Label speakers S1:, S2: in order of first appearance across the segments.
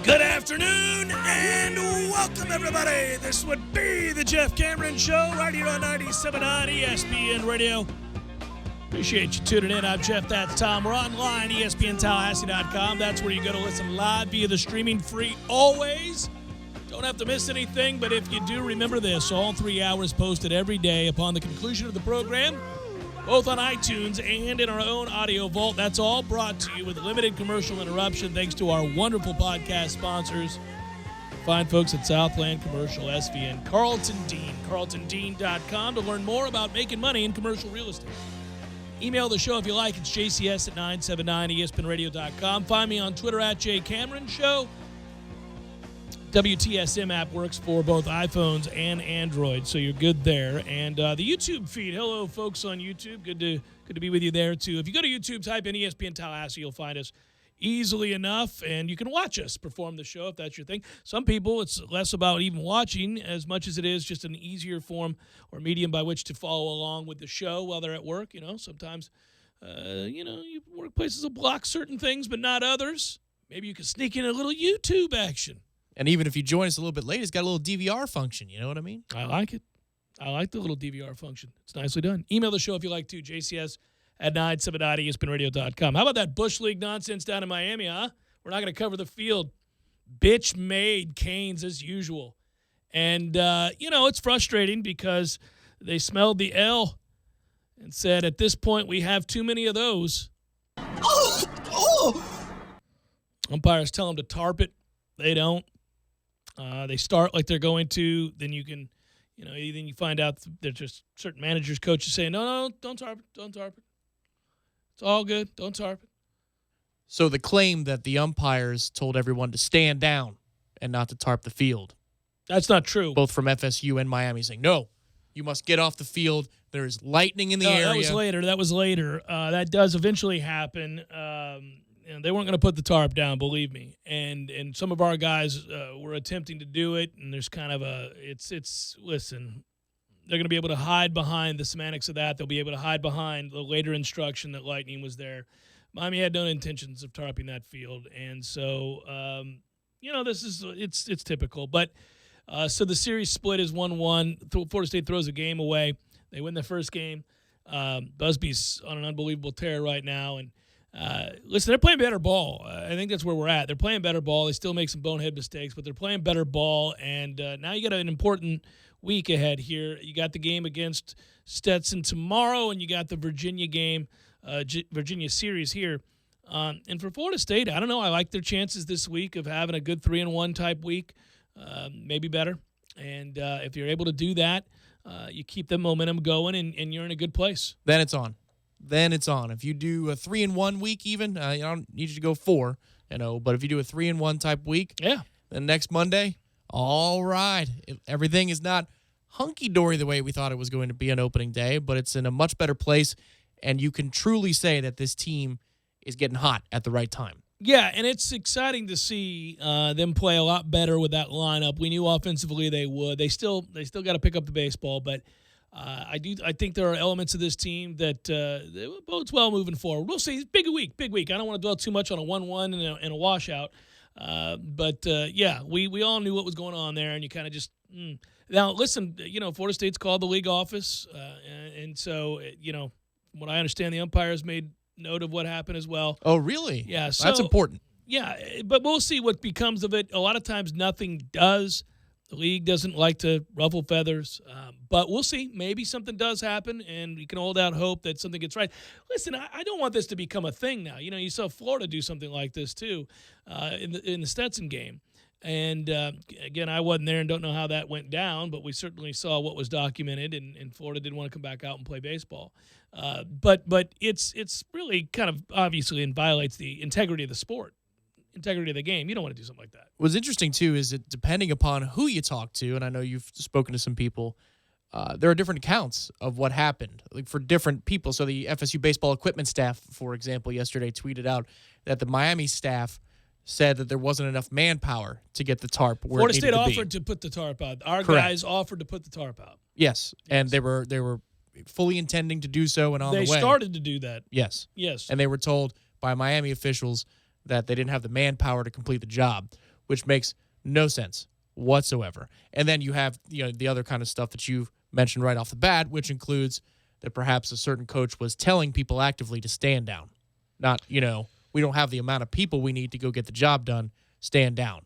S1: Good afternoon and welcome, everybody. This would be the Jeff Cameron Show right here on 97.9 ESPN Radio. Appreciate you tuning in. I'm Jeff, that's Tom. We're online, ESPNTallahassee.com. That's where you go to listen live via the streaming free always. Don't have to miss anything, but if you do, remember this. All 3 hours posted every day upon the conclusion of the program, both on iTunes and in our own audio vault. That's all brought to you with limited commercial interruption thanks to our wonderful podcast sponsors. Fine folks at Southland Commercial SVN, Carlton Dean, carltondean.com to learn more about making money in commercial real estate. Email the show if you like. It's jcs at 979espnradio.com. Find me on Twitter at jcameronshow. WTSM app works for both iPhones and Android, so you're good there. And the YouTube feed, hello, folks on YouTube. Good to be with you there, too. If you go to YouTube, type in ESPN Tallahassee, you'll find us easily enough, and you can watch us perform the show if that's your thing. Some people, it's less about even watching as much as it is just an easier form or medium by which to follow along with the show while they're at work. You know, sometimes, workplaces will block certain things but not others. Maybe you can sneak in a little YouTube action.
S2: And even if you join us a little bit late, it's got a little DVR function. You know what I mean?
S1: I like it. I like the little DVR function. It's nicely done. Email the show if you like to, jcs at 979espnradio.com. How about that Bush League nonsense down in Miami, huh? We're not going to cover the field. Bitch made Canes as usual. And, it's frustrating because they smelled the L and said, at this point, we have too many of those. Umpires tell them to tarp it. They don't. They start like they're going to. Then you can, then you find out there's just certain managers, coaches saying, no, don't tarp it. Don't tarp it. It's all good. Don't tarp it.
S2: So the claim that the umpires told everyone to stand down and not to tarp the field.
S1: That's not true.
S2: Both from FSU and Miami saying, no, you must get off the field. There's lightning in the area.
S1: That was later. That does eventually happen. And they weren't going to put the tarp down, believe me. And some of our guys were attempting to do it, and there's kind of listen, they're going to be able to hide behind the semantics of that. They'll be able to hide behind the later instruction that lightning was there. Miami had no intentions of tarping that field. And so, it's typical. But so the series split is 1-1. Florida State throws a game away. They win the first game. Busby's on an unbelievable tear right now, and listen, they're playing better ball. I think that's where we're at. They're playing better ball. They still make some bonehead mistakes, but they're playing better ball. And now you got an important week ahead here. You got the game against Stetson tomorrow, and you got the Virginia game, Virginia series here. And for Florida State, I don't know. I like their chances this week of having a good 3-1 type week, maybe better. And if you're able to do that, you keep the momentum going, and you're in a good place.
S2: Then it's on. If you do a 3-1 week, even I don't need you to go 4, but if you do a 3-1 type week, then next Monday, all right, everything is not hunky dory the way we thought it was going to be on opening day, but it's in a much better place, and you can truly say that this team is getting hot at the right time.
S1: Yeah, and it's exciting to see them play a lot better with that lineup. We knew offensively they would. They still got to pick up the baseball, but. I think there are elements of this team that bodes well moving forward. We'll see. It's big week. I don't want to dwell too much on a 1-1 and a washout. But we all knew what was going on there, and you kind of just Now, listen, Florida State's called the league office, and so, from what I understand, the umpires made note of what happened as well.
S2: Oh, really?
S1: Yeah. So,
S2: that's important.
S1: Yeah, but we'll see what becomes of it. A lot of times nothing does. The league doesn't like to ruffle feathers, but we'll see. Maybe something does happen, and we can hold out hope that something gets right. Listen, I don't want this to become a thing now. You saw Florida do something like this too in the Stetson game. And, again, I wasn't there and don't know how that went down, but we certainly saw what was documented, and Florida didn't want to come back out and play baseball. But it's really kind of obviously violates the integrity of the sport. Integrity of the game. You don't want to do something like that.
S2: What's interesting, too, is that depending upon who you talk to, and I know you've spoken to some people, there are different accounts of what happened, like for different people. So the FSU baseball equipment staff, for example, yesterday tweeted out that the Miami staff said that there wasn't enough manpower to get the tarp where
S1: Florida
S2: it needed
S1: State
S2: to be.
S1: offered to put the tarp out. Our
S2: Correct.
S1: guys offered to put the tarp out.
S2: Yes, and they were fully intending to do so and on the way.
S1: They started to do that.
S2: Yes. And they were told by Miami officials that they didn't have the manpower to complete the job. which makes no sense whatsoever. And then you have the other kind of stuff that you mentioned right off the bat, which includes that perhaps a certain coach was telling people actively to stand down. Not, we don't have the amount of people we need to go get the job done, stand down.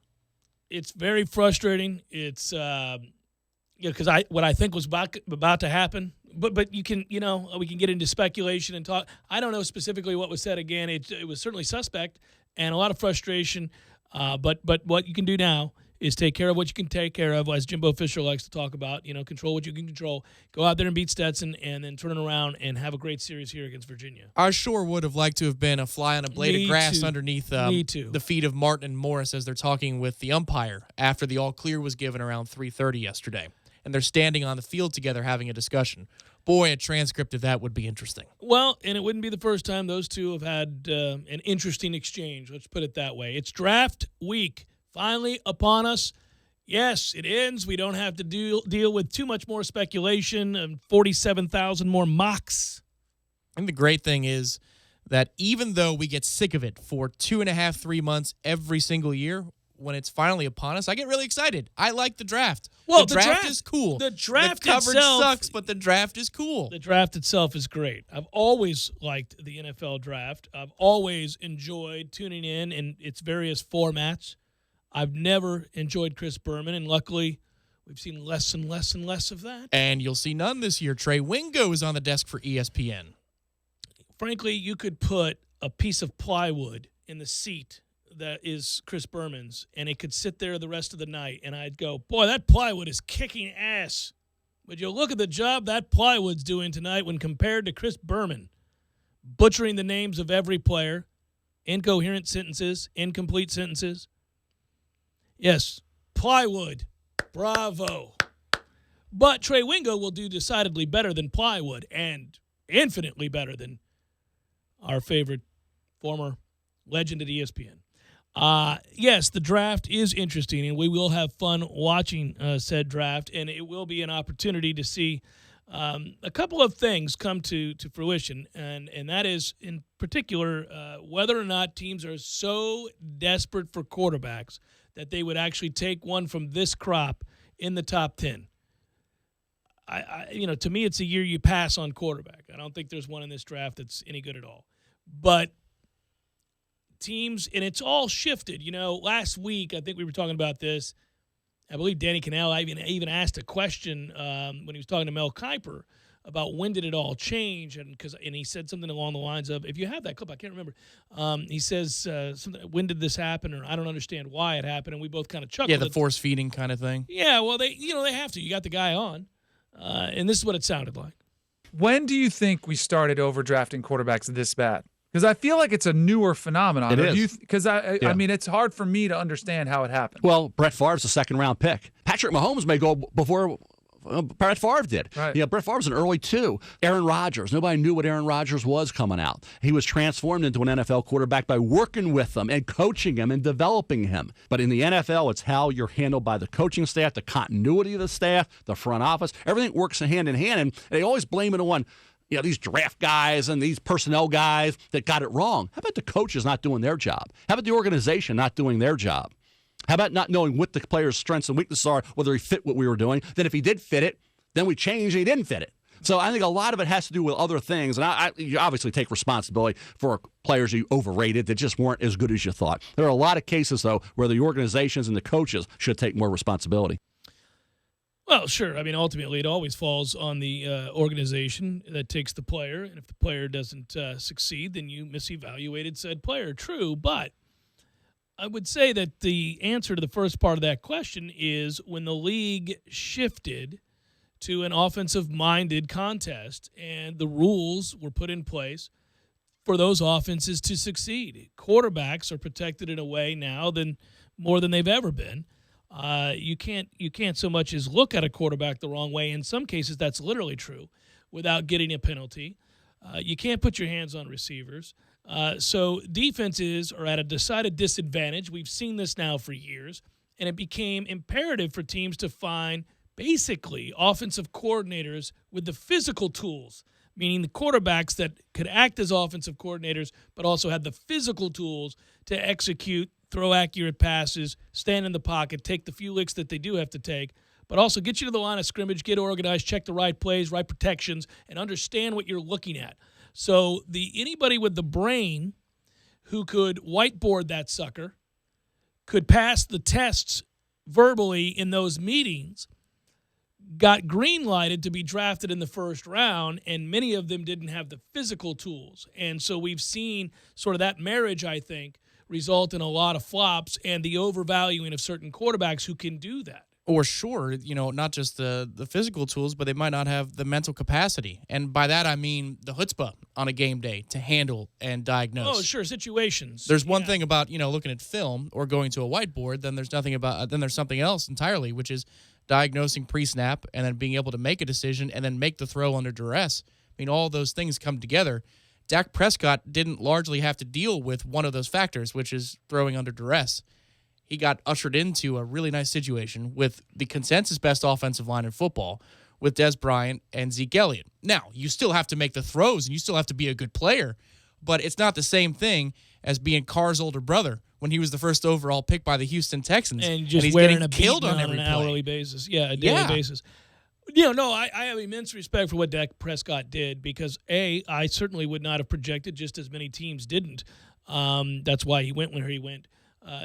S1: It's very frustrating. It's because what I think was about to happen, but you can we can get into speculation and talk. I don't know specifically what was said. Again, it was certainly suspect and a lot of frustration. But what you can do now is take care of what you can take care of, as Jimbo Fisher likes to talk about. Control what you can control. Go out there and beat Stetson, and then turn it around and have a great series here against Virginia.
S2: I sure would have liked to have been a fly on a blade of grass underneath the feet of Martin and Morris as they're talking with the umpire after the all-clear was given around 3:30 yesterday. And they're standing on the field together having a discussion. Boy, a transcript of that would be interesting.
S1: Well, and it wouldn't be the first time those two have had an interesting exchange. Let's put it that way. It's draft week. Finally upon us. Yes, it ends. We don't have to deal with too much more speculation and 47,000 more mocks.
S2: And the great thing is that even though we get sick of it for 2.5, 3 months every single year, when it's finally upon us, I get really excited. I like the draft.
S1: Well,
S2: the draft is cool.
S1: The draft
S2: the coverage
S1: itself
S2: sucks, but the draft is cool.
S1: The draft itself is great. I've always liked the NFL draft. I've always enjoyed tuning in its various formats. I've never enjoyed Chris Berman, and luckily we've seen less and less and less of that.
S2: And you'll see none this year. Trey Wingo is on the desk for ESPN.
S1: Frankly, you could put a piece of plywood in the seat that is Chris Berman's, and it could sit there the rest of the night, and I'd go, boy, that plywood is kicking ass. But you look at the job that plywood's doing tonight when compared to Chris Berman, butchering the names of every player, incoherent sentences, incomplete sentences. Yes, plywood, bravo. But Trey Wingo will do decidedly better than plywood and infinitely better than our favorite former legend at ESPN. Yes, the draft is interesting, and we will have fun watching said draft, and it will be an opportunity to see a couple of things come to fruition, and that is, in particular, whether or not teams are so desperate for quarterbacks that they would actually take one from this crop in the top 10. To me, it's a year you pass on quarterback. I don't think there's one in this draft that's any good at all. But teams, and it's all shifted. Last week, I think we were talking about this. I believe Danny Cannell even asked a question when he was talking to Mel Kiper about when did it all change, and he said something along the lines of, if you have that clip, I can't remember. He says something, when did this happen, or I don't understand why it happened, and we both kind of chuckled.
S2: Yeah, the force feeding kind of thing.
S1: Yeah, well, they have to. You got the guy on, and this is what it sounded like.
S3: When do you think we started overdrafting quarterbacks this bad? Because I feel like it's a newer phenomenon.
S4: It is.
S3: Because I mean, it's hard for me to understand how it happened.
S4: Well, Brett Favre's a second-round pick. Patrick Mahomes may go before Brett Favre did.
S3: Right.
S4: Brett Favre was an early 2. Aaron Rodgers. Nobody knew what Aaron Rodgers was coming out. He was transformed into an NFL quarterback by working with them and coaching him and developing him. But in the NFL, it's how you're handled by the coaching staff, the continuity of the staff, the front office. Everything works hand in hand, and they always blame it on these draft guys and these personnel guys that got it wrong. How about the coaches not doing their job? How about the organization not doing their job? How about not knowing what the player's strengths and weaknesses are, whether he fit what we were doing? Then if he did fit it, then we changed and he didn't fit it. So I think a lot of it has to do with other things. And you obviously take responsibility for players you overrated that just weren't as good as you thought. There are a lot of cases, though, where the organizations and the coaches should take more responsibility.
S1: Well, sure. I mean, ultimately, it always falls on the organization that takes the player. And if the player doesn't succeed, then you misevaluated said player. True, but I would say that the answer to the first part of that question is when the league shifted to an offensive-minded contest and the rules were put in place for those offenses to succeed. Quarterbacks are protected in a way now more than they've ever been. You can't so much as look at a quarterback the wrong way. In some cases, that's literally true, without getting a penalty. You can't put your hands on receivers. So defenses are at a decided disadvantage. We've seen this now for years, and it became imperative for teams to find basically offensive coordinators with the physical tools, meaning the quarterbacks that could act as offensive coordinators but also had the physical tools to execute throw accurate passes, stand in the pocket, take the few licks that they do have to take, but also get you to the line of scrimmage, get organized, check the right plays, right protections, and understand what you're looking at. So anybody with the brain who could whiteboard that sucker, could pass the tests verbally in those meetings, got green-lighted to be drafted in the first round, and many of them didn't have the physical tools. And so we've seen sort of that marriage, I think, result in a lot of flops and the overvaluing of certain quarterbacks who can do that.
S2: Or sure, not just the physical tools, but they might not have the mental capacity. And by that, I mean the chutzpah on a game day to handle and diagnose.
S1: Oh, sure, situations.
S2: There's one thing about, looking at film or going to a whiteboard, then there's something else entirely, which is diagnosing pre-snap and then being able to make a decision and then make the throw under duress. I mean, all those things come together. Dak Prescott didn't largely have to deal with one of those factors, which is throwing under duress. He got ushered into a really nice situation with the consensus best offensive line in football with Des Bryant and Zeke Elliott. Now, you still have to make the throws and you still have to be a good player, but it's not the same thing as being Carr's older brother when he was the first overall pick by the Houston Texans.
S1: And just
S2: he's
S1: wearing
S2: getting
S1: a
S2: killed on
S1: an
S2: every
S1: hourly basis. Yeah, a daily basis. I have immense respect for what Dak Prescott did because, I certainly would not have projected, just as many teams didn't. That's why he went where he went.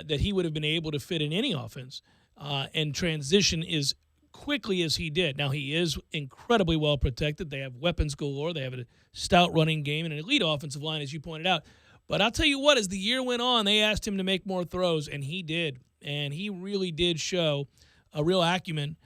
S1: That he would have been able to fit in any offense and transition as quickly as he did. Now, he is incredibly well protected. They have weapons galore. They have a stout running game and an elite offensive line, as you pointed out. But I'll tell you what, as the year went on, they asked him to make more throws, and he did. And he really did show a real acumen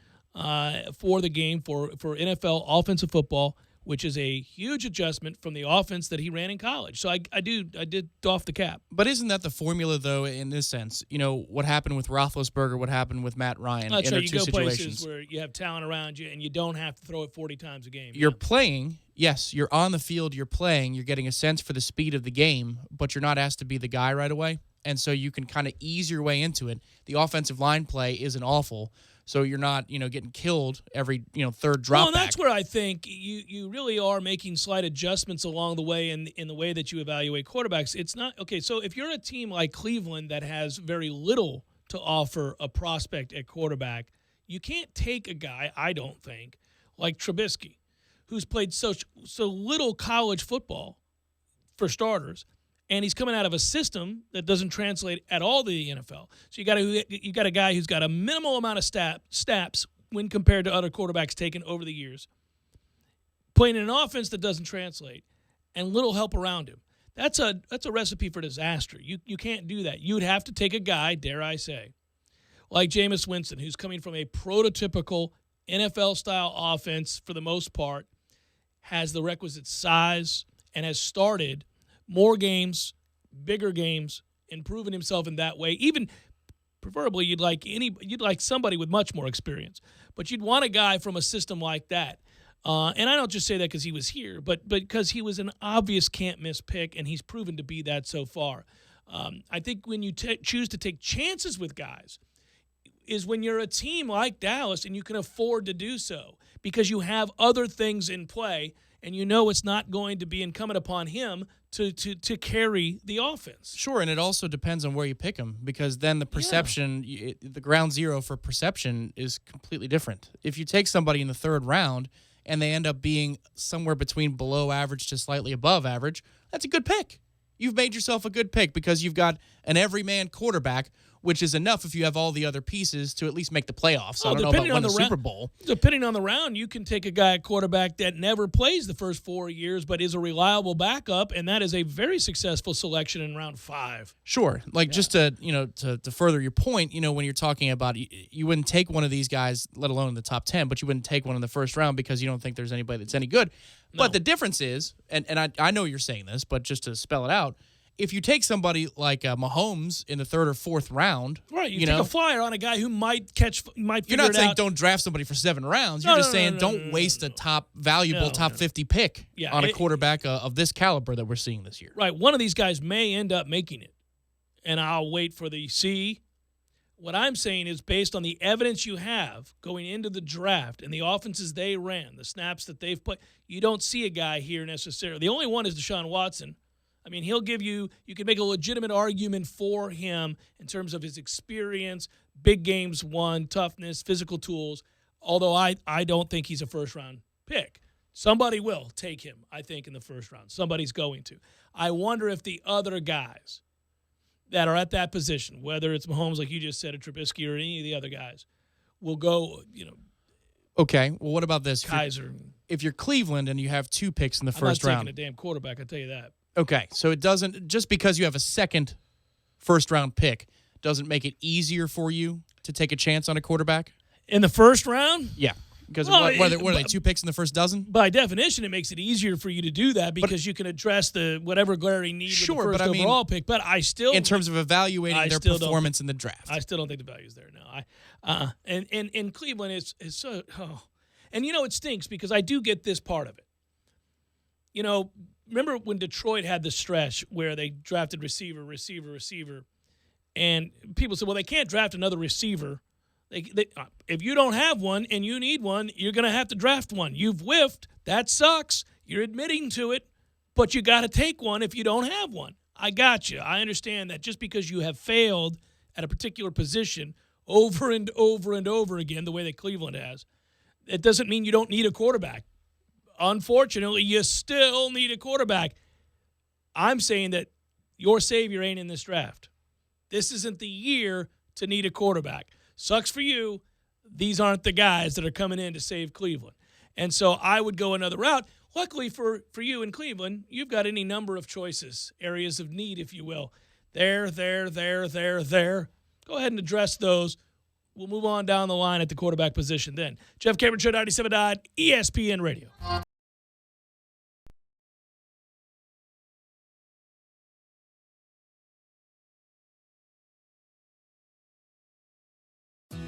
S1: for the game, for NFL offensive football, which is a huge adjustment from the offense that he ran in college. So I did doff the cap.
S2: But isn't that the formula, though, in this sense? What happened with Roethlisberger, what happened with Matt Ryan in their two situations?
S1: Places where you have talent around you and you don't have to throw it 40 times a game.
S2: You're playing, yes, you're on the field, you're playing, you're getting a sense for the speed of the game, but you're not asked to be the guy right away. And so you can kind of ease your way into it. The offensive line play isn't awful. So you're not, getting killed every, third drop.
S1: Well, and that's where I think you really are making slight adjustments along the way in the way that you evaluate quarterbacks. It's not okay. So if you're a team like Cleveland that has very little to offer a prospect at quarterback, you can't take a guy, I don't think, like Trubisky, who's played so little college football for starters. And he's coming out of a system that doesn't translate at all to the NFL. So you got a guy who's got a minimal amount of snaps when compared to other quarterbacks taken over the years, playing in an offense that doesn't translate, and little help around him. That's a recipe for disaster. You can't do that. You would have to take a guy, dare I say, like Jameis Winston, who's coming from a prototypical NFL-style offense for the most part, has the requisite size, and has started more games, bigger games, and proven himself in that way. Even preferably, you'd like somebody with much more experience, but you'd want a guy from a system like that. And I don't just say that because he was here, but because he was an obvious can't-miss pick, and he's proven to be that so far. I think when you choose to take chances with guys is when you're a team like Dallas and you can afford to do so because you have other things in play, and it's not going to be incumbent upon him to carry the offense.
S2: Sure, and it also depends on where you pick him because then the perception, the ground zero for perception is completely different. If you take somebody in the third round and they end up being somewhere between below average to slightly above average, that's a good pick. You've made yourself a good pick because you've got an everyman quarterback, which is enough if you have all the other pieces to at least make the playoffs. I don't know about winning the Super Bowl.
S1: Depending on the round, you can take a guy at quarterback that never plays the first 4 years but is a reliable backup, and that is a very successful selection in round 5.
S2: Sure. Just to further your point, when you're talking about you wouldn't take one of these guys, let alone in the top 10, but you wouldn't take one in the first round because you don't think there's anybody that's any good. No. But the difference is, and I know you're saying this, but just to spell it out, if you take somebody like Mahomes in the third or fourth round,
S1: right? You take a flyer on a guy who might figure it out.
S2: You're not saying don't draft somebody for 7 rounds. You're just saying don't waste a top 50 pick on a quarterback of this caliber that we're seeing this year.
S1: Right. One of these guys may end up making it, and I'll wait for the C. What I'm saying is based on the evidence you have going into the draft and the offenses they ran, the snaps that they've played, you don't see a guy here necessarily. The only one is Deshaun Watson. I mean, he'll give you can make a legitimate argument for him in terms of his experience, big games won, toughness, physical tools, although I don't think he's a first-round pick. Somebody will take him, I think, in the first round. Somebody's going to. I wonder if the other guys that are at that position, whether it's Mahomes, like you just said, or Trubisky, or any of the other guys, will go,
S2: Okay, well, what about this?
S1: Kaiser.
S2: If you're Cleveland and you have 2 picks in the first round.
S1: I'm not taking a damn quarterback, I tell you that.
S2: Okay, so it doesn't, just because you have a second first-round pick, doesn't make it easier for you to take a chance on a quarterback?
S1: In the first round?
S2: Yeah. Because what are they, 2 picks in the first dozen?
S1: By definition, it makes it easier for you to do that because you can address the whatever glaring need with the first overall pick. But I still,
S2: in terms of evaluating their performance in the draft,
S1: I still don't think the value's there now. And Cleveland is so. Oh. And it stinks because I do get this part of it. Remember when Detroit had the stretch where they drafted receiver, and people said, well, they can't draft another receiver. If you don't have one and you need one, you're going to have to draft one. You've whiffed. That sucks. You're admitting to it, but you got to take one if you don't have one. I got you. I understand that just because you have failed at a particular position over and over and over again, the way that Cleveland has, it doesn't mean you don't need a quarterback. Unfortunately, you still need a quarterback. I'm saying that your savior ain't in this draft. This isn't the year to need a quarterback. Sucks for you. These aren't the guys that are coming in to save Cleveland. And so I would go another route. Luckily for you in Cleveland, you've got any number of choices, areas of need, if you will. There. Go ahead and address those. We'll move on down the line at the quarterback position then. Jeff Cameron Show, 97.9 ESPN Radio.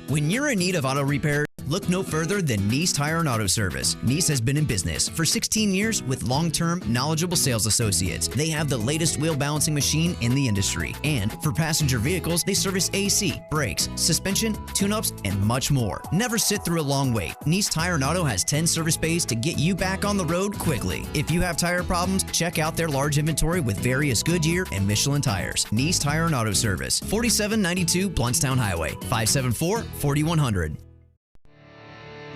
S5: When you're in need of auto repair, look no further than Nice Tire and Auto Service. Nice has been in business for 16 years with long-term, knowledgeable sales associates. They have the latest wheel balancing machine in the industry. And for passenger vehicles, they service AC, brakes, suspension, tune-ups, and much more. Never sit through a long wait. Nice Tire and Auto has 10 service bays to get you back on the road quickly. If you have tire problems, check out their large inventory with various Goodyear and Michelin tires. Nice Tire and Auto Service, 4792 Bluntstown Highway, 574-4100.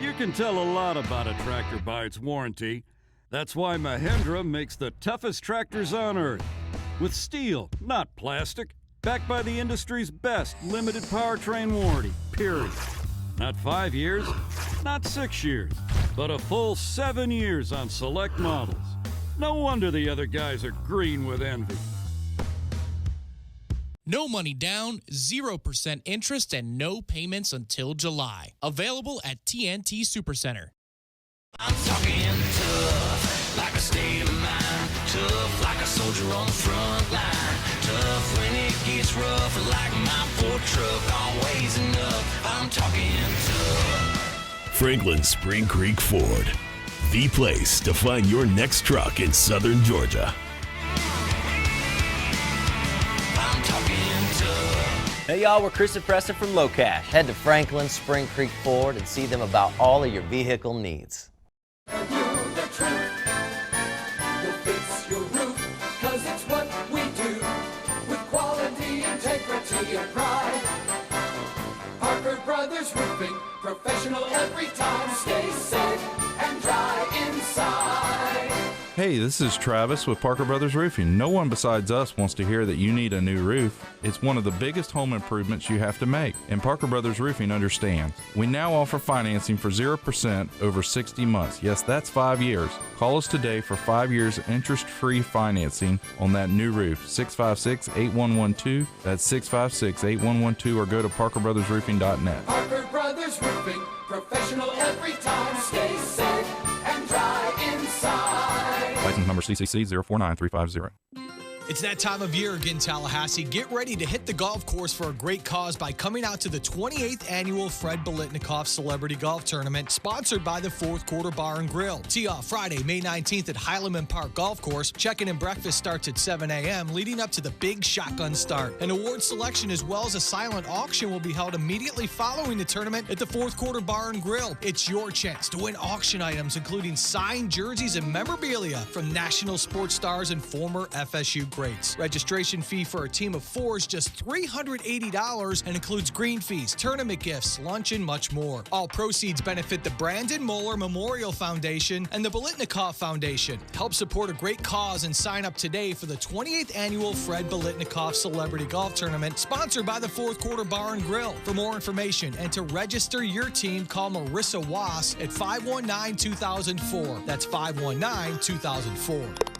S6: You can tell a lot about a tractor by its warranty. That's why Mahindra makes the toughest tractors on earth. With steel, not plastic. Backed by the industry's best limited powertrain warranty, period. Not 5 years, not 6 years, but a full 7 years on select models. No wonder the other guys are green with envy.
S2: No money down, 0% interest, and no payments until July. Available at TNT Supercenter.
S7: I'm talking tough, like a state of mind. Tough, like a soldier on the front line. Tough when it gets rough, like my Ford truck, always enough. I'm talking tough.
S8: Franklin Spring Creek Ford, the place to find your next truck in southern Georgia.
S9: Hey y'all, we're Chris and Preston from Low Cash. Head to Franklin Spring Creek Ford and see them about all of your vehicle needs.
S10: The truth will fix your roof, 'cause it's what we do with quality, integrity, and pride. Parker Brothers Roofing, professional every time. Stay safe and dry inside.
S11: Hey, this is Travis with Parker Brothers Roofing. No one besides us wants to hear that you need a new roof. It's one of the biggest home improvements you have to make, and Parker Brothers Roofing understands. We now offer financing for 0% over 60 months. Yes, that's 5 years. Call us today for 5 years interest-free financing on that new roof. 656-8112. That's 656-8112, or go to parkerbrothersroofing.net.
S10: Parker Brothers Roofing, professional every time. Stay safe and dry inside.
S11: License number CCC 049350.
S12: It's that time of year again, Tallahassee. Get ready to hit the golf course for a great cause by coming out to the 28th Annual Fred Biletnikoff Celebrity Golf Tournament, sponsored by the Fourth Quarter Bar and Grill. Tee off Friday, May 19th at Highlandman Park Golf Course. Check-in and breakfast starts at 7 a.m., leading up to the big shotgun start. An award selection as well as a silent auction will be held immediately following the tournament at the Fourth Quarter Bar and Grill. It's your chance to win auction items, including signed jerseys and memorabilia from national sports stars and former FSU rates. Registration fee for a team of 4 is just $380 and includes green fees, tournament gifts, lunch, and much more. All proceeds benefit the Brandon Moeller Memorial Foundation and the Bolitnikoff Foundation. Help support a great cause and sign up today for the 28th Annual Fred Bolitnikoff Celebrity Golf Tournament, sponsored by the Fourth Quarter Bar and Grill. For more information and to register your team, call Marissa Wass at 519-2004. That's 519-2004.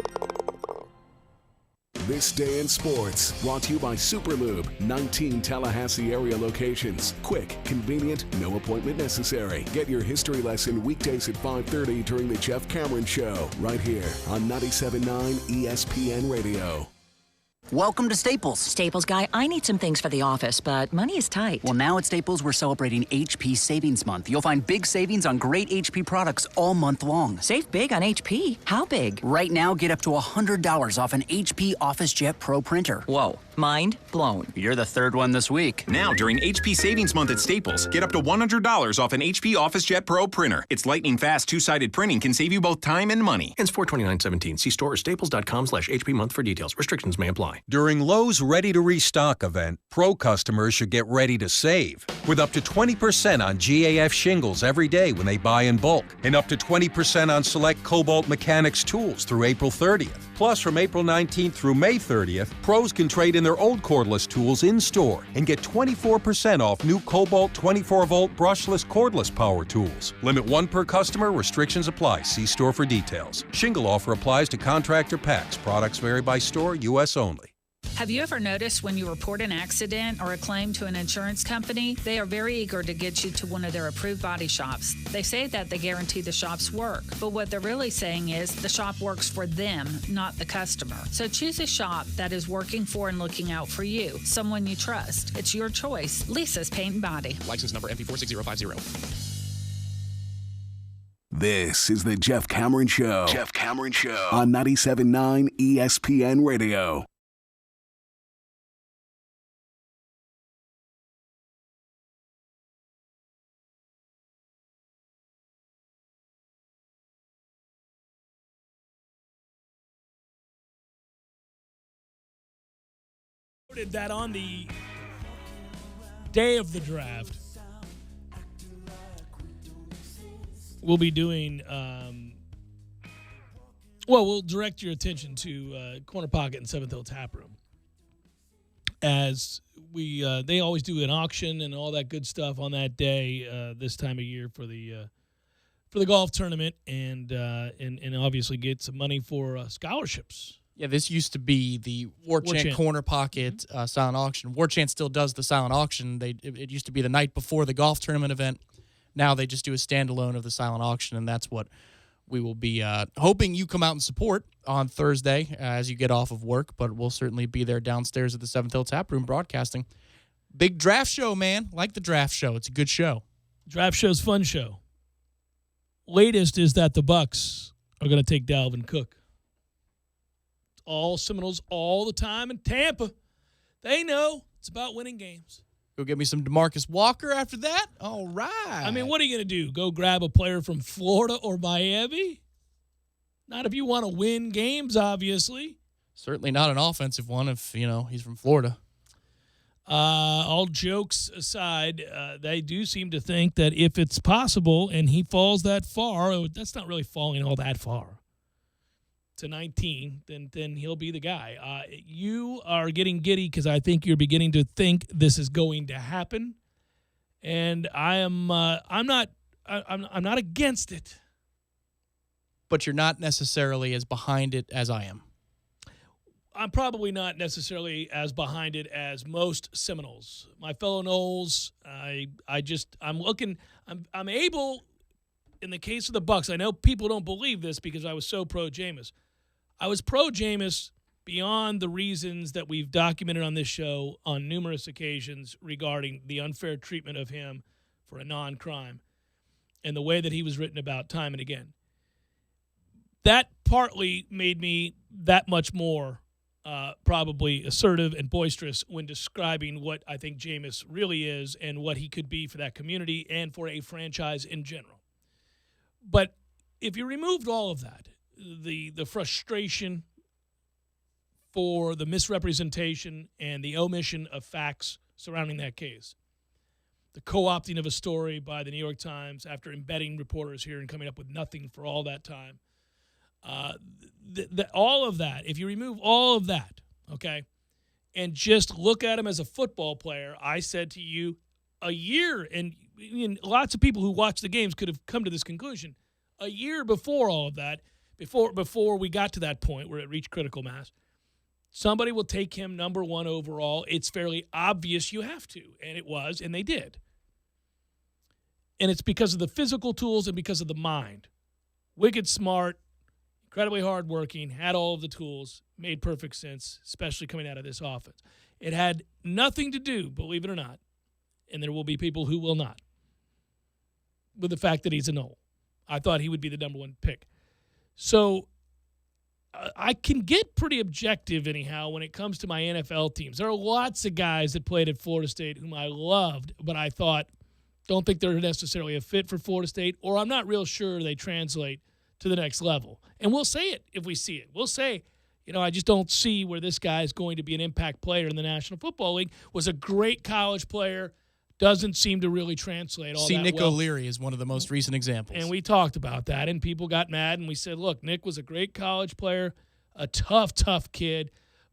S13: This Day in Sports, brought to you by Superlube, 19 Tallahassee area locations. Quick, convenient, no appointment necessary. Get your history lesson weekdays at 5:30 during the Jeff Cameron Show, right here on 97.9 ESPN Radio.
S14: Welcome to Staples.
S15: Staples guy, I need some things for the office, but money is tight.
S14: Well, now at Staples, we're celebrating HP Savings Month. You'll find big savings on great HP products all month long.
S15: Save big on HP? How big?
S14: Right now, get up to $100 off an HP OfficeJet Pro printer.
S15: Whoa, mind blown.
S14: You're the third one this week.
S16: Now, during HP Savings Month at Staples, get up to $100 off an HP OfficeJet Pro printer. Its lightning fast two-sided printing can save you both time and money.
S17: Ends 4/29/17. See store or staples.com/HP month for details. Restrictions may apply.
S18: During Lowe's Ready to Restock event, Pro customers should get ready to save, with up to 20% on GAF shingles every day when they buy in bulk, and up to 20% on select Cobalt Mechanics tools through April 30th. Plus, from April 19th through May 30th, pros can trade in their old cordless tools in-store and get 24% off new Cobalt 24-volt brushless cordless power tools. Limit 1 per customer. Restrictions apply. See store for details. Shingle offer applies to contractor packs. Products vary by store. U.S. only.
S19: Have you ever noticed when you report an accident or a claim to an insurance company, they are very eager to get you to one of their approved body shops. They say that they guarantee the shop's work, but what they're really saying is the shop works for them, not the customer. So choose a shop that is working for and looking out for you, someone you trust. It's your choice. Lisa's Paint and Body.
S20: License number MP46050.
S13: This is the Jeff Cameron Show. Jeff Cameron Show on 97.9 ESPN Radio.
S1: That on the day of the draft, we'll be doing, we'll direct your attention to Corner Pocket and Seventh Hill Tap Room. As they always do an auction and all that good stuff on that day this time of year for the golf tournament, and obviously get some money for scholarships.
S2: Yeah, this used to be the War Chant Corner Pocket silent auction. War Chant still does the silent auction. It used to be the night before the golf tournament event. Now they just do a standalone of the silent auction, and that's what we will be hoping you come out and support on Thursday as you get off of work. But we'll certainly be there downstairs at the Seventh Hill Tap Room broadcasting. Big draft show, man. Like the draft show. It's a good show.
S1: Draft show's fun show. Latest is that the Bucks are going to take Dalvin Cook. All Seminoles all the time in Tampa. They know it's about winning games.
S2: Go get me some DeMarcus Walker after that? All right.
S1: I mean, what are you going to do? Go grab a player from Florida or Miami? Not if you want to win games, obviously.
S2: Certainly not an offensive one if, he's from Florida.
S1: All jokes aside, they do seem to think that if it's possible and he falls that far, that's not really falling all that far, to 19, then he'll be the guy. You are getting giddy because I think you're beginning to think this is going to happen, and I'm not against it.
S2: But you're not necessarily as behind it as I am.
S1: I'm probably not necessarily as behind it as most Seminoles. My fellow Noles, I'm able, in the case of the Bucks, I know people don't believe this because I was so pro Jameis. I was pro Jameis beyond the reasons that we've documented on this show on numerous occasions regarding the unfair treatment of him for a non-crime and the way that he was written about time and again. That partly made me that much more probably assertive and boisterous when describing what I think Jameis really is and what he could be for that community and for a franchise in general. But if you removed all of that, the frustration for the misrepresentation and the omission of facts surrounding that case. The co-opting of a story by the New York Times after embedding reporters here and coming up with nothing for all that time. All of that, if you remove all of that, okay, and just look at him as a football player, I said to you a year, and lots of people who watch the games could have come to this conclusion, a year before all of that, before we got to that point where it reached critical mass, somebody will take him number 1 overall. It's fairly obvious you have to, and it was, and they did. And it's because of the physical tools and because of the mind. Wicked smart, incredibly hardworking, had all of the tools, made perfect sense, especially coming out of this offense. It had nothing to do, believe it or not, and there will be people who will not, with the fact that he's a Knoll. I thought he would be the number 1 pick. So I can get pretty objective anyhow when it comes to my NFL teams. There are lots of guys that played at Florida State whom I loved, but I thought, don't think they're necessarily a fit for Florida State, or I'm not real sure they translate to the next level. And we'll say it if we see it. We'll say, I just don't see where this guy is going to be an impact player in the National Football League. Was a great college player, doesn't seem to really translate all that well.
S2: Nick O'Leary is one of the most recent examples.
S1: And we talked about that, and people got mad, and we said, look, Nick was a great college player, a tough kid,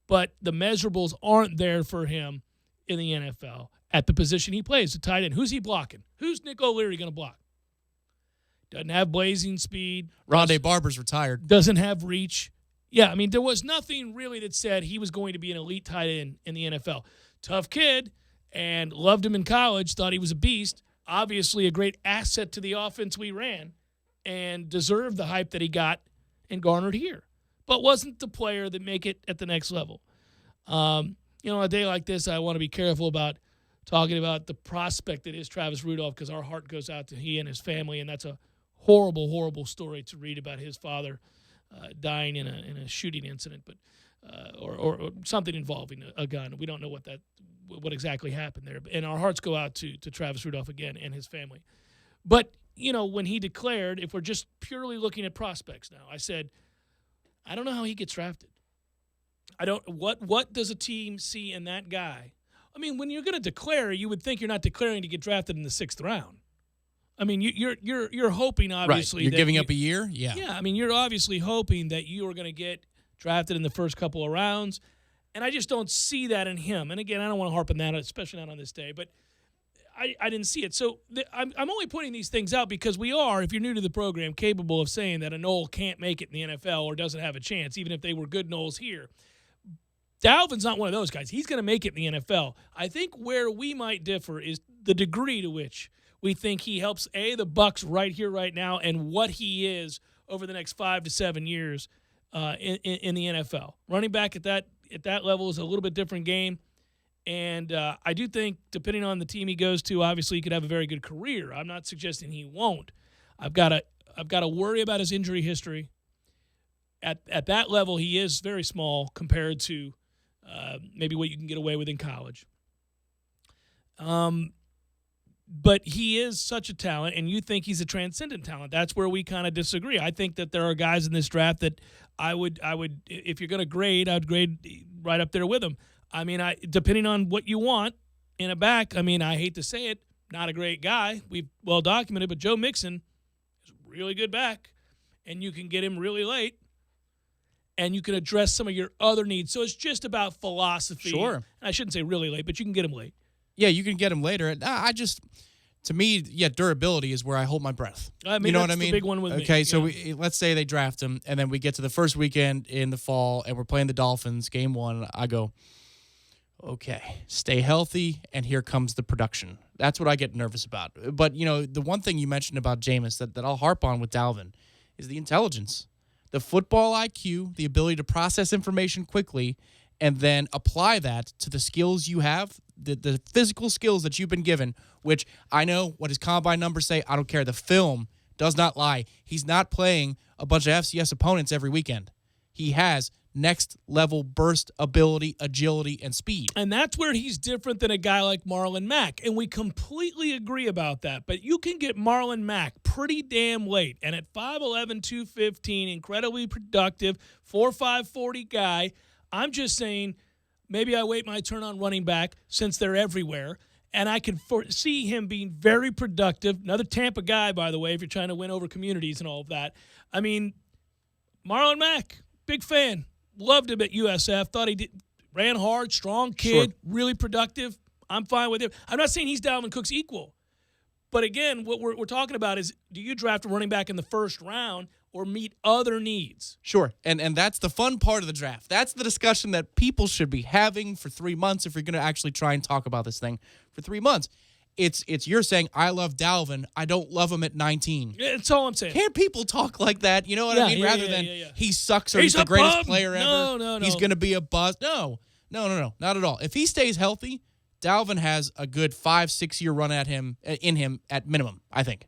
S1: but the measurables aren't there for him in the NFL at the position he plays, the tight end. Who's he blocking? Who's Nick O'Leary going to block? Doesn't have blazing speed.
S2: Rondé Barber's retired.
S1: Doesn't have reach. Yeah, there was nothing really that said he was going to be an elite tight end in the NFL. Tough kid, and loved him in college, thought he was a beast. Obviously a great asset to the offense we ran, and deserved the hype that he got and garnered here. But wasn't the player that make it at the next level. A day like this, I want to be careful about talking about the prospect that is Travis Rudolph, because our heart goes out to he and his family, and that's a horrible, horrible story to read about his father dying in a shooting incident, but or something involving a gun. We don't know what exactly happened there, and our hearts go out to Travis Rudolph again and his family. But when he declared, if we're just purely looking at prospects now, I said, I don't know how he gets drafted. I don't. What does a team see in that guy? When you're going to declare, you would think you're not declaring to get drafted in the 6th round. You're hoping, obviously.
S2: Right. You're giving up a year? Yeah.
S1: Yeah, you're obviously hoping that you are going to get drafted in the first couple of rounds, and I just don't see that in him. And again, I don't want to harp on that, especially not on this day, but I didn't see it. So I'm only pointing these things out because we are, if you're new to the program, capable of saying that a Knoll can't make it in the NFL or doesn't have a chance, even if they were good Knolls here. Dalvin's not one of those guys. He's going to make it in the NFL. I think where we might differ is the degree to which we think he helps, the Bucs right here, right now, and what he is over the next 5 to 7 years in the NFL. Running back at that level is a little bit different game, and I do think, depending on the team he goes to, obviously he could have a very good career. I'm not suggesting he won't. I've got to worry about his injury history. At that level, he is very small compared to maybe what you can get away with in college. But he is such a talent, and you think he's a transcendent talent. That's where we kind of disagree. I think that there are guys in this draft that I would, if you're going to grade, I'd grade right up there with him. Depending on what you want in a back, I hate to say it, not a great guy. We've well documented, but Joe Mixon is a really good back, and you can get him really late, and you can address some of your other needs. So it's just about philosophy.
S2: Sure.
S1: I shouldn't say really late, but you can get him late.
S2: Yeah, you can get him later. To me, durability is where I hold my breath. You know what I mean?
S1: The big one with me.
S2: Okay, so let's say they draft him, and then we get to the first weekend in the fall, and we're playing the Dolphins, game 1. I go, okay, stay healthy, and here comes the production. That's what I get nervous about. But, the one thing you mentioned about Jameis that I'll harp on with Dalvin is the intelligence. The football IQ, the ability to process information quickly, and then apply that to the skills you have, the physical skills that you've been given, which I know what his combine numbers say. I don't care. The film does not lie. He's not playing a bunch of FCS opponents every weekend. He has next-level burst ability, agility, and speed.
S1: And that's where he's different than a guy like Marlon Mack, and we completely agree about that. But you can get Marlon Mack pretty damn late, and at 5'11", 215, incredibly productive, 4.5 40 guy, I'm just saying maybe I wait my turn on running back since they're everywhere, and I can foresee him being very productive. Another Tampa guy, by the way, if you're trying to win over communities and all of that. I mean, Marlon Mack, big fan. Loved him at USF. Thought he ran hard, strong kid, really productive. I'm fine with him. I'm not saying he's Dalvin Cook's equal. But again, what we're talking about is, do you draft a running back in the first round or meet other needs?
S2: Sure, and that's the fun part of the draft. That's the discussion that people should be having for 3 months if you're going to actually try and talk about this thing for 3 months. It's you're saying, I love Dalvin, I don't love him at 19.
S1: That's all I'm saying.
S2: Can't people talk like that? You know what I mean? Rather than he sucks or he's the greatest player ever.
S1: No.
S2: He's going to be a bust. No, not at all. If he stays healthy, Dalvin has a good 5-6 year run in him at minimum, I think.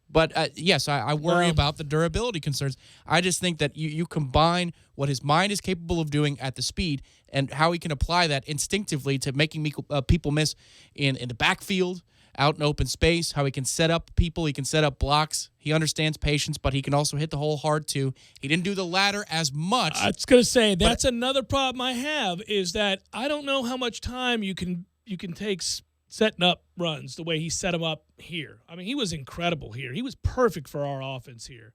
S2: But, yes, I worry about the durability concerns. I just think that you combine what his mind is capable of doing at the speed and how he can apply that instinctively to making people miss in the backfield, out in open space, how he can set up people, he can set up blocks. He understands patience, but he can also hit the hole hard, too. He didn't do the ladder as much.
S1: I was going to say, that's another problem I have, is that I don't know how much time you can take setting up runs the way he set them up here. I mean, he was incredible here. He was perfect for our offense here.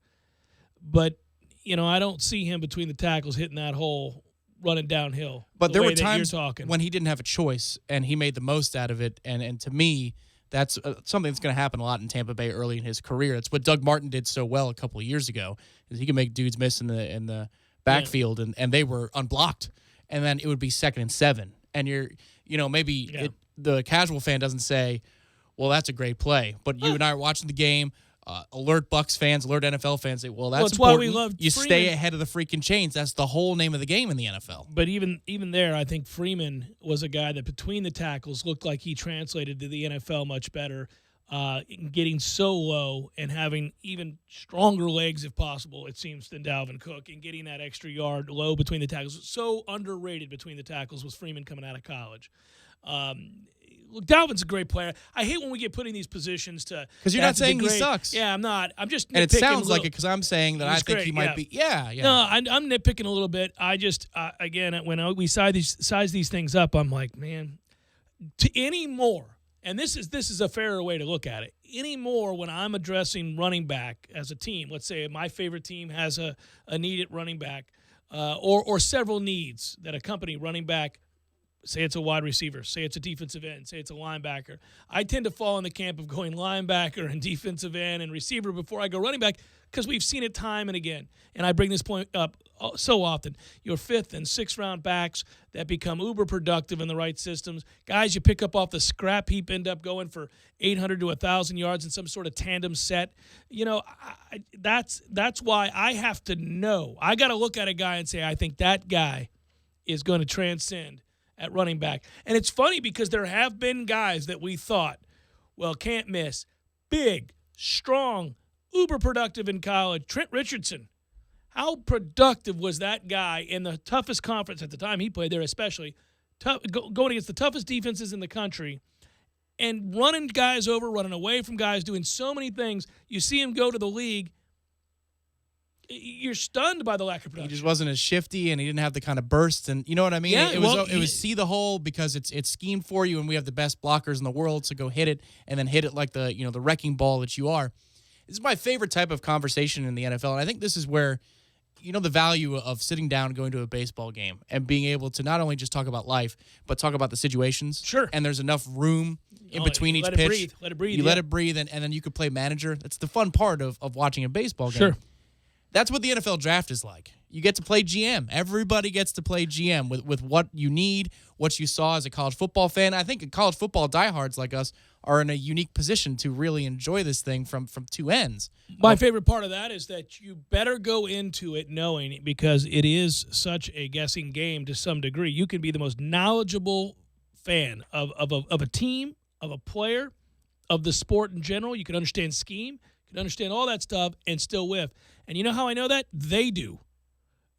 S1: But, I don't see him between the tackles hitting that hole, running downhill.
S2: But there were times when he didn't have a choice, and he made the most out of it. And to me, that's something that's going to happen a lot in Tampa Bay early in his career. It's what Doug Martin did so well a couple of years ago, is he could make dudes miss in the backfield, and they were unblocked. And then it would be 2nd and 7. And the casual fan doesn't say, well, that's a great play. But you and I are watching the game. Alert Bucs fans, alert NFL fans say, well, that's
S1: why
S2: important.
S1: we love
S2: you
S1: Freeman.
S2: Stay ahead of the freaking chains. That's the whole name of the game in the NFL.
S1: But even there, I think Freeman was a guy that between the tackles looked like he translated to the NFL much better, getting so low and having even stronger legs, if possible, it seems, than Dalvin Cook, and getting that extra yard low between the tackles. So underrated between the tackles was Freeman coming out of college. Look, Dalvin's a great player. I hate when we get put in these positions
S2: because you're not saying he sucks.
S1: Yeah, I'm not. I'm just nitpicking.
S2: And it sounds like it because I'm saying that I think he might be. Yeah.
S1: No, I'm nitpicking a little bit. I just again, when we size these things up, I'm like, man, to any more. And this is a fairer way to look at it. Any more when I'm addressing running back as a team. Let's say my favorite team has a need at running back, or several needs that accompany running back. Say it's a wide receiver. Say it's a defensive end. Say it's a linebacker. I tend to fall in the camp of going linebacker and defensive end and receiver before I go running back because we've seen it time and again. And I bring this point up so often. Your 5th and 6th round backs that become uber productive in the right systems, guys you pick up off the scrap heap end up going for 800 to 1,000 yards in some sort of tandem set. That's why I have to know. I got to look at a guy and say, I think that guy is going to transcend at running back. And it's funny because there have been guys that we thought, well, can't miss. Big, strong, uber productive in college. Trent Richardson. How productive was that guy in the toughest conference at the time he played there, especially going against the toughest defenses in the country and running guys over, running away from guys, doing so many things. You see him go to the league. You're stunned by the lack of production.
S2: He just wasn't as shifty, and he didn't have the kind of bursts, and you know what I mean?
S1: Yeah,
S2: it was see the hole because it's schemed for you, and we have the best blockers in the world, so go hit it, and then hit it like the wrecking ball that you are. This is my favorite type of conversation in the NFL, and I think this is where the value of sitting down and going to a baseball game and being able to not only just talk about life, but talk about the situations.
S1: Sure.
S2: And there's enough room in between each pitch.
S1: Let it breathe.
S2: You let it breathe, and then you could play manager. That's the fun part of watching a baseball game.
S1: Sure.
S2: That's what the NFL draft is like. You get to play GM. Everybody gets to play GM with what you need, what you saw as a college football fan. I think college football diehards like us are in a unique position to really enjoy this thing from two ends.
S1: My favorite part of that is that you better go into it knowing, because it is such a guessing game to some degree. You can be the most knowledgeable fan of a team, of a player, of the sport in general. You can understand scheme, you can understand all that stuff, and still whiff. And you know how I know that? They do.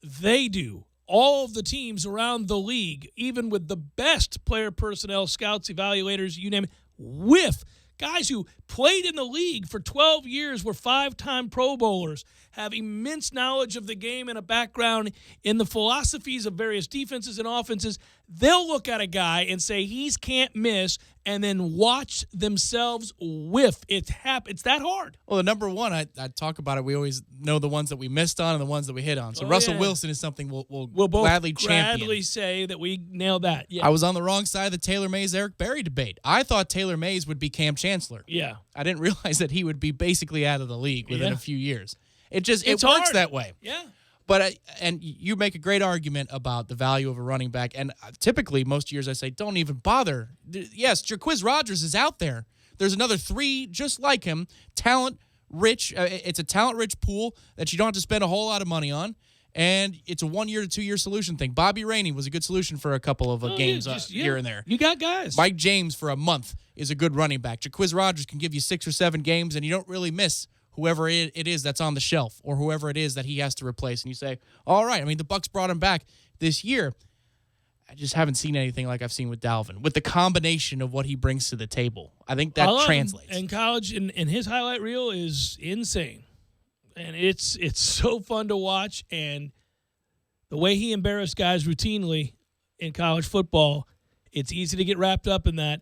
S1: They do. All of the teams around the league, even with the best player personnel, scouts, evaluators, you name it, whiff guys who played in the league for 12 years, were 5-time Pro Bowlers, have immense knowledge of the game and a background in the philosophies of various defenses and offenses. They'll look at a guy and say he's can't miss, and then watch themselves whiff. It's that hard.
S2: Well, the number one, I talk about it. We always know the ones that we missed on and the ones that we hit on. So Russell Wilson is something we'll both gladly champion.
S1: Say that we nailed that. Yeah.
S2: I was on the wrong side of the Taylor Mays-Eric Berry debate. I thought Taylor Mays would be Cam Chancellor.
S1: Yeah.
S2: I didn't realize that he would be basically out of the league within a few years. It works
S1: hard.
S2: that way.
S1: Yeah.
S2: But and you make a great argument about the value of a running back. And typically, most years I say, don't even bother. Yes, Jaquiz Rodgers is out there. There's another 3 just like him, talent-rich. It's a talent-rich pool that you don't have to spend a whole lot of money on. And it's a 1-year to 2-year solution thing. Bobby Rainey was a good solution for a couple of games here and there.
S1: You got guys.
S2: Mike James for a month is a good running back. Jaquiz Rodgers can give you 6 or 7 games, and you don't really miss whoever it is that's on the shelf or whoever it is that he has to replace. And you say, all right, I mean, the Bucs brought him back this year. I just haven't seen anything like I've seen with Dalvin, with the combination of what he brings to the table. I think that translates.
S1: In college, and his highlight reel is insane. And it's so fun to watch. And the way he embarrassed guys routinely in college football, it's easy to get wrapped up in that.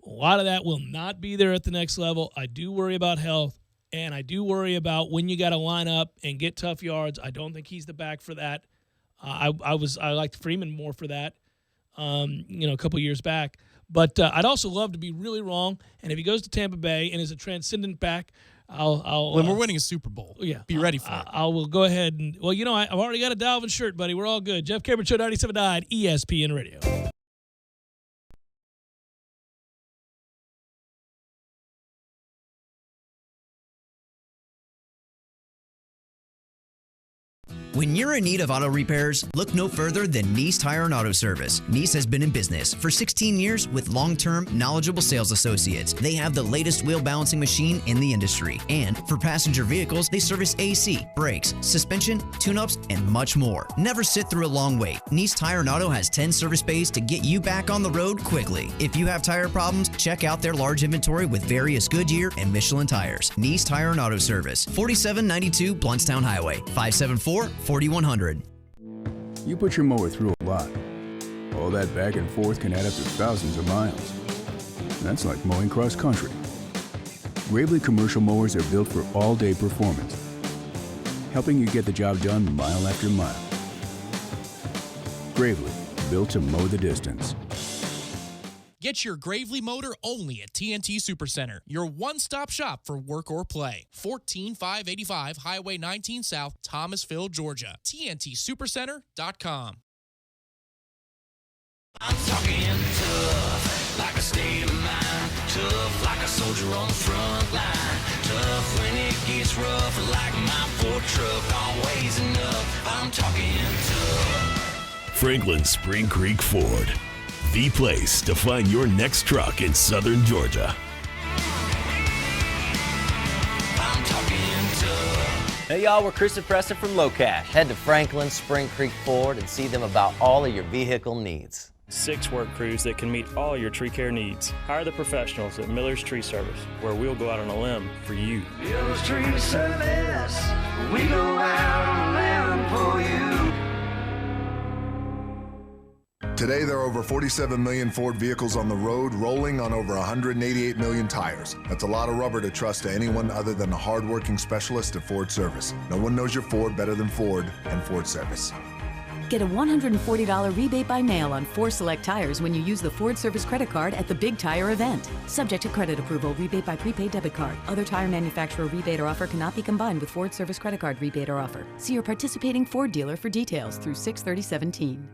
S1: A lot of that will not be there at the next level. I do worry about health. And I do worry about when you got to line up and get tough yards. I don't think he's the back for that. I liked Freeman more for that, a couple years back. But I'd also love to be really wrong. And if he goes to Tampa Bay and is a transcendent back,
S2: when we're winning a Super Bowl, be ready for it.
S1: I will go ahead and I've already got a Dalvin shirt, buddy. We're all good. Jeff Cameron Show 97.9 ESPN Radio.
S5: When you're in need of auto repairs, look no further than Nice Tire and Auto Service. Nice has been in business for 16 years with long-term, knowledgeable sales associates. They have the latest wheel balancing machine in the industry. And for passenger vehicles, they service AC, brakes, suspension, tune-ups, and much more. Never sit through a long wait. Nice Tire and Auto has 10 service bays to get you back on the road quickly. If you have tire problems, check out their large inventory with various Goodyear and Michelin tires. Nice Tire and Auto Service, 4792 Bluntstown Highway, 574-4100.
S20: You put your mower through a lot. All that back and forth can add up to thousands of miles. That's like mowing cross country. Gravely commercial mowers are built for all-day performance, helping you get the job done mile after mile. Gravely, built to mow the distance.
S2: Get your Gravely motor only at TNT Supercenter, your one-stop shop for work or play. 14585 Highway 19 South, Thomasville, Georgia. TNTSupercenter.com.
S7: I'm talking tough, like a state of mind. Tough, like a soldier on the front line. Tough when it gets rough, like my Ford truck, always enough. I'm talking tough.
S8: Franklin Spring Creek Ford, the place to find your next truck in southern Georgia.
S7: I'm talking tough.
S9: Hey y'all, we're Chris and Preston from Low Cash. Head to Franklin Spring Creek Ford and see them about all of your vehicle needs.
S21: 6 work crews that can meet all your tree care needs. Hire the professionals at Miller's Tree Service, where we'll go out on a limb for you.
S7: Miller's Tree Service, we go out on a limb for you.
S22: Today, there are over 47 million Ford vehicles on the road, rolling on over 188 million tires. That's a lot of rubber to trust to anyone other than a hardworking specialist at Ford Service. No one knows your Ford better than Ford and Ford Service.
S23: Get a $140 rebate by mail on 4 select tires when you use the Ford Service credit card at the Big Tire event. Subject to credit approval, rebate by prepaid debit card. Other tire manufacturer rebate or offer cannot be combined with Ford Service credit card rebate or offer. See your participating Ford dealer for details through 6/30/17.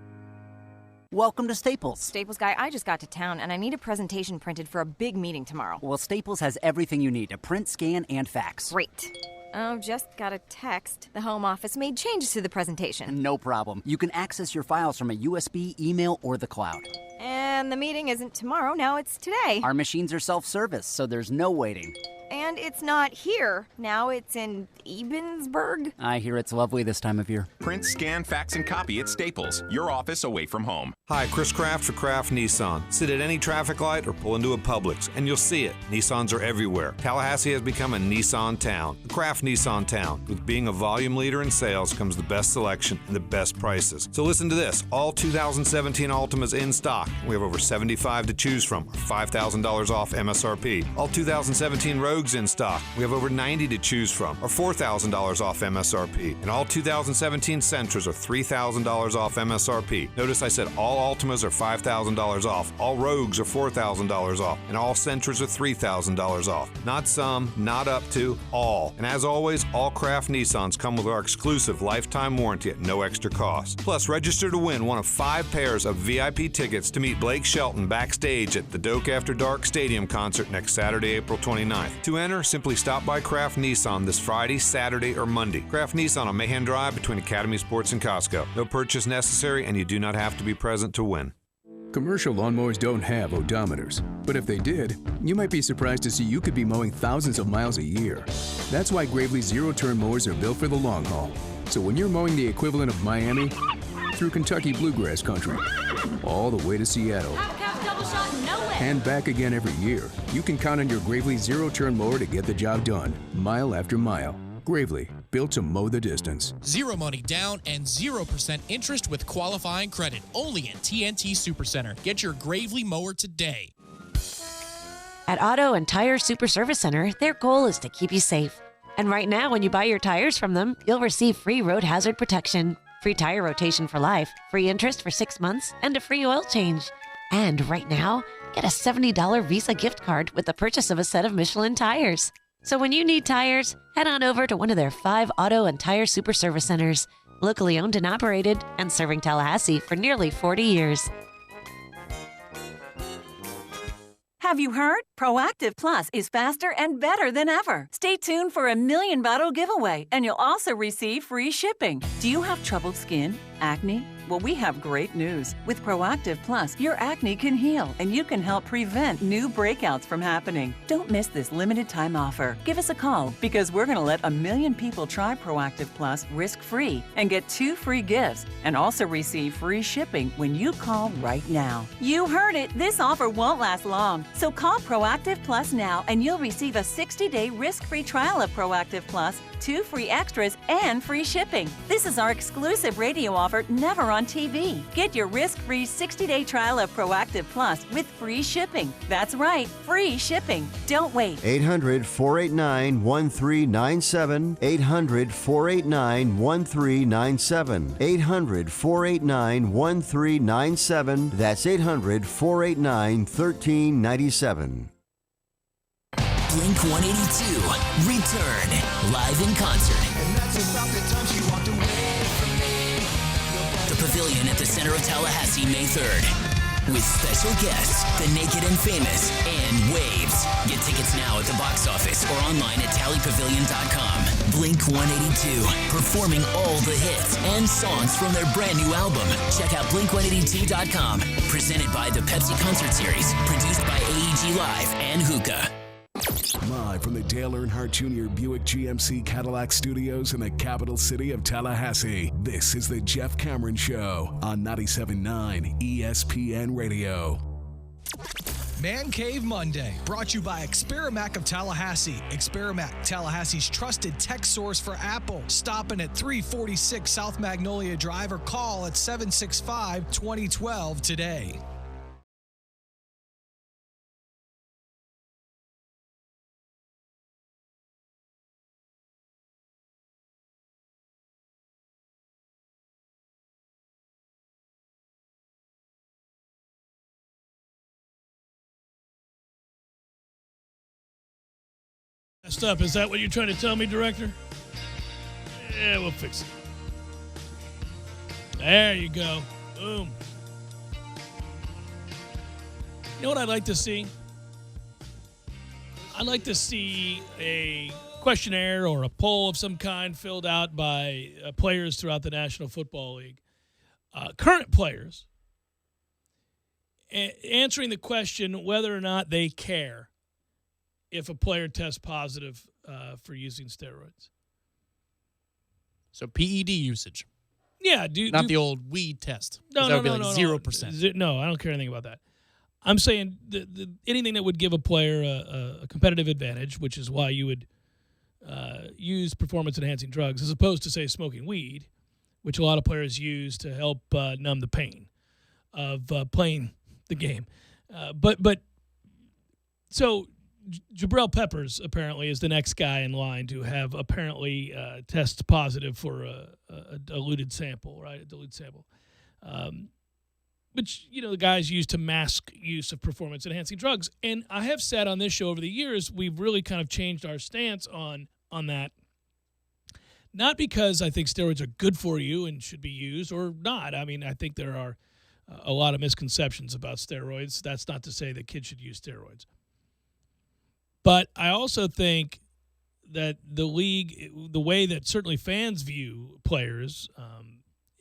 S24: Welcome to Staples.
S25: Staples guy, I just got to town and I need a presentation printed for a big meeting tomorrow.
S24: Well, Staples has everything you need to print, scan, and fax.
S25: Great. Oh, just got a text. The home office made changes to the presentation.
S24: No problem. You can access your files from a USB, email, or the cloud.
S25: And the meeting isn't tomorrow, now it's today.
S24: Our machines are self-service, so there's no waiting.
S25: And And it's not here. Now it's in Ebensburg.
S14: I hear it's lovely this time of year.
S16: Print, scan, fax, and copy at Staples, your office away from home.
S3: Hi, Chris Kraft for Kraft Nissan. Sit at any traffic light or pull into a Publix, and you'll see it. Nissans are everywhere. Tallahassee has become a Nissan town, a Kraft Nissan town. With being a volume leader in sales comes the best selection and the best prices. So listen to this. All 2017 Altimas in stock. We have over 75 to choose from, or $5,000 off MSRP. All 2017 Rogues in stock. We have over 90 to choose from, or $4,000 off MSRP. And all 2017 Sentras are $3,000 off MSRP. Notice I said all Altimas are $5,000 off, all Rogues are $4,000 off, and all Sentras are $3,000 off. Not some, not up to, all. And as always, all Kraft Nissans come with our exclusive lifetime warranty at no extra cost. Plus, register to win one of 5 pairs of VIP tickets to meet Blake Shelton backstage at the Doak After Dark Stadium concert next Saturday, April 29th. To enter, simply stop by Kraft Nissan this Friday, Saturday, or Monday. Kraft Nissan on Mahan Drive between Academy Sports and Costco. No purchase necessary, and you do not have to be present to win.
S20: Commercial lawnmowers don't have odometers, but if they did, you might be surprised to see you could be mowing thousands of miles a year. That's why Gravely zero-turn mowers are built for the long haul. So when you're mowing the equivalent of Miami through Kentucky bluegrass country, all the way to Seattle, and back again every year, you can count on your Gravely zero-turn mower to get the job done, mile after mile. Gravely, built to mow the distance.
S2: Zero money down and 0% interest with qualifying credit. Only at TNT Supercenter. Get your Gravely mower today.
S4: At Auto and Tire Super Service Center, their goal is to keep you safe. And right now, when you buy your tires from them, you'll receive free road hazard protection, free tire rotation for life, free interest for 6 months, and a free oil change. And right now, get a $70 Visa gift card with the purchase of a set of Michelin tires. So when you need tires, head on over to one of their 5 Auto and Tire Super Service Centers, locally owned and operated and serving Tallahassee for nearly 40 years.
S6: Have you heard? Proactive Plus is faster and better than ever. Stay tuned for a $1 million bottle giveaway, and you'll also receive free shipping. Do you have troubled skin? Acne? Well, we have great news. With Proactive Plus, your acne can heal, and you can help prevent new breakouts from happening. Don't miss this limited time offer. Give us a call, because we're going to let 1 million people try Proactive Plus risk-free and get 2 free gifts, and also receive free shipping when you call right now. You heard it. This offer won't last long. So call Proactive Plus now, and you'll receive a 60-day risk-free trial of Proactive Plus, 2 free extras, and free shipping. This is our exclusive radio offer, never on TV. Get your risk-free 60-day trial of Proactive Plus with free shipping. That's right, free shipping. Don't wait.
S10: 800-489-1397. 800-489-1397. 800-489-1397. That's 800-489-1397.
S11: Blink 182 return live in concert.
S7: And that's about the time she walked away from me.
S11: The Pavilion at the center of Tallahassee, May 3rd. With special guests, The Naked and Famous, and Waves. Get tickets now at the box office or online at tallypavilion.com. Blink 182, performing all the hits and songs from their brand new album. Check out Blink182.com. Presented by the Pepsi Concert Series. Produced by AEG Live and Hookah.
S13: Live from the Dale Earnhardt Jr. Buick GMC Cadillac Studios in the capital city of Tallahassee, this is the Jeff Cameron Show on 97.9 ESPN Radio.
S12: Man Cave Monday, brought to you by Experamac of Tallahassee. Experamac, Tallahassee's trusted tech source for Apple. Stopping at 346 South Magnolia Drive or call at 765-2012 today.
S1: Messed up. Is that what you're trying to tell me, Director? Yeah, we'll fix it. There you go. Boom. You know what I'd like to see? I'd like to see a questionnaire or a poll of some kind filled out by players throughout the National Football League. Current players answering the question whether or not they care if a player tests positive for using steroids.
S2: So PED usage.
S1: Yeah,
S2: not the old weed test.
S1: No,
S2: that would be like
S1: no.
S2: 0%.
S1: No, I don't care anything about that. I'm saying anything that would give a player a competitive advantage, which is why you would use performance-enhancing drugs, as opposed to, say, smoking weed, which a lot of players use to help numb the pain of playing the game. So Jabril Peppers apparently is the next guy in line to have apparently test positive for a diluted sample, right? A dilute sample. Which, the guys use to mask use of performance-enhancing drugs. And I have said on this show over the years, we've really kind of changed our stance on that. Not because I think steroids are good for you and should be used or not. I mean, I think there are a lot of misconceptions about steroids. That's not to say that kids should use steroids. But I also think that the league, the way that certainly fans view players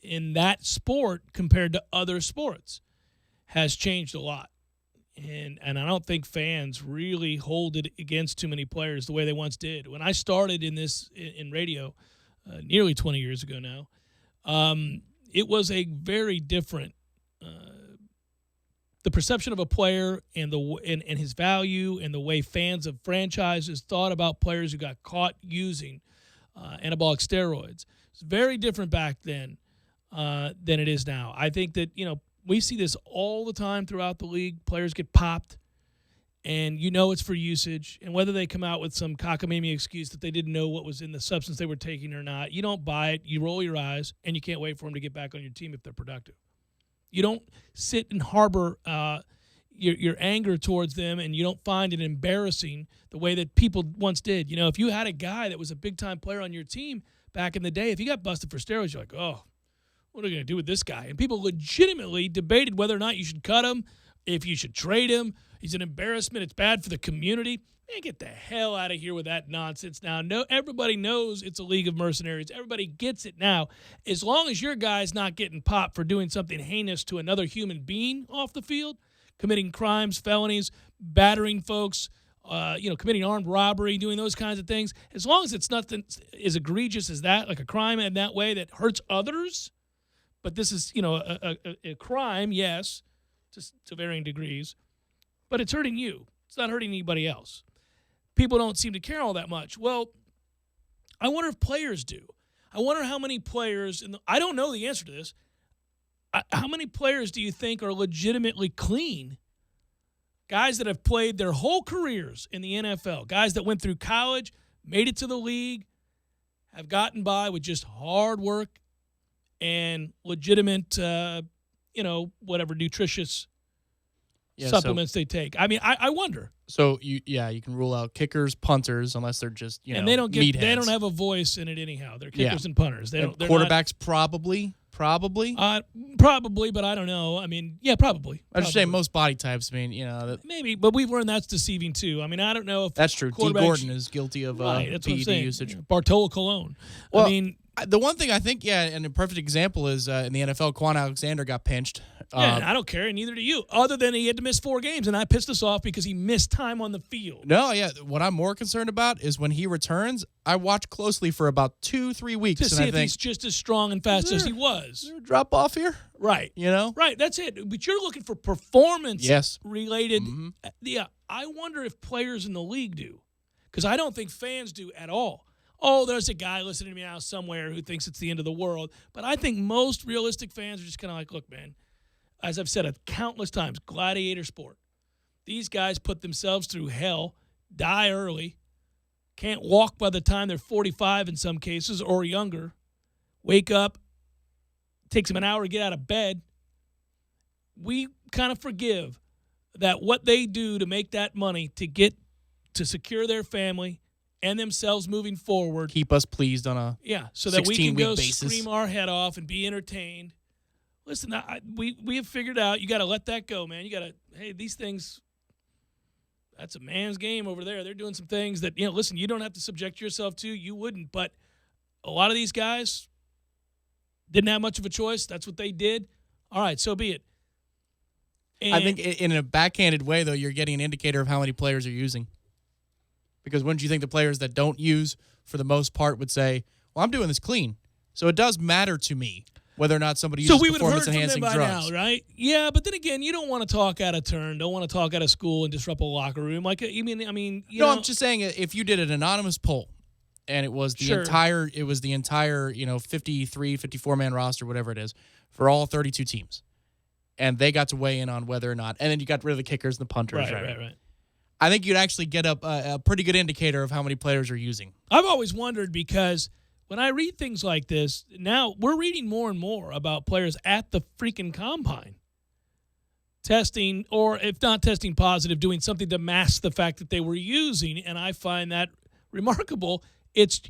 S1: in that sport compared to other sports has changed a lot. And I don't think fans really hold it against too many players the way they once did. When I started in radio nearly 20 years ago now, it was a very different the perception of a player and his value and the way fans of franchises thought about players who got caught using anabolic steroids. It's very different back then than it is now. I think that, we see this all the time throughout the league. Players get popped, and it's for usage. And whether they come out with some cockamamie excuse that they didn't know what was in the substance they were taking or not, you don't buy it. You roll your eyes, and you can't wait for them to get back on your team if they're productive. You don't sit and harbor your anger towards them, and you don't find it embarrassing the way that people once did. If you had a guy that was a big-time player on your team back in the day, if he got busted for steroids, you're like, oh, what are we going to do with this guy? And people legitimately debated whether or not you should cut him, if you should trade him. He's an embarrassment. It's bad for the community. Man, get the hell out of here with that nonsense now. No, everybody knows it's a league of mercenaries. Everybody gets it now. As long as your guy's not getting popped for doing something heinous to another human being off the field, committing crimes, felonies, battering folks, committing armed robbery, doing those kinds of things, as long as it's nothing as egregious as that, like a crime in that way that hurts others, but this is, a crime, yes, to varying degrees, but it's hurting you. It's not hurting anybody else. People don't seem to care all that much. Well, I wonder if players do. I wonder how many players, I don't know the answer to this, how many players do you think are legitimately clean? Guys that have played their whole careers in the NFL, guys that went through college, made it to the league, have gotten by with just hard work and legitimate, whatever nutritious supplements they take. I mean, I wonder.
S2: So you can rule out kickers, punters, unless they're just
S1: and they don't
S2: meatheads.
S1: They don't have a voice in it anyhow. They're kickers and punters. They don't.
S2: Quarterbacks probably.
S1: Probably, but I don't know. I mean, yeah, probably.
S2: I just say most body types. I mean,
S1: maybe, but we've learned that's deceiving too. I mean, I don't know if
S2: that's true. D. Gordon is guilty of
S1: PED
S2: usage.
S1: Bartolo Colon.
S2: Well,
S1: I mean,
S2: the one thing I think, and a perfect example is in the NFL, Quan Alexander got pinched.
S1: And I don't care, and neither do you. Other than he had to miss 4 games, and I pissed us off because he missed time on the field.
S2: No, yeah. What I'm more concerned about is when he returns, I watch closely for about 2-3 weeks.
S1: To see if he's just as strong and fast as he was.
S2: Is there a drop off here?
S1: Right. Right, that's it. But you're looking for performance-related.
S2: Mm-hmm.
S1: Yeah, I wonder if players in the league do, because I don't think fans do at all. Oh, there's a guy listening to me now somewhere who thinks it's the end of the world. But I think most realistic fans are just kind of like, look, man, as I've said countless times, gladiator sport. These guys put themselves through hell, die early, can't walk by the time they're 45 in some cases or younger, wake up, takes them an hour to get out of bed. We kind of forgive that what they do to make that money to secure their family and themselves moving forward.
S2: Keep us pleased on a
S1: so that we can go
S2: basis.
S1: Scream our head off and be entertained. Listen, we have figured out you got to let that go, man. You got to, hey, these things, that's a man's game over there. They're doing some things that, listen, you don't have to subject yourself to. You wouldn't. But a lot of these guys didn't have much of a choice. That's what they did. All right, so be it. And
S2: I think in a backhanded way, though, you're getting an indicator of how many players are using. Because wouldn't you think the players that don't use, for the most part, would say, well, I'm doing this clean. So it does matter to me whether or not somebody uses performance-enhancing drugs.
S1: Now, right? Yeah, but then again, you don't want to talk out of turn, don't want to talk out of school and disrupt a locker room. Like, you know,
S2: I'm just saying, if you did an anonymous poll, and it was the entire 53, 54-man roster, whatever it is, for all 32 teams, and they got to weigh in on whether or not, and then you got rid of the kickers and the punters,
S1: right.
S2: I think you'd actually get a pretty good indicator of how many players are using.
S1: I've always wondered, because when I read things like this, now we're reading more and more about players at the freaking combine testing, or if not testing positive, doing something to mask the fact that they were using, and I find that remarkable.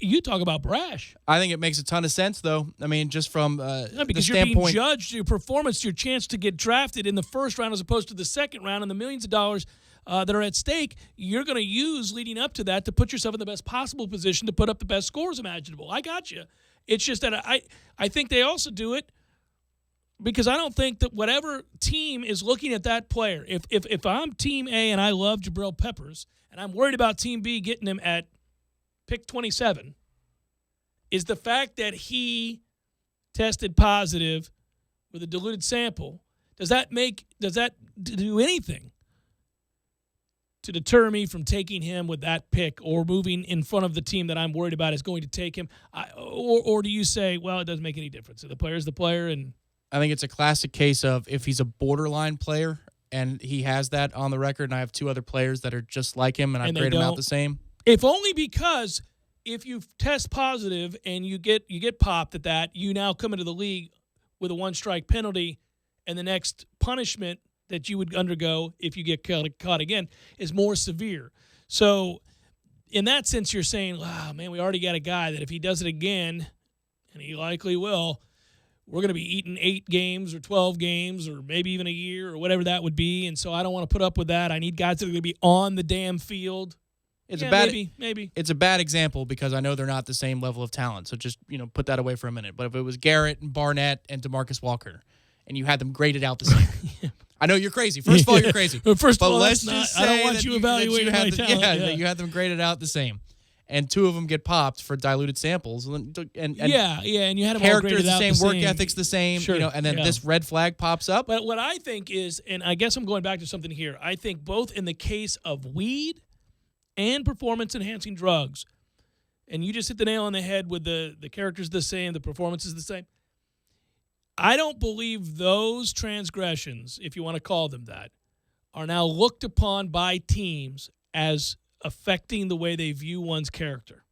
S1: You talk about brash.
S2: I think it makes a ton of sense, though. I mean, just from
S1: because
S2: the
S1: you're being
S2: standpoint,
S1: judged, your performance, your chance to get drafted in the first round as opposed to the second round, and the millions of dollars that are at stake, you're going to use leading up to that to put yourself in the best possible position to put up the best scores imaginable. I got you. It's just that I think they also do it because I don't think that whatever team is looking at that player, if I'm Team A and I love Jabril Peppers and I'm worried about Team B getting him at pick 27, is the fact that he tested positive with a diluted sample, does that do anything to deter me from taking him with that pick or moving in front of the team that I'm worried about is going to take him? Or do you say, well, it doesn't make any difference? So the player's the player. And
S2: I think it's a classic case of if he's a borderline player and he has that on the record, and I have two other players that are just like him and I grade them out the same.
S1: If only because if you test positive and you get popped at that, you now come into the league with a one-strike penalty, and the next punishment that you would undergo if you get caught again is more severe. So in that sense, you're saying, wow, man, we already got a guy that if he does it again, and he likely will, we're going to be eating 8 games or 12 games or maybe even a year or whatever that would be. And so I don't want to put up with that. I need guys that are going to be on the damn field.
S2: It's
S1: maybe.
S2: It's a bad example because I know they're not the same level of talent. So just, put that away for a minute. But if it was Garrett and Barnett and DeMarcus Walker and you had them graded out the same. I know you're crazy. First of all, you're crazy.
S1: First of all,
S2: let's just say
S1: I don't want you evaluating my talent.
S2: That you had them graded out the same. And 2 of them get popped for diluted samples. And
S1: and you had them all graded
S2: the
S1: out
S2: same,
S1: the same.
S2: work ethic's the same,
S1: sure,
S2: and then this red flag pops up.
S1: But what I think is, and I guess I'm going back to something here, I think both in the case of weed and performance-enhancing drugs, and you just hit the nail on the head with the character's the same, the performance is the same, I don't believe those transgressions, if you want to call them that, are now looked upon by teams as affecting the way they view one's character.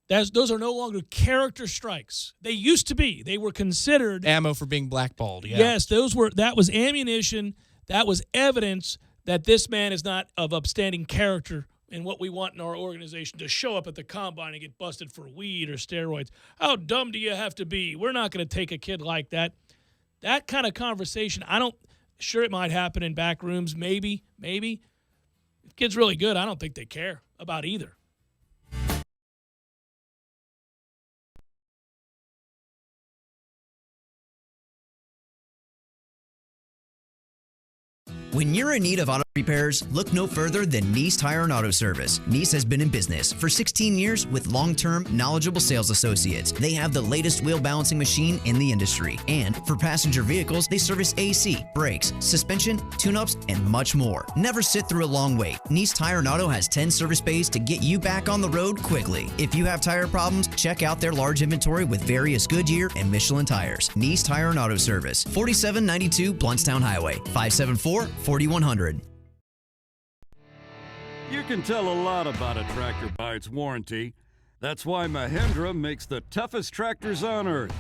S1: Those are no longer character strikes. They used to be. They were considered
S2: ammo for being blackballed. Yeah.
S1: Yes, that was ammunition. That was evidence that this man is not of upstanding character and what we want in our organization to show up at the combine and get busted for weed or steroids. How dumb do you have to be? We're not going to take a kid like that. That kind of conversation, sure it might happen in back rooms, maybe. If the kid's really good, I don't think they care about either.
S5: When you're in need of auto repairs, look no further than Nice Tire and Auto Service. Nice has been in business for 16 years with long-term, knowledgeable sales associates. They have the latest wheel balancing machine in the industry. And for passenger vehicles, they service AC, brakes, suspension, tune-ups, and much more. Never sit through a long wait. Nice Tire and Auto has 10 service bays to get you back on the road quickly. If you have tire problems, check out their large inventory with various Goodyear and Michelin tires. Nice Tire and Auto Service, 4792 Bluntstown Highway, 574-4100.
S15: You can tell a lot about a tractor by its warranty. That's why Mahindra makes the toughest tractors on earth.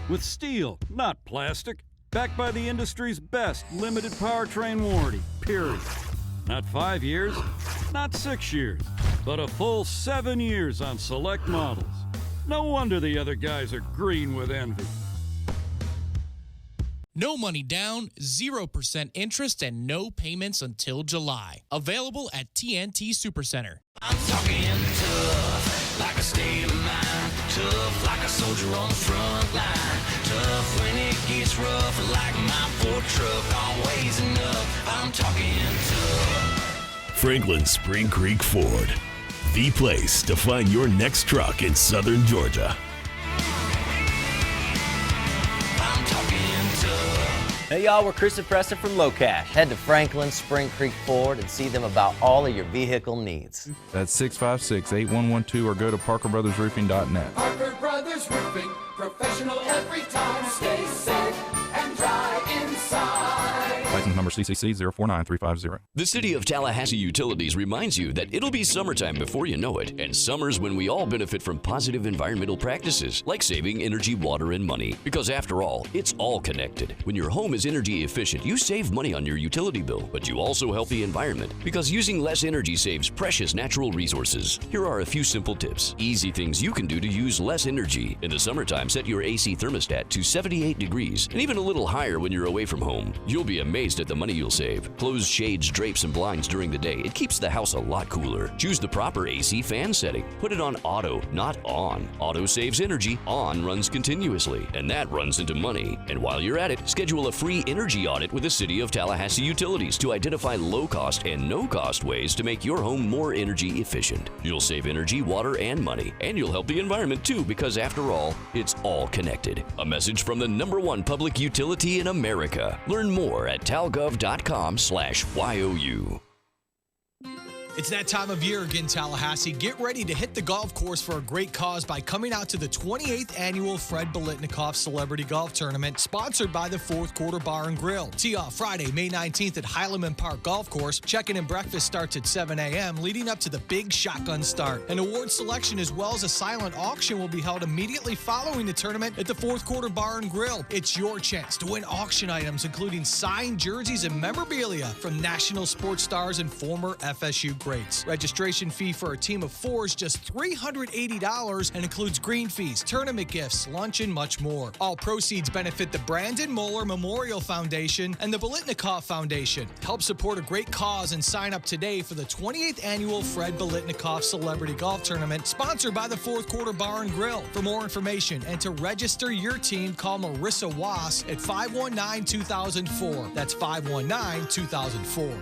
S15: With steel, not plastic. Backed by the industry's best limited powertrain warranty, period. Not 5 years, not 6 years, but a full 7 years on select models. No wonder the other guys are green with envy.
S2: No money down, 0% interest, and no payments until July. Available at TNT Supercenter.
S7: I'm talking tough, like a state of mind. Tough, like a soldier on the front line. Tough when it gets rough, like my Ford truck, always enough. I'm talking tough.
S8: Franklin Spring Creek Ford, the place to find your next truck in southern Georgia.
S9: Hey y'all, we're Chris and Preston from Low Cash. Head to Franklin Spring Creek Ford and see them about all of your vehicle needs.
S17: That's 656-8112 or go to parkerbrothersroofing.net.
S7: Parker Brothers Roofing, professional every time. Stay safe and dry inside.
S17: License number CCC 049350.
S18: The City of Tallahassee Utilities reminds you that it'll be summertime before you know it, and summer's when we all benefit from positive environmental practices like saving energy, water, and money. Because after all, it's all connected. When your home is energy efficient, you save money on your utility bill, but you also help the environment because using less energy saves precious natural resources. Here are a few simple tips. Easy things you can do to use less energy. In the summertime, set your AC thermostat to 78 degrees and even a little higher when you're away from home. You'll be amazed at the money you'll save. Close shades, drapes, and blinds during the day. It keeps the house a lot cooler. Choose the proper AC fan setting. Put it on auto, not on. Auto saves energy. On runs continuously, and that runs into money. And while you're at it, schedule a free energy audit with the City of Tallahassee Utilities to identify low-cost and no-cost ways to make your home more energy efficient. You'll save energy, water, and money, and you'll help the environment too, because after all, it's all connected. A message from the #1 public utility in America. Learn more at talgov.com/YOU.
S12: It's that time of year again, Tallahassee. Get ready to hit the golf course for a great cause by coming out to the 28th Annual Fred Biletnikoff Celebrity Golf Tournament, sponsored by the Fourth Quarter Bar and Grill. Tee off Friday, May 19th at Highlandman Park Golf Course. Check-in and breakfast starts at 7 a.m., leading up to the big shotgun start. An award selection as well as a silent auction will be held immediately following the tournament at the Fourth Quarter Bar and Grill. It's your chance to win auction items, including signed jerseys and memorabilia from national sports stars and former FSU greats. Registration fee for a team of 4 is just $380 and includes green fees, tournament gifts, lunch, and much more. All proceeds benefit the Brandon Moeller Memorial Foundation and the Biletnikoff Foundation. Help support a great cause and sign up today for the 28th Annual Fred Biletnikoff Celebrity Golf Tournament, sponsored by the Fourth Quarter Bar and Grill. For more information and to register your team, call Marissa Wass at 519-2004. That's 519-2004.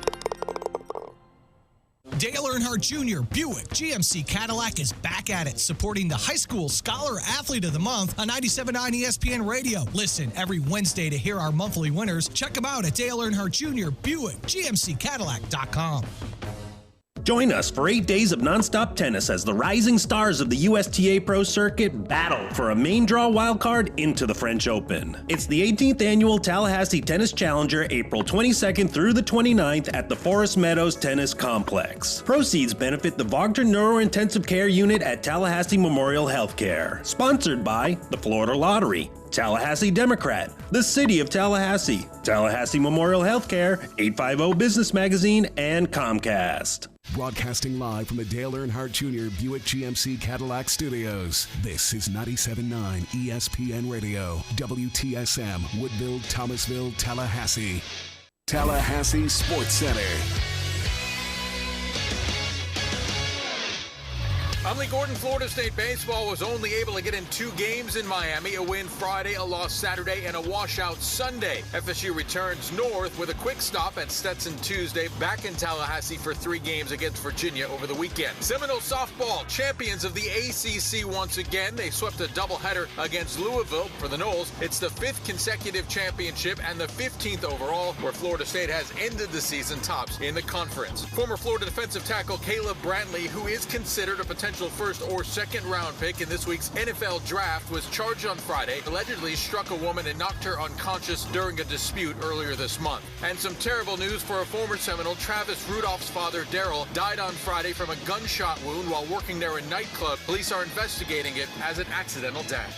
S12: Dale Earnhardt Jr. Buick GMC Cadillac is back at it, supporting the High School Scholar Athlete of the Month on 97.9 ESPN Radio. Listen every Wednesday to hear our monthly winners. Check them out at Dale Earnhardt Jr. Buick GMCCadillac.com.
S19: Join us for 8 days of nonstop tennis as the rising stars of the USTA Pro Circuit battle for a main draw wildcard into the French Open. It's the 18th Annual Tallahassee Tennis Challenger, April 22nd through the 29th at the Forest Meadows Tennis Complex. Proceeds benefit the Wagner Neurointensive Care Unit at Tallahassee Memorial Healthcare. Sponsored by the Florida Lottery, Tallahassee Democrat, the City of Tallahassee, Tallahassee Memorial Healthcare, 850 Business Magazine, and Comcast.
S13: Broadcasting live from the Dale Earnhardt Jr. Buick GMC Cadillac Studios. This is 97.9 ESPN Radio, WTSM, Woodville, Thomasville, Tallahassee. Tallahassee Sports Center.
S26: I'm Lee Gordon. Florida State baseball was only able to get in 2 games in Miami, a win Friday, a loss Saturday, and a washout Sunday. FSU returns north with a quick stop at Stetson Tuesday, back in Tallahassee for 3 games against Virginia over the weekend. Seminole softball, champions of the ACC once again. They swept a doubleheader against Louisville. For the Noles, it's the 5th consecutive championship and the 15th overall, where Florida State has ended the season tops in the conference. Former Florida defensive tackle Caleb Brantley, who is considered a potential first or second round pick in this week's NFL draft, was charged on Friday, allegedly struck a woman and knocked her unconscious during a dispute earlier this month. And some terrible news for a former Seminole. Travis Rudolph's father, Daryl, died on Friday from a gunshot wound while working near a nightclub. Police are investigating it as an accidental death.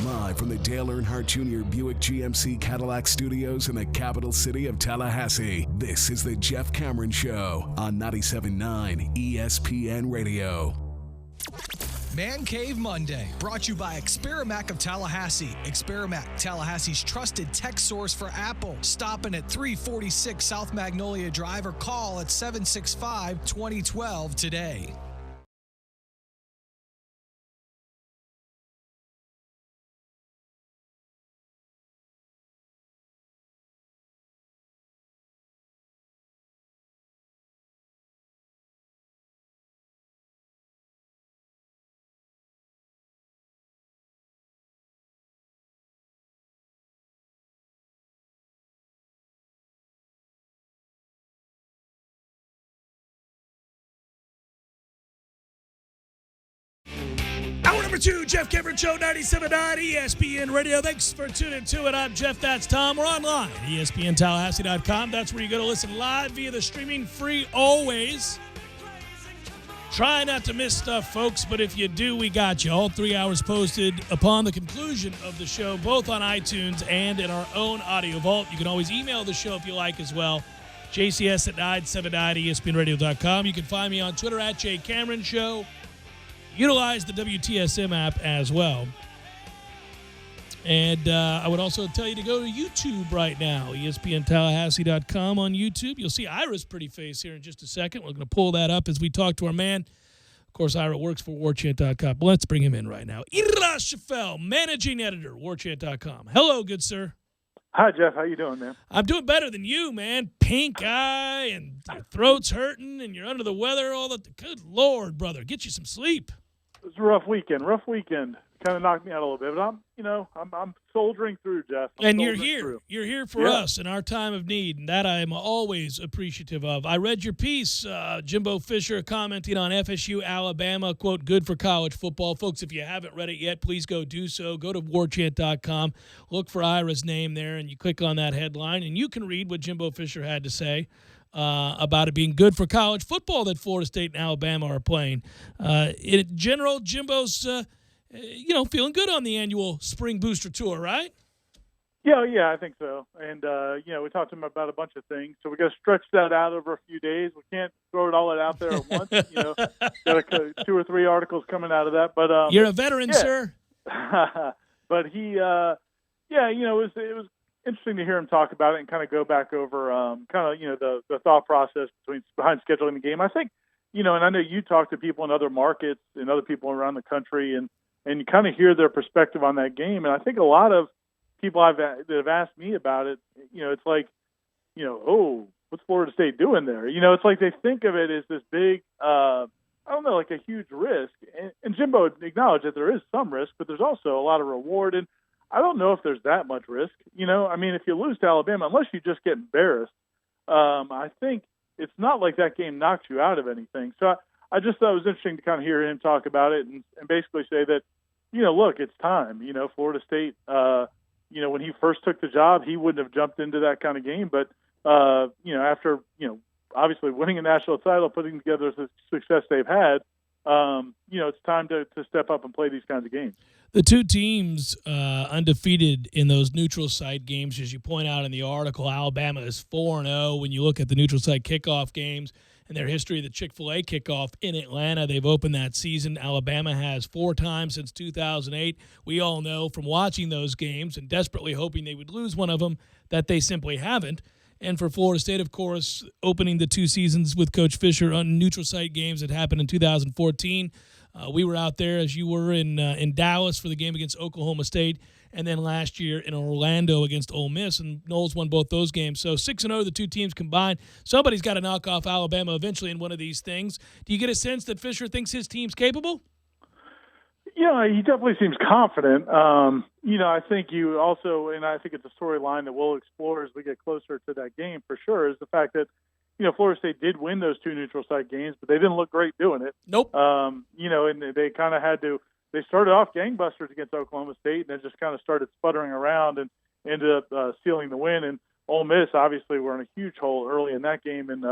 S13: Live from the Dale Earnhardt Jr. Buick GMC Cadillac Studios in the capital city of Tallahassee, this is the Jeff Cameron Show on 97.9 ESPN Radio.
S12: Man Cave Monday, brought to you by Experamac of Tallahassee. Experamac, Tallahassee's trusted tech source for Apple. Stopping at 346 South Magnolia Drive or call at 765-2012 today.
S1: Hour number 2, Jeff Cameron Show, 97.9 ESPN Radio. Thanks for tuning to it. I'm Jeff, that's Tom. We're online at ESPNTallahassee.com. That's where you go to listen live via the streaming, free always. Try not to miss stuff, folks, but if you do, we got you. All 3 hours posted upon the conclusion of the show, both on iTunes and in our own audio vault. You can always email the show if you like as well. JCS at 979ESPNradio.com. You can find me on Twitter at JCameronShow. Utilize the WTSM app as well. And I would also tell you to go to YouTube right now, ESPNTallahassee.com on YouTube. You'll see Ira's pretty face here in just a second. We're going to pull that up as we talk to our man. Of course, Ira works for WarChant.com. Let's bring him in right now. Ira Schoffel, managing editor, WarChant.com. Hello, good sir.
S14: Hi, Jeff. How you doing, man?
S1: I'm doing better than you, man. Pink eye and your throat's hurting and you're under the weather. Good Lord, brother. Get you some sleep.
S14: It was a rough weekend. Kind of knocked me out a little bit, but I'm soldiering through, Jeff.
S1: And you're here. You're here for us in our time of need, and that I am always appreciative of. I read your piece, Jimbo Fisher commenting on FSU, Alabama, quote, good for college football. Folks, if you haven't read it yet, please go do so. Go to warchant.com, look for Ira's name there, and you click on that headline, and you can read what Jimbo Fisher had to say about it being good for college football that Florida State and Alabama are playing. In general, Jimbo's, feeling good on the annual spring booster tour, right?
S14: Yeah, I think so. And, we talked to him about a bunch of things. So we got to stretch that out over a few days. We can't throw it all out there at once. Got 2 or 3 articles coming out of that. But
S1: you're a veteran, sir.
S14: But he, it was interesting to hear him talk about it and kind of go back over the thought process behind scheduling the game. I think, and I know you talk to people in other markets and other people around the country, and you kind of hear their perspective on that game. And I think a lot of people that have asked me about it, it's like, what's Florida State doing there? It's like they think of it as this big, like a huge risk. And Jimbo acknowledged that there is some risk, but there's also a lot of reward. And I don't know if there's that much risk. If you lose to Alabama, unless you just get embarrassed, I think it's not like that game knocked you out of anything. So I just thought it was interesting to kind of hear him talk about it and basically say that, look, it's time. Florida State, when he first took the job, he wouldn't have jumped into that kind of game. But, after, obviously winning a national title, putting together the success they've had, it's time to step up and play these kinds of games.
S1: The two teams undefeated in those neutral site games, as you point out in the article. Alabama is 4-0 when you look at the neutral site kickoff games and their history of the Chick-fil-A kickoff in Atlanta. They've opened that season. Alabama has 4 times since 2008. We all know from watching those games and desperately hoping they would lose one of them that they simply haven't. And for Florida State, of course, opening the 2 seasons with Coach Fisher on neutral site games that happened in 2014. We were out there, as you were, in Dallas for the game against Oklahoma State, and then last year in Orlando against Ole Miss, and Knowles won both those games. So 6-0, the two teams combined. Somebody's got to knock off Alabama eventually in one of these things. Do you get a sense that Fisher thinks his team's capable?
S14: Yeah, he definitely seems confident. I think you also, and I think it's a storyline that we'll explore as we get closer to that game for sure, is the fact that, Florida State did win those 2 neutral site games, but they didn't look great doing it.
S1: Nope.
S14: And they kind of had to, they started off gangbusters against Oklahoma State and then just kind of started sputtering around and ended up sealing the win. And Ole Miss, obviously, were in a huge hole early in that game and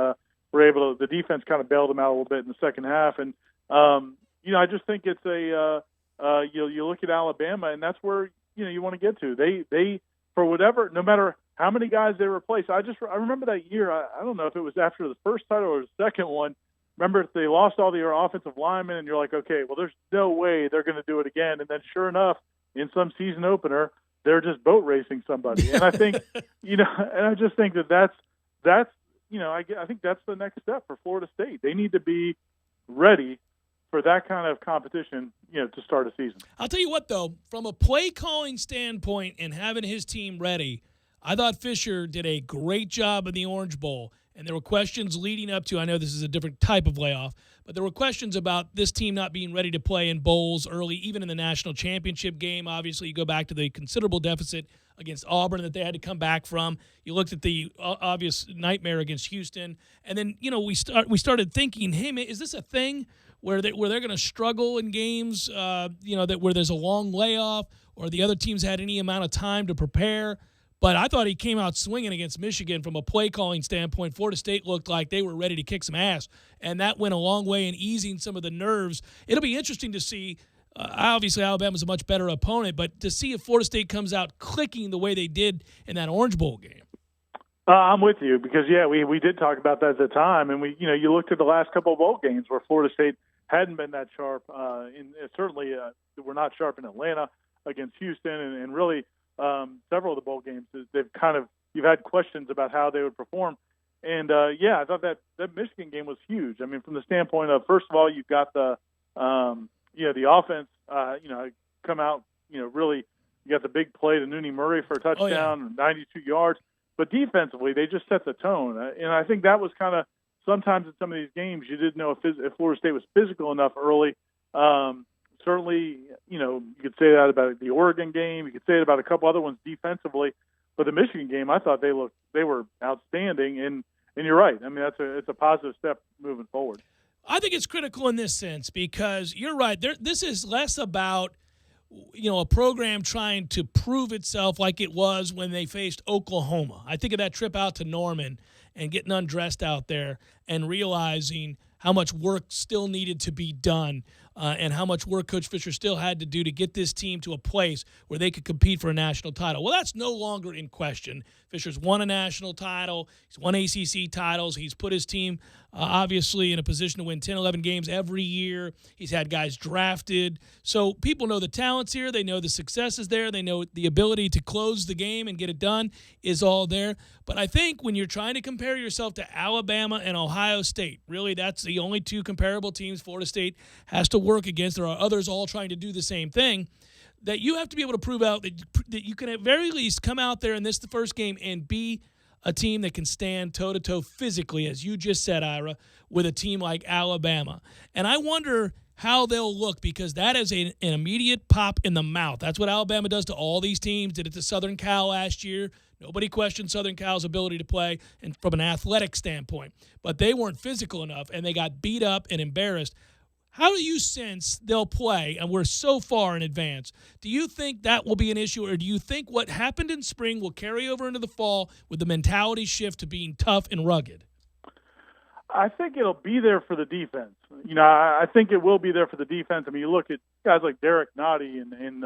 S14: were able to, the defense kind of bailed them out a little bit in the second half. And, I just think it's you look at Alabama and that's where, you want to get to. They for whatever, no matter how many guys they replace. I remember that year. I don't know if it was after the first title or the second one. Remember, they lost all their offensive linemen, and you're like, okay, well, there's no way they're going to do it again. And then, sure enough, in some season opener, they're just boat racing somebody. And I think, and I just think that's I think that's the next step for Florida State. They need to be ready for that kind of competition, to start a season.
S1: I'll tell you what, though, from a play calling standpoint and having his team ready, I thought Fisher did a great job in the Orange Bowl, and there were questions leading up to, I know this is a different type of layoff, but there were questions about this team not being ready to play in bowls early, even in the national championship game. Obviously, you go back to the considerable deficit against Auburn that they had to come back from. You looked at the obvious nightmare against Houston, and then we started thinking, hey man, is this a thing where they're going to struggle in games? Where there's a long layoff, or the other teams had any amount of time to prepare. But I thought he came out swinging against Michigan from a play-calling standpoint. Florida State looked like they were ready to kick some ass, and that went a long way in easing some of the nerves. It'll be interesting to see. Obviously, Alabama's a much better opponent, but to see if Florida State comes out clicking the way they did in that Orange Bowl game.
S14: I'm with you because, we did talk about that at the time, and you looked at the last couple of bowl games where Florida State hadn't been that sharp. Certainly, we're not sharp in Atlanta against Houston, and really – several of the bowl games, you've had questions about how they would perform. And, I thought that Michigan game was huge. I mean, from the standpoint of, first of all, you've got the offense, come out, really, you got the big play to Nooney Murray for a touchdown, 92 yards. But defensively, they just set the tone. And I think that was kind of, sometimes in some of these games, you didn't know if Florida State was physical enough early. Certainly, you could say that about the Oregon game. You could say it about a couple other ones defensively. But the Michigan game, I thought they were outstanding. And you're right. I mean, it's a positive step moving forward.
S1: I think it's critical in this sense because you're right. This is less about a program trying to prove itself like it was when they faced Oklahoma. I think of that trip out to Norman and getting undressed out there and realizing how much work still needed to be done and how much work Coach Fisher still had to do to get this team to a place where they could compete for a national title. Well, that's no longer in question. Fisher's won a national title. He's won ACC titles. He's put his team, obviously, in a position to win 10, 11 games every year. He's had guys drafted. So people know the talent's here. They know the success is there. They know the ability to close the game and get it done is all there. But I think when you're trying to compare yourself to Alabama and Ohio State, really that's the only two comparable teams Florida State has to work against. There are others all trying to do the same thing. That you have to be able to prove out that you can at very least come out there in the first game and be a team that can stand toe-to-toe physically, as you just said, Ira, with a team like Alabama. And I wonder how they'll look because that is an immediate pop in the mouth. That's what Alabama does to all these teams. Did it to Southern Cal last year. Nobody questioned Southern Cal's ability to play and from an athletic standpoint. But they weren't physical enough, and they got beat up and embarrassed. How do you sense they'll play, and we're so far in advance? Do you think that will be an issue, or do you think what happened in spring will carry over into the fall with the mentality shift to being tough and rugged?
S14: I think it'll be there for the defense. I think it will be there for the defense. I mean, you look at guys like Derek Nottie and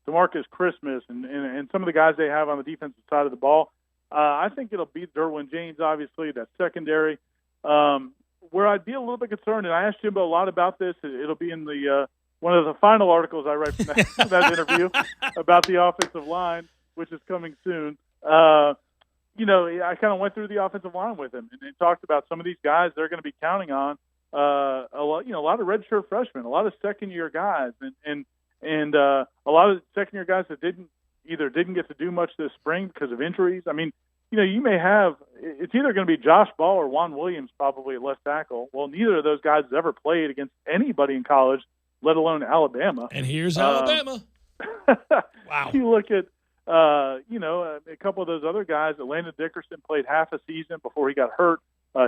S14: DeMarcus Christmas and some of the guys they have on the defensive side of the ball. I think it'll be Derwin James, obviously, that secondary. Where I'd be a little bit concerned, and I asked Jimbo a lot about this, it'll be in the one of the final articles I write from that interview about the offensive line, which is coming soon. I kind of went through the offensive line with him and talked about some of these guys they're going to be counting on. A lot of redshirt freshmen, a lot of second-year guys, and a lot of second-year guys that didn't get to do much this spring because of injuries. I mean, you may have – it's either going to be Josh Ball or Juan Williams probably at left tackle. Well, neither of those guys has ever played against anybody in college, let alone Alabama.
S1: And here's Alabama. Wow.
S14: You look at, a couple of those other guys. Landon Dickerson played half a season before he got hurt.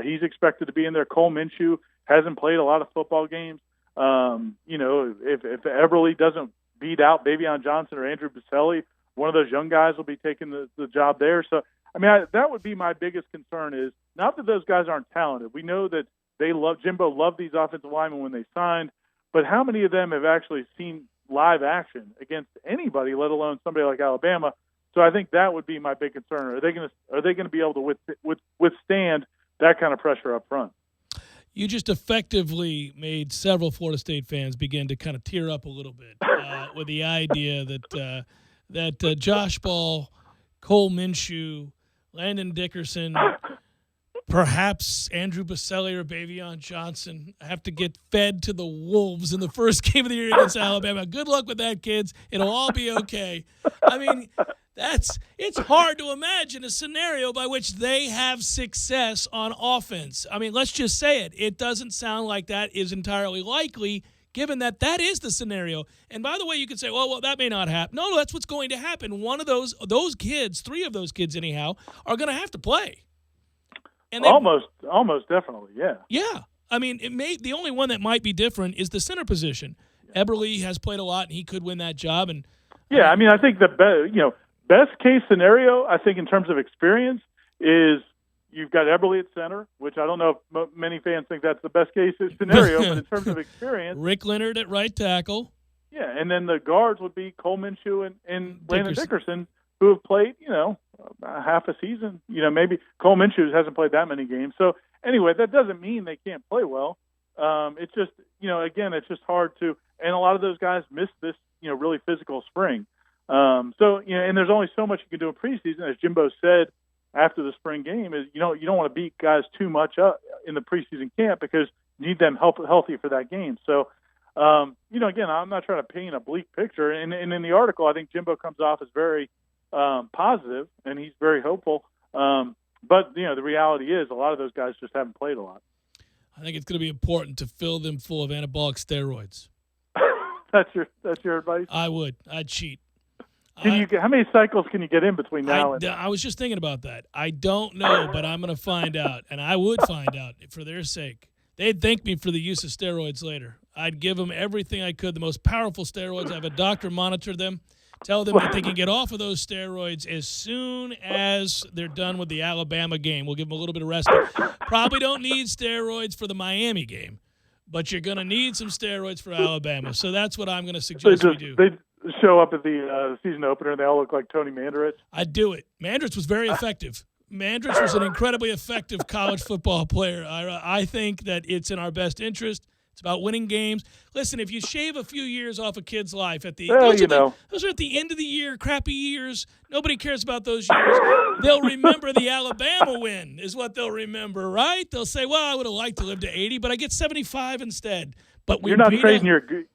S14: He's expected to be in there. Cole Minshew hasn't played a lot of football games. If Eberle doesn't beat out Bavion Johnson or Andrew Boselli, one of those young guys will be taking the job there. So, that would be my biggest concern is not that those guys aren't talented. We know that Jimbo loved these offensive linemen when they signed, but how many of them have actually seen live action against anybody, let alone somebody like Alabama? So I think that would be my big concern. Are they going to be able to withstand that kind of pressure up front?
S1: You just effectively made several Florida State fans begin to kind of tear up a little bit with the idea that Josh Ball, Cole Minshew, Landon Dickerson, perhaps Andrew Boselli or Bavion Johnson have to get fed to the wolves in the first game of the year against Alabama. Good luck with that, kids. It'll all be okay. It's hard to imagine a scenario by which they have success on offense. I mean, let's just say it. It doesn't sound like that is entirely likely, given that is the scenario. And by the way, you could say, well, that may not happen. No, that's what's going to happen. One of those kids, 3 of those kids anyhow, are going to have to play. And
S14: almost definitely, yeah.
S1: Yeah. I mean, the only one that might be different is the center position. Eberle has played a lot, and he could win that job. And
S14: I mean, I think the best case scenario, I think in terms of experience, is you've got Eberle at center, which I don't know if many fans think that's the best case scenario, but in terms of experience,
S1: Rick Leonard at right tackle.
S14: Yeah, and then the guards would be Cole Minshew and Landon Dickerson, who have played, half a season. Maybe Cole Minshew hasn't played that many games. So anyway, that doesn't mean they can't play well. It's just, again, it's just hard to, and a lot of those guys missed this, really physical spring. And there's only so much you can do in preseason, as Jimbo said after the spring game, is you don't want to beat guys too much up in the preseason camp because you need them healthy for that game. So, again, I'm not trying to paint a bleak picture. And in the article, I think Jimbo comes off as very positive, and he's very hopeful. But the reality is a lot of those guys just haven't played a lot.
S1: I think it's going to be important to fill them full of anabolic steroids.
S14: That's your advice?
S1: I'd cheat.
S14: How many cycles can you get in between now and then?
S1: I was just thinking about that. I don't know, but I'm going to find out, and I would find out for their sake. They'd thank me for the use of steroids later. I'd give them everything I could, the most powerful steroids. I have a doctor monitor them, tell them that they can get off of those steroids as soon as they're done with the Alabama game. We'll give them a little bit of rest. Probably don't need steroids for the Miami game, but you're going to need some steroids for Alabama. So that's what I'm going to suggest we do.
S14: They show up at the season opener, and they all look like Tony Mandarich.
S1: I'd do it. Mandarich was very effective. Mandarich was an incredibly effective college football player. I think that it's in our best interest. It's about winning games. Listen, if you shave a few years off a kid's life those are at the end of the year, crappy years. Nobody cares about those years. They'll remember the Alabama win is what they'll remember, right? They'll say, well, I would have liked to live to 80, but I get 75 instead. But
S14: you're not trading your good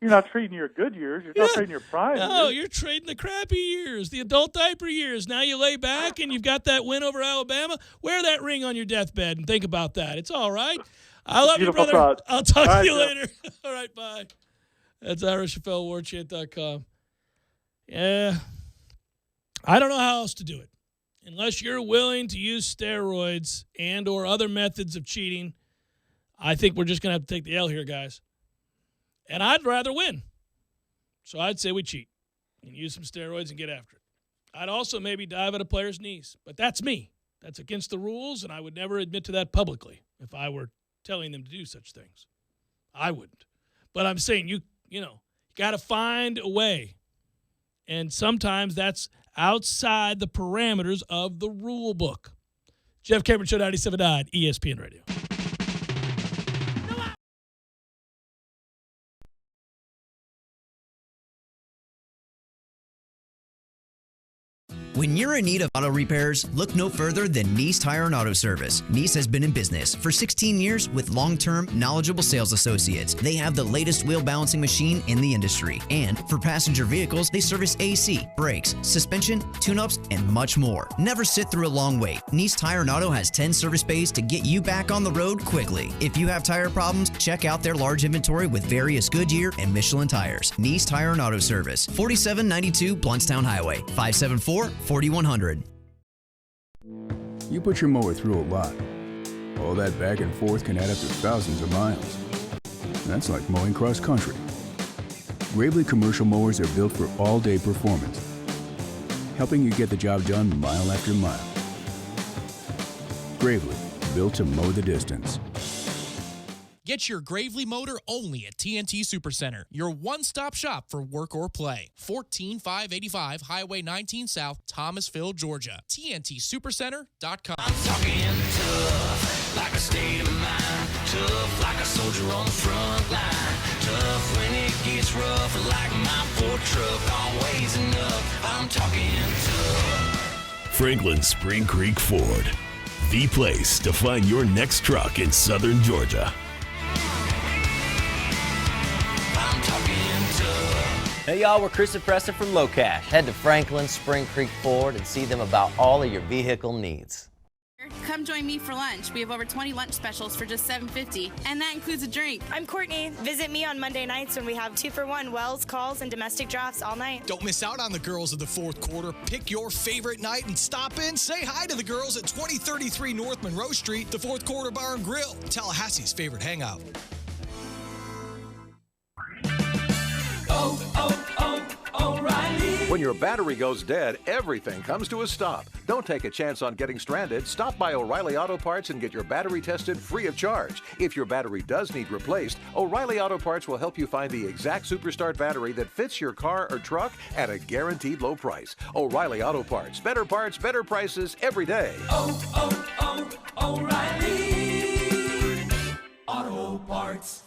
S14: years. You're not trading your prime.
S1: No, you're trading the crappy years, the adult diaper years. Now you lay back and you've got that win over Alabama. Wear that ring on your deathbed and think about that. It's all right. I love you, brother.
S14: Thought.
S1: I'll talk to you later. All right, bye. That's Ira Schoffel, warchant.com. Yeah. I don't know how else to do it. Unless you're willing to use steroids and or other methods of cheating, I think we're just going to have to take the L here, guys. And I'd rather win. So I'd say we cheat and use some steroids and get after it. I'd also maybe dive at a player's knees. But that's me. That's against the rules, and I would never admit to that publicly if I were telling them to do such things. I wouldn't. But I'm saying you got to find a way. And sometimes that's outside the parameters of the rule book. Jeff Cameron Show 97.9 ESPN Radio.
S5: When you're in need of auto repairs, look no further than Nice Tire and Auto Service. Nice has been in business for 16 years with long-term, knowledgeable sales associates. They have the latest wheel balancing machine in the industry. And for passenger vehicles, they service AC, brakes, suspension, tune-ups, and much more. Never sit through a long wait. Nice Tire and Auto has 10 service bays to get you back on the road quickly. If you have tire problems, check out their large inventory with various Goodyear and Michelin tires. Nice Tire and Auto Service, 4792 Bluntstown Highway, 574-4100.
S20: You put your mower through a lot. All that back and forth can add up to thousands of miles. That's like mowing cross country. Gravely commercial mowers are built for all-day performance, helping you get the job done mile after mile. Gravely, built to mow the distance.
S2: Get your Gravely motor only at TNT Supercenter, your one-stop shop for work or play. 14585 Highway 19 South, Thomasville, Georgia. TNTSupercenter.com.
S7: I'm talking tough, like a state of mind. Tough, like a soldier on the front line. Tough when it gets rough, like my Ford truck. Always enough. I'm talking tough.
S8: Franklin Spring Creek Ford, the place to find your next truck in southern Georgia.
S9: Hey y'all, we're Chris and Preston from Low Cash. Head to Franklin, Spring Creek Ford and see them about all of your vehicle needs.
S16: Come join me for lunch. We have over 20 lunch specials for just $7.50, and that includes a drink.
S21: I'm Courtney. Visit me on Monday nights when we have 2-for-1 wells, calls, and domestic drafts all night.
S12: Don't miss out on the girls of the fourth quarter. Pick your favorite night and stop in. Say hi to the girls at 2033 North Monroe Street, the fourth quarter bar and grill, Tallahassee's favorite hangout.
S22: O'Reilly. When your battery goes dead, everything comes to a stop. Don't take a chance on getting stranded. Stop by O'Reilly Auto Parts and get your battery tested free of charge. If your battery does need replaced, O'Reilly Auto Parts will help you find the exact Superstart battery that fits your car or truck at a guaranteed low price. O'Reilly Auto Parts. Better parts, better prices every day.
S7: O'Reilly Auto Parts.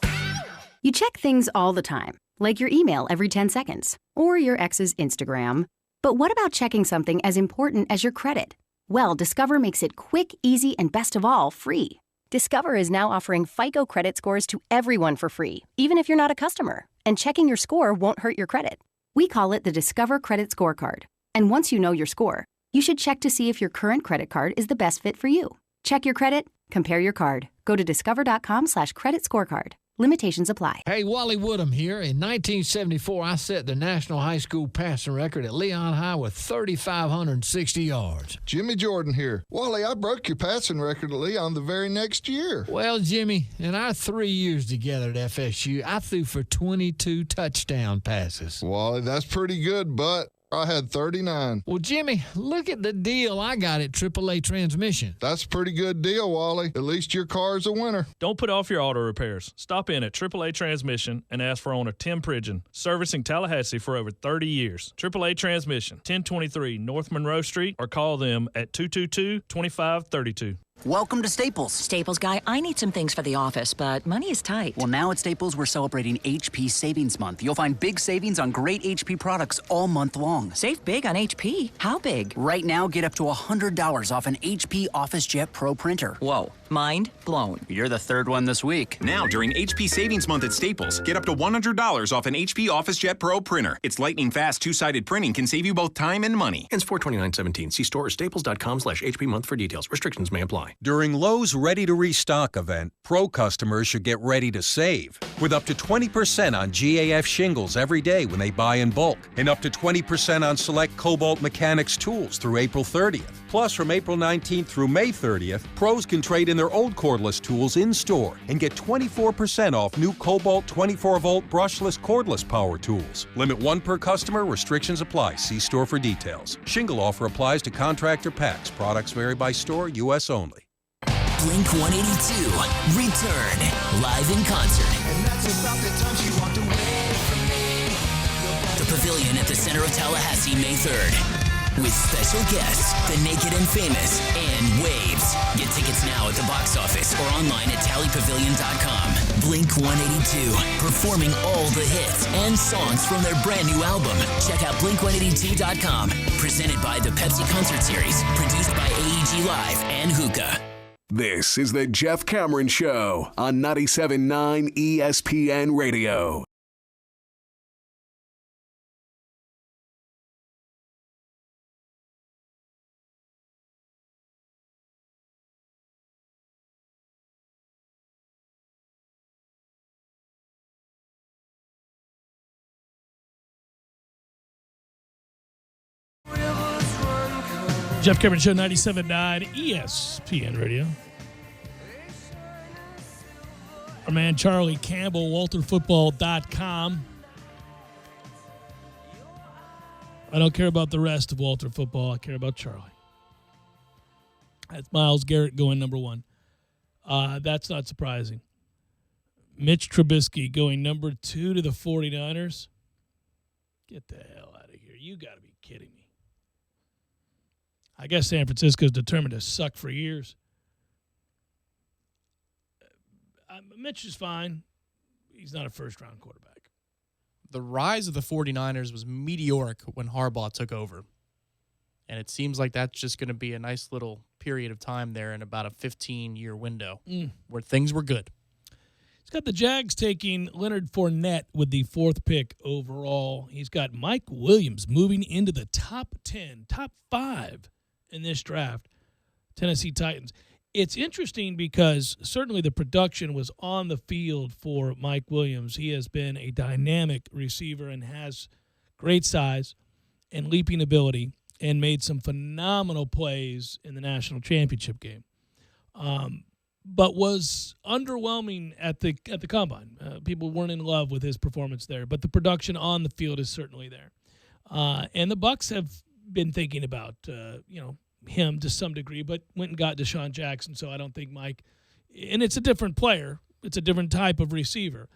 S23: You check things all the time, like your email every 10 seconds, or your ex's Instagram. But what about checking something as important as your credit? Well, Discover makes it quick, easy, and best of all, free. Discover is now offering FICO credit scores to everyone for free, even if you're not a customer. And checking your score won't hurt your credit. We call it the Discover Credit Scorecard. And once you know your score, you should check to see if your current credit card is the best fit for you. Check your credit, compare your card. Go to discover.com/credit scorecard. Limitations apply.
S24: Hey, Wally Woodham here. In 1974, I set the national high school passing record at Leon High with 3,560 yards.
S25: Jimmy Jordan here. Wally, I broke your passing record at Leon the very next year.
S24: Well, Jimmy, in our 3 years together at FSU, I threw for 22 touchdown passes.
S25: Wally, that's pretty good, but I had 39.
S24: Well, Jimmy, look at the deal I got at AAA Transmission.
S25: That's a pretty good deal, Wally. At least your car's a winner.
S27: Don't put off your auto repairs. Stop in at AAA Transmission and ask for owner Tim Pridgeon, servicing Tallahassee for over 30 years. AAA Transmission, 1023 North Monroe Street, or call them at 222-2532.
S28: Welcome to Staples.
S29: Staples guy, I need some things for the office, but money is tight.
S28: Well, now at Staples, we're celebrating HP Savings Month. You'll find big savings on great HP products all month long.
S29: Save big on HP? How big?
S28: Right now, get up to $100 off an HP OfficeJet Pro printer.
S29: Whoa, mind blown.
S28: You're the third one this week.
S30: Now, during HP Savings Month at Staples, get up to $100 off an HP OfficeJet Pro printer. Its lightning fast two-sided printing can save you both time and money.
S31: Ends 4/29/17. See store or staples.com/HP month for details. Restrictions may apply.
S32: During Lowe's Ready to Restock event, Pro customers should get ready to save, with up to 20% on GAF shingles every day when they buy in bulk, and up to 20% on select Cobalt Mechanics tools through April 30th. Plus, from April 19th through May 30th, pros can trade in their old cordless tools in-store and get 24% off new Cobalt 24-volt brushless cordless power tools. Limit 1 per customer. Restrictions apply. See store for details. Shingle offer applies to contractor packs. Products vary by store. U.S. only.
S11: Blink 182, return, live in concert.
S7: And that's about the time she walked away from me.
S11: The Pavilion at the center of Tallahassee, May 3rd. With special guests, The Naked and Famous, and Waves. Get tickets now at the box office or online at tallypavilion.com. Blink 182, performing all the hits and songs from their brand new album. Check out blink182.com. Presented by the Pepsi Concert Series, produced by AEG Live and Hookah.
S13: This is the Jeff Cameron Show on 97.9 ESPN Radio.
S1: Jeff Cameron Show, 97.9 ESPN Radio. Our man Charlie Campbell, WalterFootball.com. I don't care about the rest of Walter Football. I care about Charlie. That's Myles Garrett going number 1. That's not surprising. Mitch Trubisky going number 2 to the 49ers. Get the hell out of here. You got to be kidding me. I guess San Francisco's determined to suck for years. Mitch is fine. He's not a first-round quarterback.
S2: The rise of the 49ers was meteoric when Harbaugh took over. And it seems like that's just going to be a nice little period of time there in about a 15-year window where things were good.
S1: He's got the Jags taking Leonard Fournette with the 4th pick overall. He's got Mike Williams moving into the top 10, top 5 in this draft. Tennessee Titans. It's interesting because certainly the production was on the field for Mike Williams. He has been a dynamic receiver and has great size and leaping ability and made some phenomenal plays in the national championship game. But was underwhelming at the combine. People weren't in love with his performance there, but the production on the field is certainly there. And the Bucs have been thinking about him to some degree, but went and got Deshaun Jackson. So I don't think Mike, and it's a different player, it's a different type of receiver.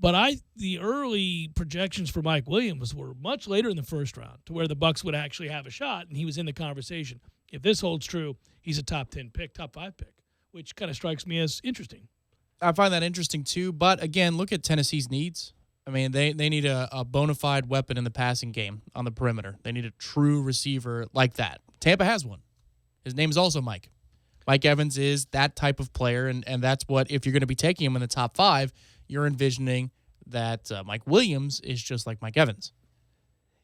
S1: But the early projections for Mike Williams were much later in the first round, to where the Bucs would actually have a shot, and he was in the conversation. If this holds true, he's a top 10 pick, top 5 pick, which kind of strikes me as interesting.
S2: I find that interesting too, but again, look at Tennessee's needs. I mean, they need a bona fide weapon in the passing game on the perimeter. They need a true receiver like that. Tampa has one. His name is also Mike. Mike Evans is that type of player, and that's what, if you're going to be taking him in the top 5, you're envisioning that Mike Williams is just like Mike Evans.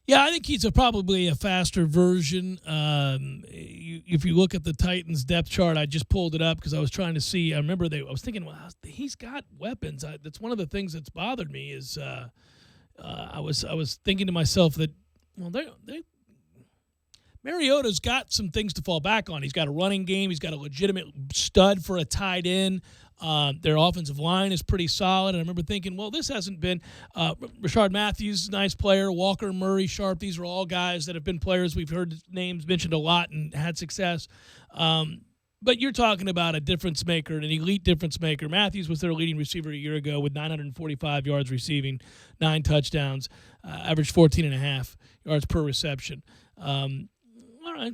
S1: Yeah, I think he's probably a faster version. If you look at the Titans depth chart, I just pulled it up because I was trying to see. I was thinking, well, he's got weapons. That's one of the things that's bothered me is I was thinking to myself that, well, Mariota's got some things to fall back on. He's got a running game. He's got a legitimate stud for a tight end. Their offensive line is pretty solid. And I remember thinking, well, this hasn't been Rashard Matthews, nice player. Walker, Murray, Sharp. These are all guys that have been players we've heard names mentioned a lot and had success. But you're talking about a difference maker, an elite difference maker. Matthews was their leading receiver a year ago with 945 yards receiving, 9 touchdowns, averaged 14.5 yards per reception. All right.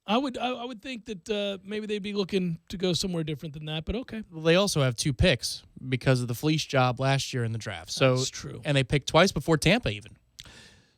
S1: I would think that maybe they'd be looking to go somewhere different than that, but okay.
S2: Well, they also have 2 picks because of the fleece job last year in the draft. So
S1: that's true.
S2: And they picked twice before Tampa even.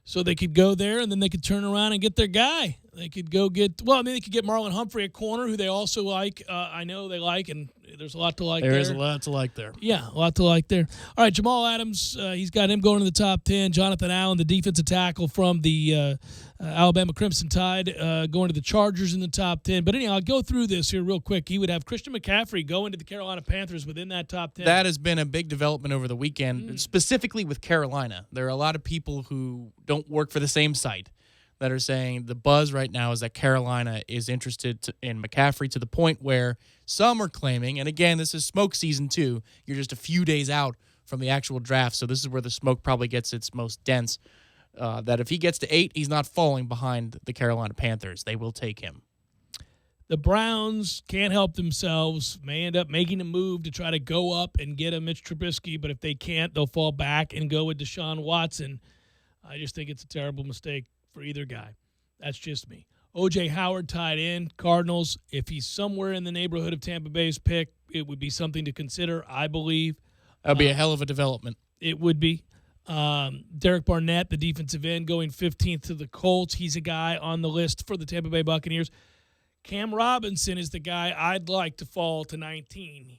S1: So they could go there, and then they could turn around and get their guy. They could go they could get Marlon Humphrey at corner, who they also like. I know they like, and there's a lot to like there.
S2: There is a lot to like there.
S1: Yeah, a lot to like there. All right, Jamal Adams, he's got him going to the top 10. Jonathan Allen, the defensive tackle from the Alabama Crimson Tide, going to the Chargers in the top 10. But anyhow, I'll go through this here real quick. He would have Christian McCaffrey going to the Carolina Panthers within that top 10.
S2: That has been a big development over the weekend, specifically with Carolina. There are a lot of people who don't work for the same site that are saying the buzz right now is that Carolina is interested in McCaffrey to the point where some are claiming, and again, this is smoke season too, you're just a few days out from the actual draft, so this is where the smoke probably gets its most dense, that if he gets to 8, he's not falling behind the Carolina Panthers. They will take him.
S1: The Browns can't help themselves, may end up making a move to try to go up and get a Mitch Trubisky, but if they can't, they'll fall back and go with Deshaun Watson. I just think it's a terrible mistake for either guy. That's just me. O.J. Howard, tight end, Cardinals. If he's somewhere in the neighborhood of Tampa Bay's pick, it would be something to consider, I believe.
S2: That would be a hell of a development.
S1: It would be. Derek Barnett, the defensive end, going 15th to the Colts. He's a guy on the list for the Tampa Bay Buccaneers. Cam Robinson is the guy I'd like to fall to 19.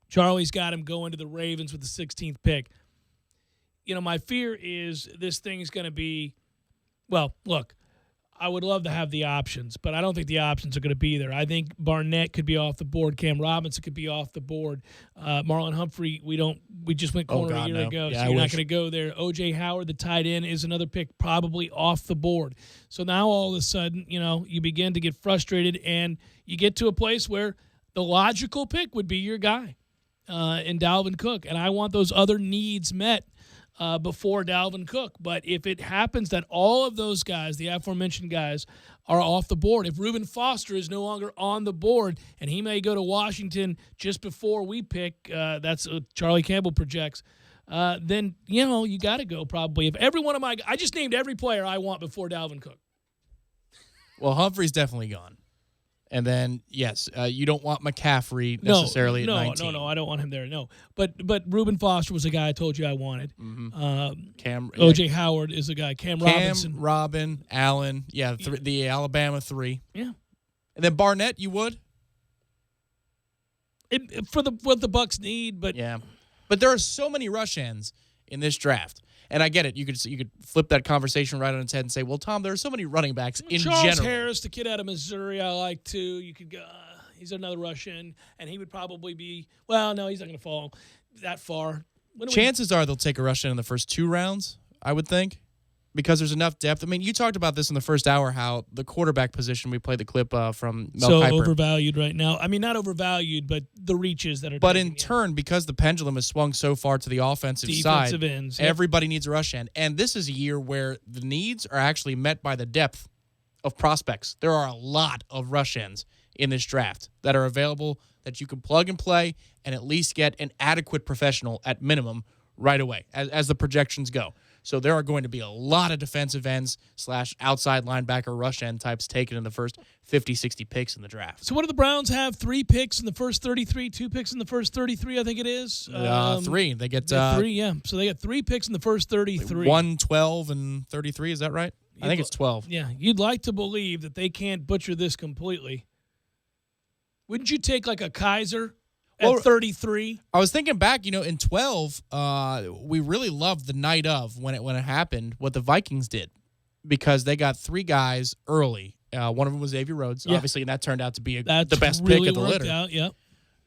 S1: Charlie's got him going to the Ravens with the 16th pick. You know, my fear is this thing's going to be, well, look, I would love to have the options, but I don't think the options are going to be there. I think Barnett could be off the board. Cam Robinson could be off the board. Marlon Humphrey, we just went corner a year ago, so you're not going to go there. O.J. Howard, the tight end, is another pick probably off the board. So now all of a sudden, you know, you begin to get frustrated, and you get to a place where the logical pick would be your guy in Dalvin Cook, and I want those other needs met before Dalvin Cook. But if it happens that all of those guys, the aforementioned guys, are off the board, if Reuben Foster is no longer on the board and he may go to Washington just before we pick, that's what Charlie Campbell projects, then, you know, you got to go probably. If every one of I just named every player I want before Dalvin Cook.
S2: Well, Humphrey's definitely gone. And then, yes, you don't want McCaffrey necessarily at 19.
S1: No, I don't want him there, no. But Reuben Foster was a guy I told you I wanted.
S2: Mm-hmm.
S1: O.J. Howard is a guy. Cam Robinson.
S2: Robin, Allen, the Alabama 3.
S1: Yeah.
S2: And then Barnett, you would?
S1: For what the Bucs need, but
S2: yeah. But there are so many rush ends in this draft. And I get it. You could flip that conversation right on its head and say, well, Tom, there are so many running backs in
S1: Charles
S2: general.
S1: Harris, the kid out of Missouri, I like too. You could go, he's another rush end, and he would probably be, well, no, he's not going to fall that far.
S2: Chances are they'll take a rush end in the first 2 rounds, I would think, because there's enough depth. I mean, you talked about this in the first hour, how the quarterback position, we played the clip from Mel
S1: so
S2: Kiper.
S1: Overvalued right now. I mean, not overvalued, but the reaches that are.
S2: But in turn, because the pendulum has swung so far to the offensive side,
S1: ends,
S2: everybody needs a rush end. And this is a year where the needs are actually met by the depth of prospects. There are a lot of rush ends in this draft that are available that you can plug and play and at least get an adequate professional at minimum right away as the projections go. So there are going to be a lot of defensive ends / outside linebacker rush end types taken in the first 50, 60 picks in the draft.
S1: So what do the Browns have? 3 picks in the first 33, 2 picks in the first 33, I think it is.
S2: 3. They get
S1: 3, yeah. So they got 3 picks in the first 33.
S2: 1, 12, and 33. Is that right? I think it's 12.
S1: Yeah. You'd like to believe that they can't butcher this completely. Wouldn't you take like a Kaiser at 33?
S2: I was thinking back, in 12, we really loved the night of when it happened, what the Vikings did, because they got 3 guys early. One of them was Xavier Rhodes, obviously, and that turned out to be the best
S1: really
S2: pick of the litter.
S1: Out, yeah.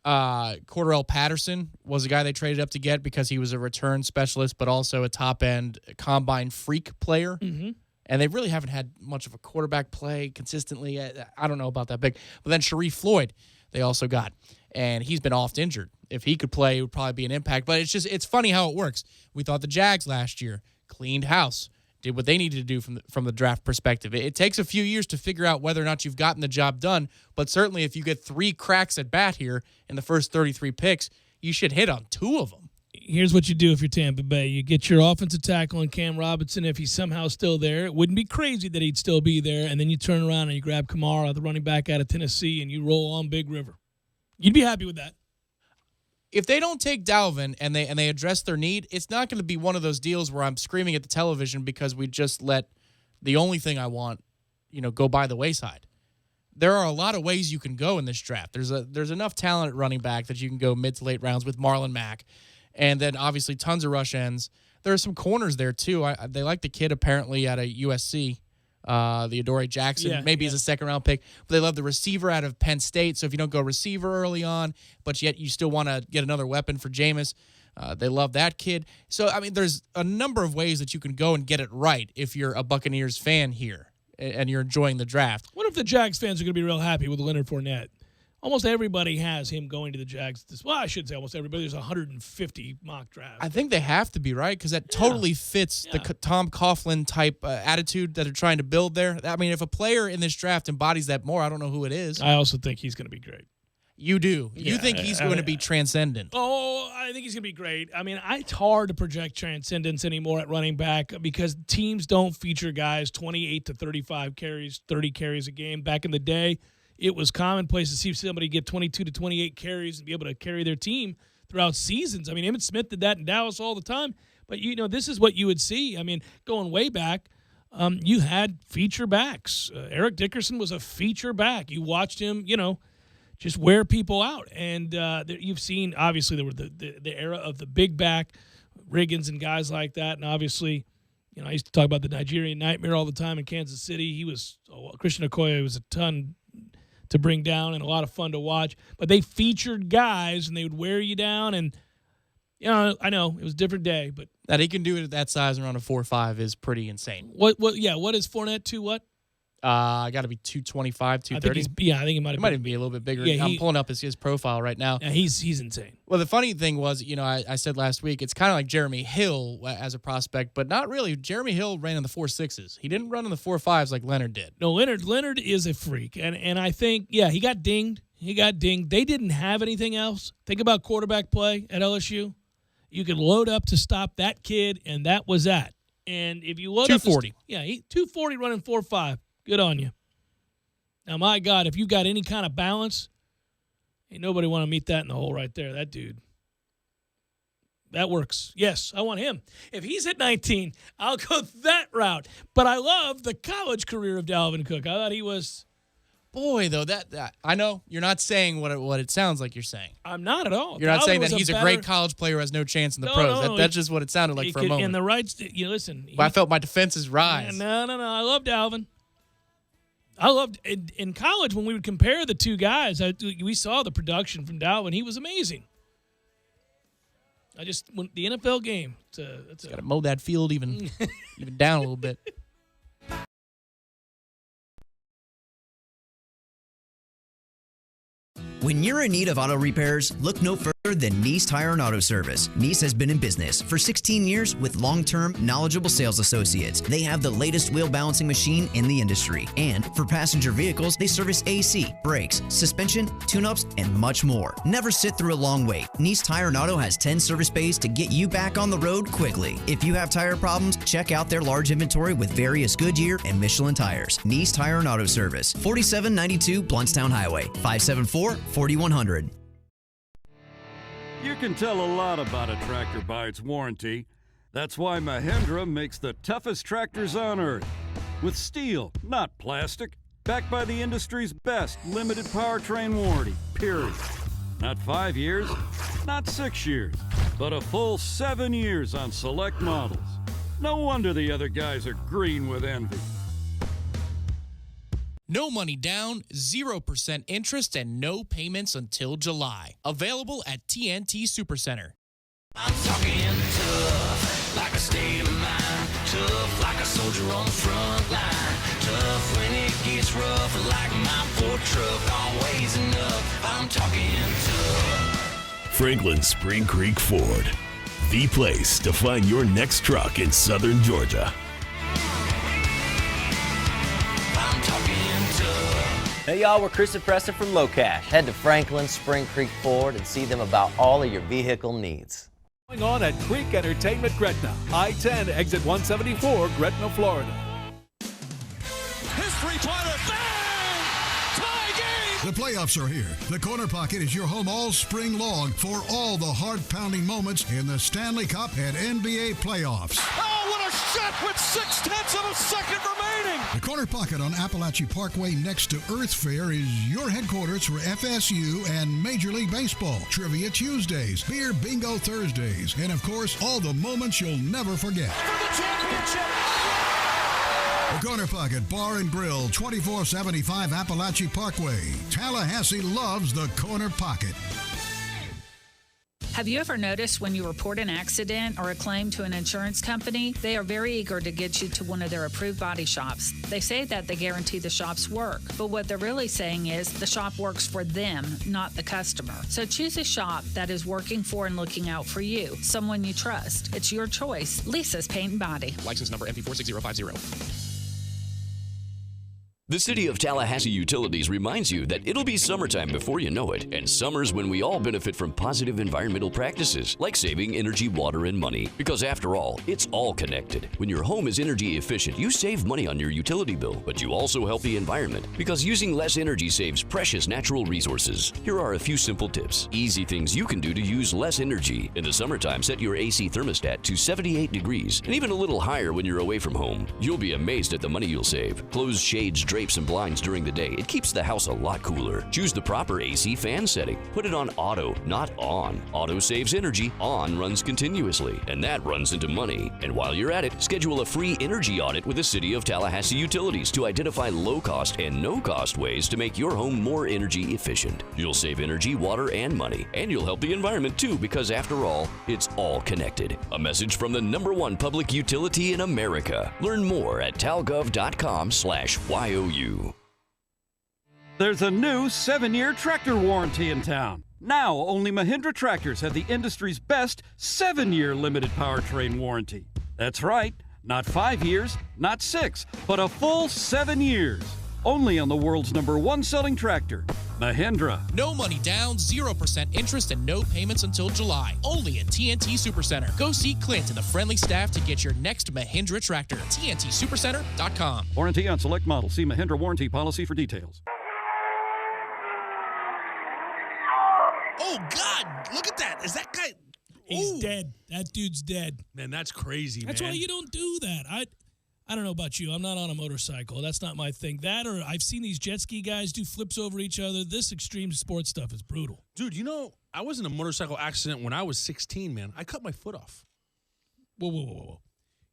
S2: Cordarrelle Patterson was a guy they traded up to get because he was a return specialist, but also a top-end combine freak player.
S1: Mm-hmm.
S2: And they really haven't had much of a quarterback play consistently. I don't know about that big. But then Sharif Floyd, they also got. And he's been oft injured. If he could play, it would probably be an impact. But it's funny how it works. We thought the Jags last year cleaned house, did what they needed to do from the draft perspective. It takes a few years to figure out whether or not you've gotten the job done. But certainly if you get 3 cracks at bat here in the first 33 picks, you should hit on 2 of them.
S1: Here's what you do if you're Tampa Bay. You get your offensive tackle in Cam Robinson if he's somehow still there. It wouldn't be crazy that he'd still be there. And then you turn around and you grab Kamara, the running back out of Tennessee, and you roll on Big River. You'd be happy with that.
S2: If they don't take Dalvin and they address their need, it's not going to be one of those deals where I'm screaming at the television because we just let the only thing I want, go by the wayside. There are a lot of ways you can go in this draft. There's enough talent at running back that you can go mid to late rounds with Marlon Mack. And then, obviously, tons of rush ends. There are some corners there, too. They like the kid, apparently, out of USC, the Adoree Jackson. Maybe he's a second-round pick. But they love the receiver out of Penn State. So if you don't go receiver early on, but yet you still want to get another weapon for Jameis, they love that kid. So, I mean, there's a number of ways that you can go and get it right if you're a Buccaneers fan here and you're enjoying the draft.
S1: What if the Jags fans are going to be real happy with Leonard Fournette? Almost everybody has him going to the Jags. Well, I shouldn't say almost everybody. There's 150 mock drafts.
S2: I think they have to be, right? Because that totally fits the Tom Coughlin type attitude that they're trying to build there. I mean, if a player in this draft embodies that more, I don't know who it is.
S1: I also think he's going to be great.
S2: You do? You think he's going to be transcendent?
S1: Oh, I think he's going to be great. I mean, it's hard to project transcendence anymore at running back because teams don't feature guys 28 to 35 carries, 30 carries a game. Back in the day, it was commonplace to see somebody get 22 to 28 carries and be able to carry their team throughout seasons. I mean, Emmitt Smith did that in Dallas all the time. But, this is what you would see. I mean, going way back, you had feature backs. Eric Dickerson was a feature back. You watched him, just wear people out. And you've seen, obviously, there were the era of the big back, Riggins and guys like that. And obviously, I used to talk about the Nigerian Nightmare all the time in Kansas City. Christian Okoye was a ton to bring down and a lot of fun to watch. But they featured guys, and they would wear you down. And, I know, it was a different day. But
S2: that he can do it at that size around a 4.5 is pretty insane.
S1: What is Fournette to what?
S2: Got to be 225, 230.
S1: I think he might
S2: even be a little bit bigger. Yeah, I'm pulling up his profile right now.
S1: Yeah, he's insane.
S2: Well, the funny thing was, I said last week, it's kind of like Jeremy Hill as a prospect, but not really. Jeremy Hill ran in the 4.6s. He didn't run in the 4.5s like Leonard did.
S1: No, Leonard is a freak. And I think, he got dinged. They didn't have anything else. Think about quarterback play at LSU. You could load up to stop that kid, and that was that. And if you load
S2: 240.
S1: up 240 running 4.5. Good on you. Now, my God, if you've got any kind of balance, ain't nobody want to meet that in the hole right there. That dude. That works. Yes, I want him. If he's at 19, I'll go that route. But I love the college career of Dalvin Cook. I thought he was
S2: Boy, though, that I know you're not saying what it sounds like you're saying.
S1: I'm not at all.
S2: You're not saying that he's a great college player who has no chance in the pros.
S1: No,
S2: that's just what it sounded like for a moment.
S1: And the rights, listen.
S2: But I felt my defenses rise.
S1: No. I love Dalvin. I loved in college when we would compare the two guys. We saw the production from Dalvin. He was amazing. The NFL game. It's
S2: got to mow that field even down a little bit.
S3: When you're in need of auto repairs, look no further than Nice Tire and Auto Service. Nice has been in business for 16 years with long-term, knowledgeable sales associates. They have the latest wheel balancing machine in the industry. And for passenger vehicles, they service AC, brakes, suspension, tune-ups, and much more. Never sit through a long wait. Nice Tire and Auto has 10 service bays to get you back on the road quickly. If you have tire problems, check out their large inventory with various Goodyear and Michelin tires. Nice Tire and Auto Service, 4792 Bluntstown Highway, 574-4100.
S4: You can tell a lot about a tractor by its warranty. That's why Mahindra makes the toughest tractors on earth. With steel, not plastic. Backed by the industry's best limited powertrain warranty, period. Not 5 years, not 6 years, but a full 7 years on select models. No wonder the other guys are green with envy.
S2: No money down, 0% interest, and no payments until July. Available at TNT Supercenter.
S7: I'm talking tough, like a state of mind. Tough, like a soldier on the front line. Tough when it gets rough, like my Ford truck. Always enough, I'm talking tough.
S8: Franklin Spring Creek Ford, the place to find your next truck in southern Georgia.
S7: I'm talking
S9: Hey y'all, we're Chris and Preston from Low Cash. Head to Franklin Spring Creek Ford and see them about all of your vehicle needs.
S5: Going on at Creek Entertainment Gretna, I-10, exit 174, Gretna, Florida.
S6: His three-pointer, bang! Tie game!
S10: The playoffs are here. The Corner Pocket is your home all spring long for all the heart-pounding moments in the Stanley Cup and NBA playoffs.
S6: Oh, what a shot with 0.6 of a second remaining!
S10: The Corner Pocket on Appalachian Parkway next to Earth Fair is your headquarters for FSU and Major League Baseball. Trivia Tuesdays, Beer Bingo Thursdays, and of course, all the moments you'll never forget.
S6: For the championship!
S10: The Corner Pocket Bar and Grill, 2475 Appalachian Parkway. Tallahassee loves the Corner Pocket.
S14: Have you ever noticed when you report an accident or a claim to an insurance company, they are very eager to get you to one of their approved body shops. They say that they guarantee the shops work, but what they're really saying is the shop works for them, not the customer. So choose a shop that is working for and looking out for you, someone you trust. It's your choice. Lisa's Paint and Body.
S15: License number MP46050.
S17: The City of Tallahassee Utilities reminds you that it'll be summertime before you know it, and summer's when we all benefit from positive environmental practices, like saving energy, water, and money. Because after all, it's all connected. When your home is energy efficient, you save money on your utility bill, but you also help the environment, because using less energy saves precious natural resources. Here are a few simple tips. Easy things you can do to use less energy. In the summertime, set your AC thermostat to 78 degrees, and even a little higher when you're away from home. You'll be amazed at the money you'll save. Close shades, drapes, and blinds during the day. It keeps the house a lot cooler. Choose the proper AC fan setting. Put it on auto, not on. Auto saves energy, on runs continuously, and that runs into money. And while you're at it, schedule a free energy audit with the City of Tallahassee Utilities to identify low-cost and no-cost ways to make your home more energy efficient. You'll save energy, water, and money, and you'll help the environment too, because after all, it's all connected. A message from the #1 public utility in America. Learn more at talgov.com/YOU.
S4: There's a new 7-year tractor warranty in town. Now, only Mahindra tractors have the industry's best 7-year limited powertrain warranty. That's right, not 5 years, not 6, but a full 7 years. Only on the world's #1 selling tractor, Mahindra.
S2: No money down, 0% interest, and no payments until July. Only at TNT Supercenter. Go see Clint and the friendly staff to get your next Mahindra tractor. TNTSupercenter.com.
S4: Warranty on select models. See Mahindra warranty policy for details.
S1: Oh, God. Look at that. Is that guy... He's dead. That dude's dead.
S18: Man, that's crazy,
S1: That's
S18: man.
S1: why you don't do that. I don't know about you. I'm not on a motorcycle. That's not my thing. That or I've seen these jet ski guys do flips over each other. This extreme sports stuff is brutal.
S12: Dude, I was in a motorcycle accident when I was 16, man. I cut my foot off.
S1: Whoa.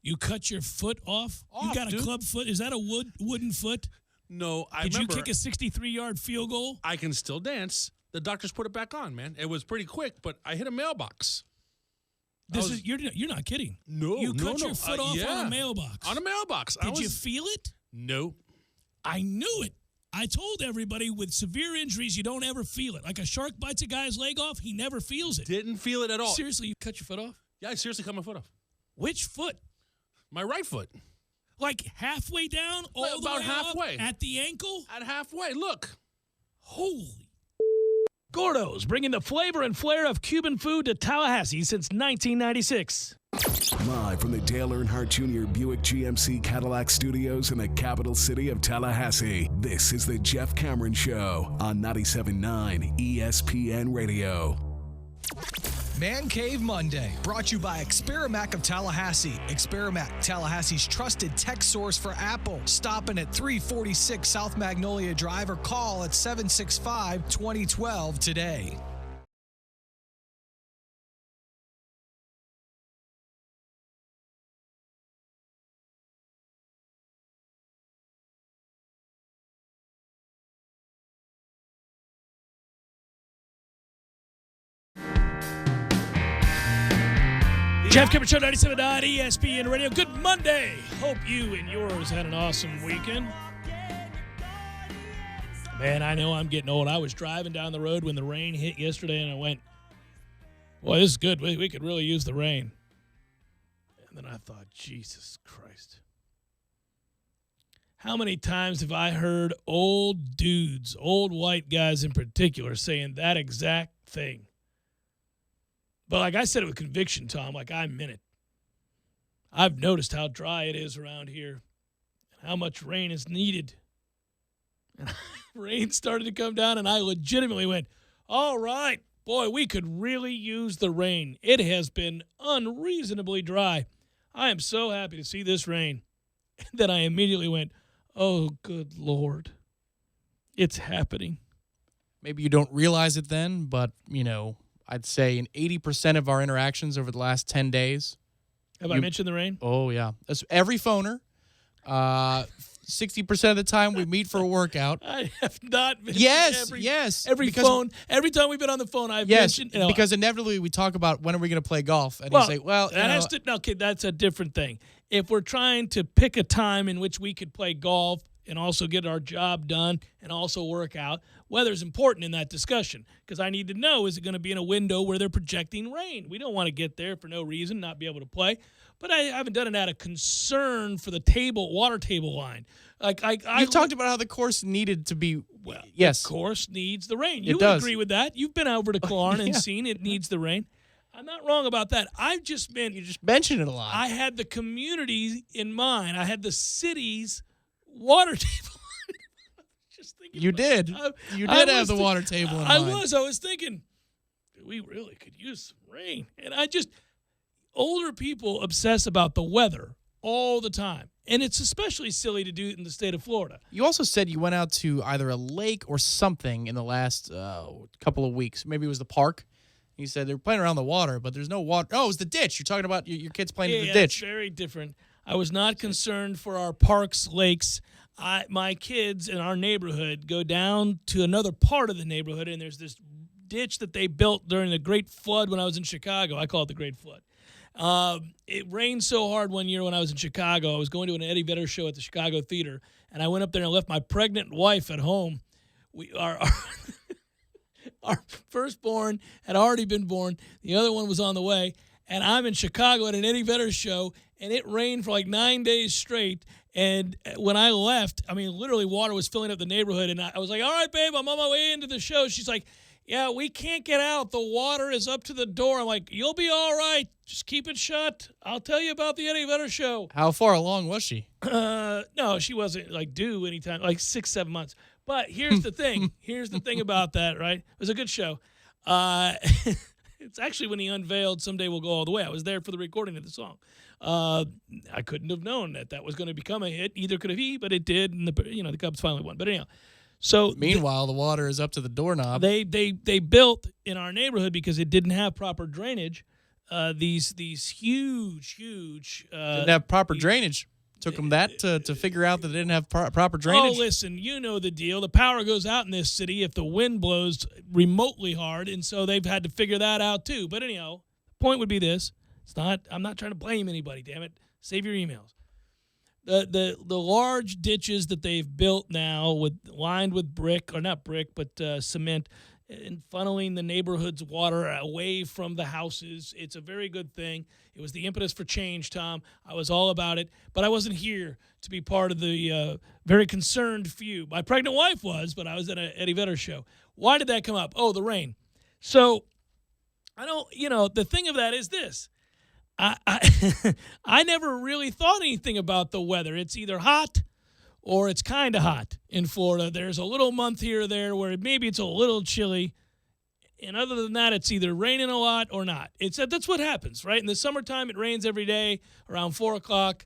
S1: You cut your foot off? You got a club foot? Is that a wooden foot?
S12: No,
S1: Did you kick a 63-yard field goal?
S12: I can still dance. The doctors put it back on, man. It was pretty quick, but I hit a mailbox.
S1: You're not kidding.
S12: No,
S1: you cut your foot off on a mailbox.
S12: On a mailbox.
S1: Did you feel it?
S12: No.
S1: I knew it. I told everybody with severe injuries, you don't ever feel it. Like a shark bites a guy's leg off, he never feels it.
S12: Didn't feel it at all.
S1: Seriously, you cut your foot off?
S12: Yeah, I seriously cut my foot off.
S1: Which foot?
S12: My right foot.
S1: Like halfway down? All the way
S12: halfway.
S1: Up, at the ankle?
S12: At halfway. Look.
S1: Holy. Gordo's, bringing the flavor and flair of Cuban food to Tallahassee since 1996.
S13: Live from the Dale Earnhardt Jr. Buick GMC Cadillac Studios in the capital city of Tallahassee, this is the Jeff Cameron Show on 97.9 ESPN Radio.
S16: Man Cave Monday, brought to you by Experamac of Tallahassee. Experamac, Tallahassee's trusted tech source for Apple. Stopping at 346 South Magnolia Drive or call at 765-2012 today.
S1: Jeff Cameron Show, 97.9 ESPN Radio. Good Monday. Hope you and yours had an awesome weekend. Man, I know I'm getting old. I was driving down the road when the rain hit yesterday, and I went, boy, this is good. We could really use the rain. And then I thought, Jesus Christ. How many times have I heard old dudes, old white guys in particular, saying that exact thing? But like I said it with conviction, Tom, like I meant it. I've noticed how dry it is around here and how much rain is needed. And rain started to come down, and I legitimately went, all right, boy, we could really use the rain. It has been unreasonably dry. I am so happy to see this rain. And then I immediately went, oh, good Lord, it's happening.
S2: Maybe you don't realize it then, but, I'd say in 80% of our interactions over the last 10 days.
S1: Have I mentioned the rain?
S2: Oh, yeah. That's every phoner. 60% of the time we meet for a workout.
S1: I have not mentioned every phone. Every time we've been on the phone, I've mentioned.
S2: Because inevitably we talk about when are we going to play golf. And you say,
S1: okay, that's a different thing. If we're trying to pick a time in which we could play golf and also get our job done and also work out, weather's important in that discussion because I need to know, is it going to be in a window where they're projecting rain? We don't want to get there for no reason, not be able to play. But I haven't done it out of concern for the water table line.
S2: You've talked about how the course needed to be.
S1: Well,
S2: yes,
S1: the course needs the rain. You would agree with that. You've been over to Clarn and seen it needs the rain. I'm not wrong about that. I've just been.
S2: You just mentioned it a lot.
S1: I had the community in mind. I had the city's water table.
S2: You did. You did have the water table in mind.
S1: I was thinking, we really could use some rain. And older people obsess about the weather all the time. And it's especially silly to do it in the state of Florida.
S2: You also said you went out to either a lake or something in the last couple of weeks. Maybe it was the park. You said they were playing around the water, but there's no water. Oh, it was the ditch. You're talking about your kids playing in the ditch.
S1: Yeah, it's very different. I was not concerned for our parks, lakes. My kids in our neighborhood go down to another part of the neighborhood, and there's this ditch that they built during the Great Flood when I was in Chicago. I call it the Great Flood. It rained so hard one year when I was in Chicago. I was going to an Eddie Vedder show at the Chicago Theater, and I went up there and left my pregnant wife at home. Our firstborn had already been born. The other one was on the way, and I'm in Chicago at an Eddie Vedder show, and it rained for like 9 days straight. And when I left, literally water was filling up the neighborhood. And I was like, all right, babe, I'm on my way into the show. She's like, yeah, we can't get out. The water is up to the door. I'm like, you'll be all right. Just keep it shut. I'll tell you about the Eddie Vedder show.
S2: How far along was she?
S1: No, she wasn't due anytime, 6-7 months. But here's the thing. Here's the thing about that, right? It was a good show. It's actually when he unveiled Someday We'll Go All the Way. I was there for the recording of the song. I couldn't have known that was going to become a hit. Either could have he, but it did, and the Cubs finally won. But anyhow, so
S2: meanwhile, the water is up to the doorknob.
S1: They built in our neighborhood because it didn't have proper drainage. These huge
S2: didn't have proper drainage. Took them that to figure out that they didn't have proper drainage.
S1: Oh, listen, you know the deal. The power goes out in this city if the wind blows remotely hard, and so they've had to figure that out too. But anyhow, the point would be this. I'm not trying to blame anybody, damn it. Save your emails. The large ditches that they've built now lined with brick, or not brick, but cement, and funneling the neighborhood's water away from the houses. It's a very good thing. It was the impetus for change, Tom. I was all about it, but I wasn't here to be part of the very concerned few. My pregnant wife was, but I was at an Eddie Vedder show. Why did that come up? Oh, the rain. So I don't, the thing of that is this. I never really thought anything about the weather. It's either hot or it's kind of hot in Florida. There's a little month here or there where maybe it's a little chilly. And other than that, it's either raining a lot or not. That's what happens, right? In the summertime, it rains every day around 4 o'clock.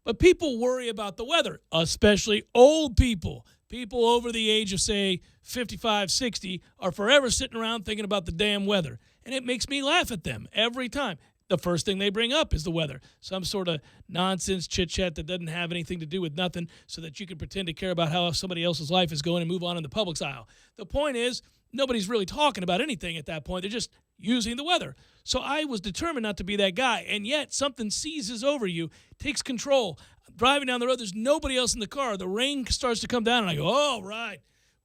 S1: But people worry about the weather, especially old people. People over the age of, say, 55, 60 are forever sitting around thinking about the damn weather. And it makes me laugh at them every time. The first thing they bring up is the weather. Some sort of nonsense chit-chat that doesn't have anything to do with nothing so that you can pretend to care about how somebody else's life is going and move on in the Publix aisle. The point is, nobody's really talking about anything at that point. They're just using the weather. So I was determined not to be that guy, and yet something seizes over you, takes control. Driving down the road, there's nobody else in the car. The rain starts to come down, and I go, oh, right.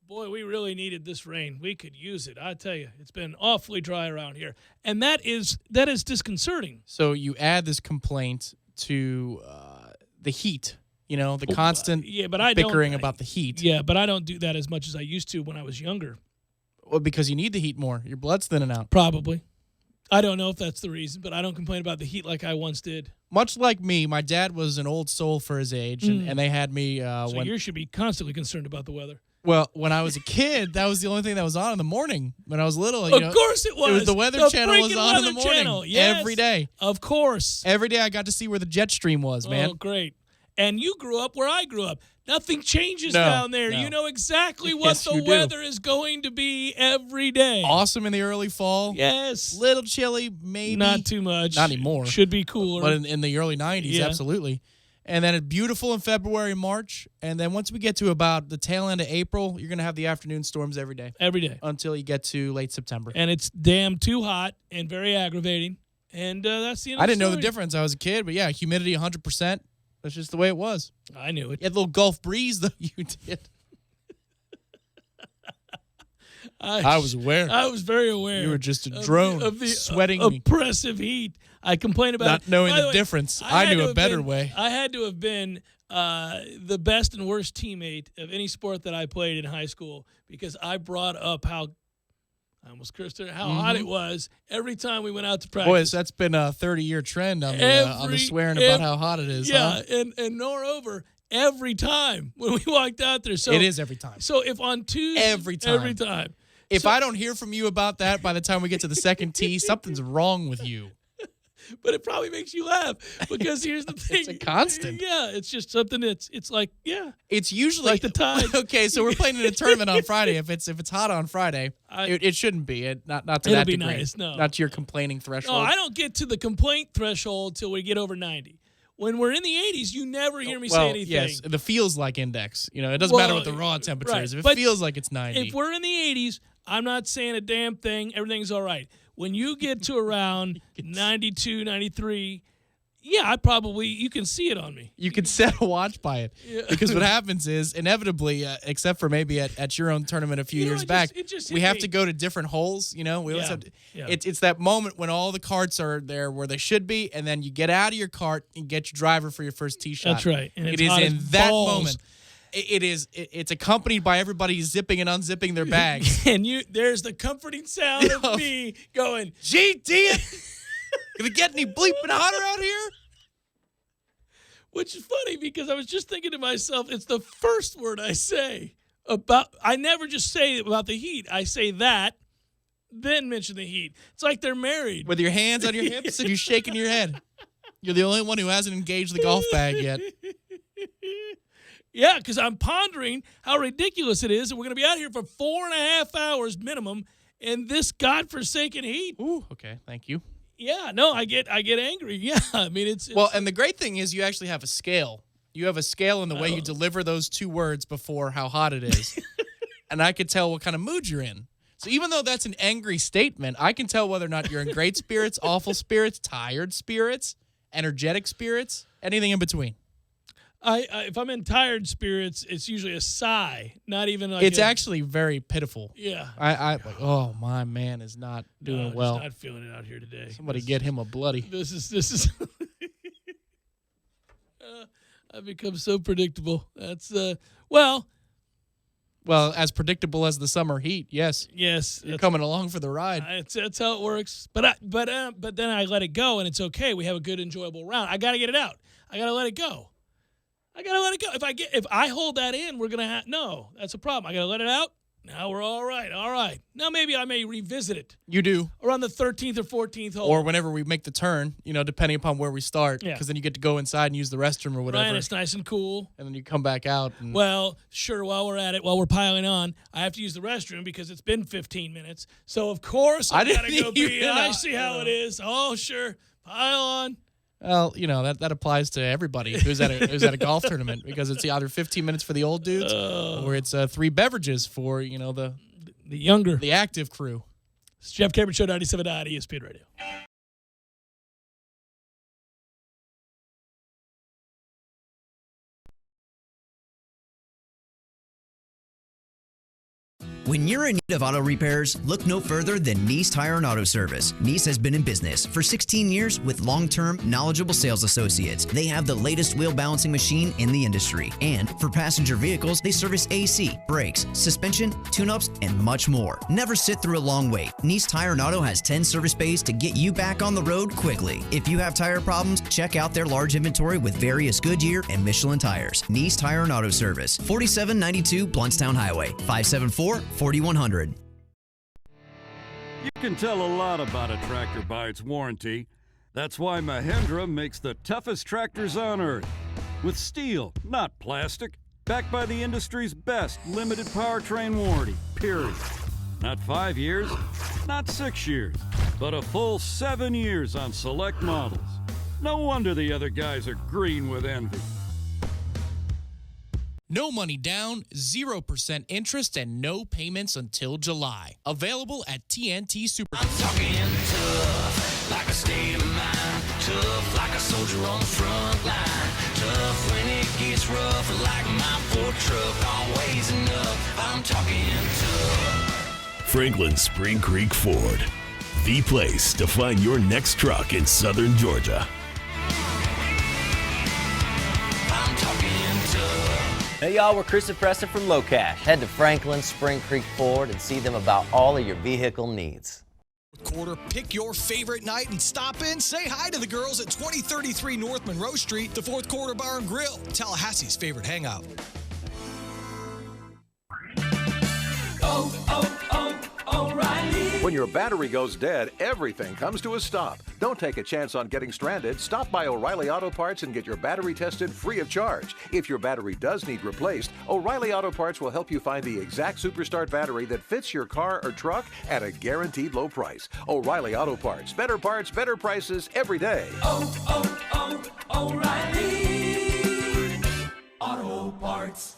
S1: Boy, we really needed this rain. We could use it. I tell you, it's been awfully dry around here. And that is disconcerting.
S2: So you add this complaint to the heat, the constant bickering about the heat.
S1: Yeah, but I don't do that as much as I used to when I was younger.
S2: Well, because you need the heat more. Your blood's thinning out.
S1: Probably. I don't know if that's the reason, but I don't complain about the heat like I once did.
S2: Much like me, my dad was an old soul for his age, and they had me...
S1: so you should be constantly concerned about the weather.
S2: Well, when I was a kid, that was the only thing that was on in the morning. When I was little,
S1: of course it was.
S2: The Weather Channel was on in the morning.
S1: Channel. Yes,
S2: every day.
S1: Of course.
S2: Every day I got to see where the jet stream was, man.
S1: Oh, great. And you grew up where I grew up. Nothing changes down there. No. You know exactly what the weather is going to be every day.
S2: Awesome in the early fall.
S1: Yes.
S2: Little chilly, maybe.
S1: Not too much.
S2: Not anymore.
S1: Should be cooler.
S2: But in the early 90s, absolutely. And then it's beautiful in February, March. And then once we get to about the tail end of April, you're going to have the afternoon storms every day.
S1: Every day.
S2: Until you get to late September.
S1: And it's damn too hot and very aggravating. And that's the end of the
S2: I didn't know the difference. I was a kid, but yeah, humidity 100%. That's just the way it was.
S1: I knew it.
S2: You had a little Gulf breeze, though. You did. I was aware.
S1: I was very aware.
S2: You were just a drone
S1: of the
S2: sweating
S1: oppressive heat. I complained about
S2: not knowing the difference. I knew a better way.
S1: I had to have been the best and worst teammate of any sport that I played in high school because I brought up how I almost cursed her, how hot it was every time we went out to practice.
S2: Boys, that's been a 30-year trend on the swearing about how hot it is.
S1: Yeah,
S2: huh?
S1: and moreover, every time when we walked out there. So
S2: it is every time.
S1: So if on Tuesday, every time.
S2: If I don't hear from you about that by the time we get to the second tee, something's wrong with you.
S1: But it probably makes you laugh because here's the thing.
S2: It's a constant.
S1: Yeah, it's just something it's like, yeah.
S2: It's usually
S1: like the tide.
S2: Okay, so we're playing in a tournament on Friday. If it's hot on Friday, it shouldn't be. Not to that degree.
S1: It'll be nice, no.
S2: Not to your complaining threshold.
S1: No, I don't get to the complaint threshold till we get over 90. When we're in the 80s, you never hear me say anything.
S2: Yes, the feels like index. It doesn't matter what the raw temperature is. If it feels like it's 90.
S1: If we're in the 80s, I'm not saying a damn thing. Everything's all right. When you get to around 92, 93, yeah, you can see it on me.
S2: You can set a watch by it. Yeah. Because what happens is, inevitably, except for maybe at your own tournament a few years back, we have to go to different holes. We always have to, it's that moment when all the carts are there where they should be, and then you get out of your cart and get your driver for your first tee shot.
S1: That's right. And
S2: it is in that moment. It's accompanied by everybody zipping and unzipping their bags.
S1: And there's the comforting sound of me going,
S2: GT, gonna get any bleeping hotter out here?
S1: Which is funny because I was just thinking to myself, it's the first word I say I never just say about the heat. I say that. then mention the heat. It's like they're married.
S2: With your hands on your hips and you're shaking your head. You're the only one who hasn't engaged the golf bag yet.
S1: Yeah, because I'm pondering how ridiculous it is that we're going to be out here for 4.5 hours minimum in this godforsaken heat.
S2: Ooh, okay, thank you.
S1: Yeah, no, I get angry. Yeah, I mean, it's
S2: well, and the great thing is you actually have a scale. You have a scale in the way you deliver those two words before how hot it is. And I could tell what kind of mood you're in. So even though that's an angry statement, I can tell whether or not you're in great spirits, awful spirits, tired spirits, energetic spirits, anything in between.
S1: If I'm in tired spirits, it's usually a sigh, not even like
S2: it's actually very pitiful.
S1: Yeah.
S2: Oh, my man is not doing well.
S1: He's not feeling it out here today.
S2: Somebody get him a bloody.
S1: This is I've become so predictable. That's well,
S2: as predictable as the summer heat. Yes.
S1: Yes.
S2: You're coming along for the ride.
S1: That's how it works. But then I let it go, and it's okay. We have a good, enjoyable round. I got to get it out. I got to let it go. If I hold that in, we're gonna have that's a problem. I gotta let it out. Now we're all right. All right. Now maybe I may revisit it.
S2: You do
S1: around the 13th or 14th hole,
S2: or whenever we make the turn. Depending upon where we start.
S1: Yeah.
S2: Because then you get to go inside and use the restroom or whatever.
S1: Right, it's nice and cool.
S2: And then you come back out.
S1: Well, sure. While we're at it, while we're piling on, I have to use the restroom because it's been 15 minutes. So of course I gotta go pee. I see how it is. Oh sure, pile on.
S2: Well, that applies to everybody who's at a golf tournament because it's either 15 minutes for the old dudes or it's 3 beverages for the
S1: younger,
S2: the active crew.
S1: It's Jeff Cameron Show 97.9 ESPN Radio.
S3: When you're in need of auto repairs, look no further than Nice Tire and Auto Service. Nice has been in business for 16 years with long-term, knowledgeable sales associates. They have the latest wheel balancing machine in the industry. And for passenger vehicles, they service AC, brakes, suspension, tune-ups, and much more. Never sit through a long wait. Nice Tire and Auto has 10 service bays to get you back on the road quickly. If you have tire problems, check out their large inventory with various Goodyear and Michelin tires. Nice Tire and Auto Service, 4792 Bluntstown Highway, 574-4100.
S4: You can tell a lot about a tractor by its warranty. That's why Mahindra makes the toughest tractors on earth. With steel, not plastic. Backed by the industry's best limited powertrain warranty, period. Not 5 years, not 6 years, but a full 7 years on select models. No wonder the other guys are green with envy.
S2: No money down, 0% interest, and no payments until July. Available at TNT Super.
S7: I'm talking tough, like a state of mind. Tough, like a soldier on the front line. Tough when it gets rough, like my Ford truck. Always enough, I'm talking tough.
S8: Franklin Spring Creek Ford, the place to find your next truck in southern Georgia.
S7: I'm talking tough.
S9: Hey y'all, we're Chris and Preston from Low Cash. Head to Franklin Spring Creek Ford and see them about all of your vehicle needs.
S16: Quarter, pick your favorite night and stop in. Say hi to the girls at 2033 North Monroe Street, the Fourth Quarter Bar and Grill, Tallahassee's favorite hangout.
S18: O'Reilly. When your battery goes dead, everything comes to a stop. Don't take a chance on getting stranded. Stop by O'Reilly Auto Parts and get your battery tested free of charge. If your battery does need replaced, O'Reilly Auto Parts will help you find the exact Superstart battery that fits your car or truck at a guaranteed low price. O'Reilly Auto Parts. Better parts, better prices every day.
S7: O'Reilly Auto Parts.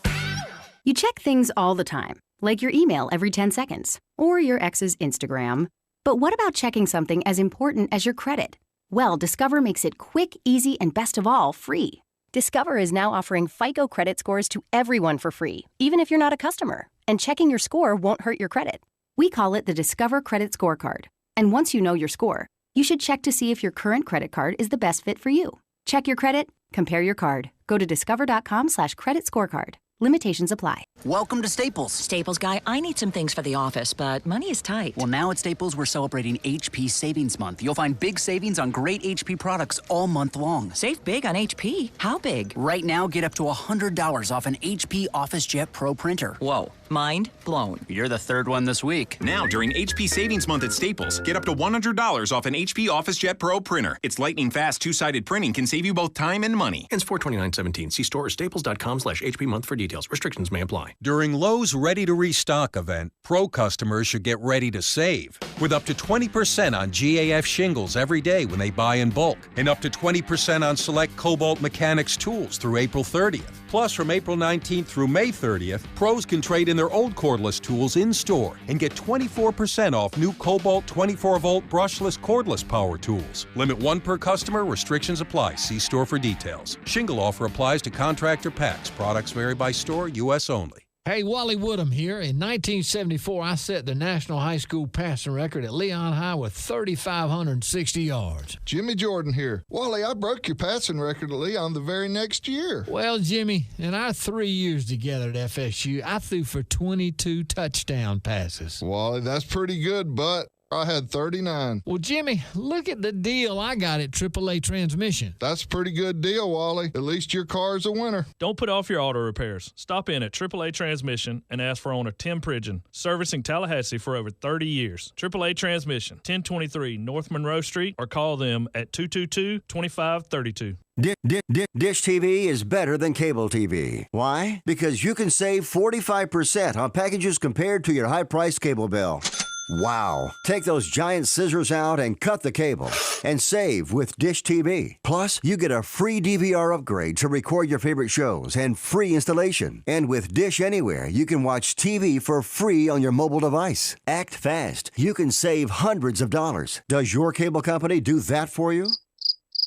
S19: You check things all the time, like your email every 10 seconds, or your ex's Instagram. But what about checking something as important as your credit? Well, Discover makes it quick, easy, and best of all, free. Discover is now offering FICO credit scores to everyone for free, even if you're not a customer. And checking your score won't hurt your credit. We call it the Discover Credit Scorecard. And once you know your score, you should check to see if your current credit card is the best fit for you. Check your credit, compare your card. Go to discover.com/credit scorecard. Limitations apply.
S20: Welcome to Staples.
S21: Staples guy, I need some things for the office, but money is tight.
S20: Well, now at Staples, we're celebrating HP Savings Month. You'll find big savings on great HP products all month long.
S21: Save big on HP? How big?
S20: Right now, get up to $100 off an HP OfficeJet Pro printer.
S21: Whoa, mind blown.
S20: You're the third one this week.
S15: Now, during HP Savings Month at Staples, get up to $100 off an HP OfficeJet Pro printer. Its lightning fast two-sided printing can save you both time and money.
S22: Ends 4/29/17. See store or staples.com/HP month for details. Restrictions may apply.
S32: During Lowe's Ready to Restock event, Pro customers should get ready to save with up to 20% on GAF shingles every day when they buy in bulk, and up to 20% on select Cobalt Mechanics tools through April 30th. Plus, from April 19th through May 30th, pros can trade in their old cordless tools in-store and get 24% off new Cobalt 24-volt brushless cordless power tools. Limit 1 per customer. Restrictions apply. See store for details. Shingle offer applies to contractor packs. Products vary by store. U.S. only.
S23: Hey, Wally Woodham here. In 1974, I set the national high school passing record at Leon High with 3,560 yards.
S24: Jimmy Jordan here. Wally, I broke your passing record at Leon the very next year.
S23: Well, Jimmy, in our 3 years together at FSU, I threw for 22 touchdown passes.
S24: Wally, that's pretty good, but I had 39.
S23: Well, Jimmy, look at the deal I got at AAA Transmission.
S24: That's a pretty good deal, Wally. At least your car's a winner.
S25: Don't put off your auto repairs. Stop in at AAA Transmission and ask for owner Tim Pridgeon, servicing Tallahassee for over 30 years. AAA Transmission, 1023 North Monroe Street, or call them at 222-2532.
S26: Dish TV is better than cable TV. Why? Because you can save 45% on packages compared to your high-priced cable bill. Wow. Take those giant scissors out and cut the cable and save with Dish TV. Plus, you get a free DVR upgrade to record your favorite shows and free installation. And with Dish Anywhere, you can watch TV for free on your mobile device. Act fast. You can save hundreds of dollars. Does your cable company do that for you?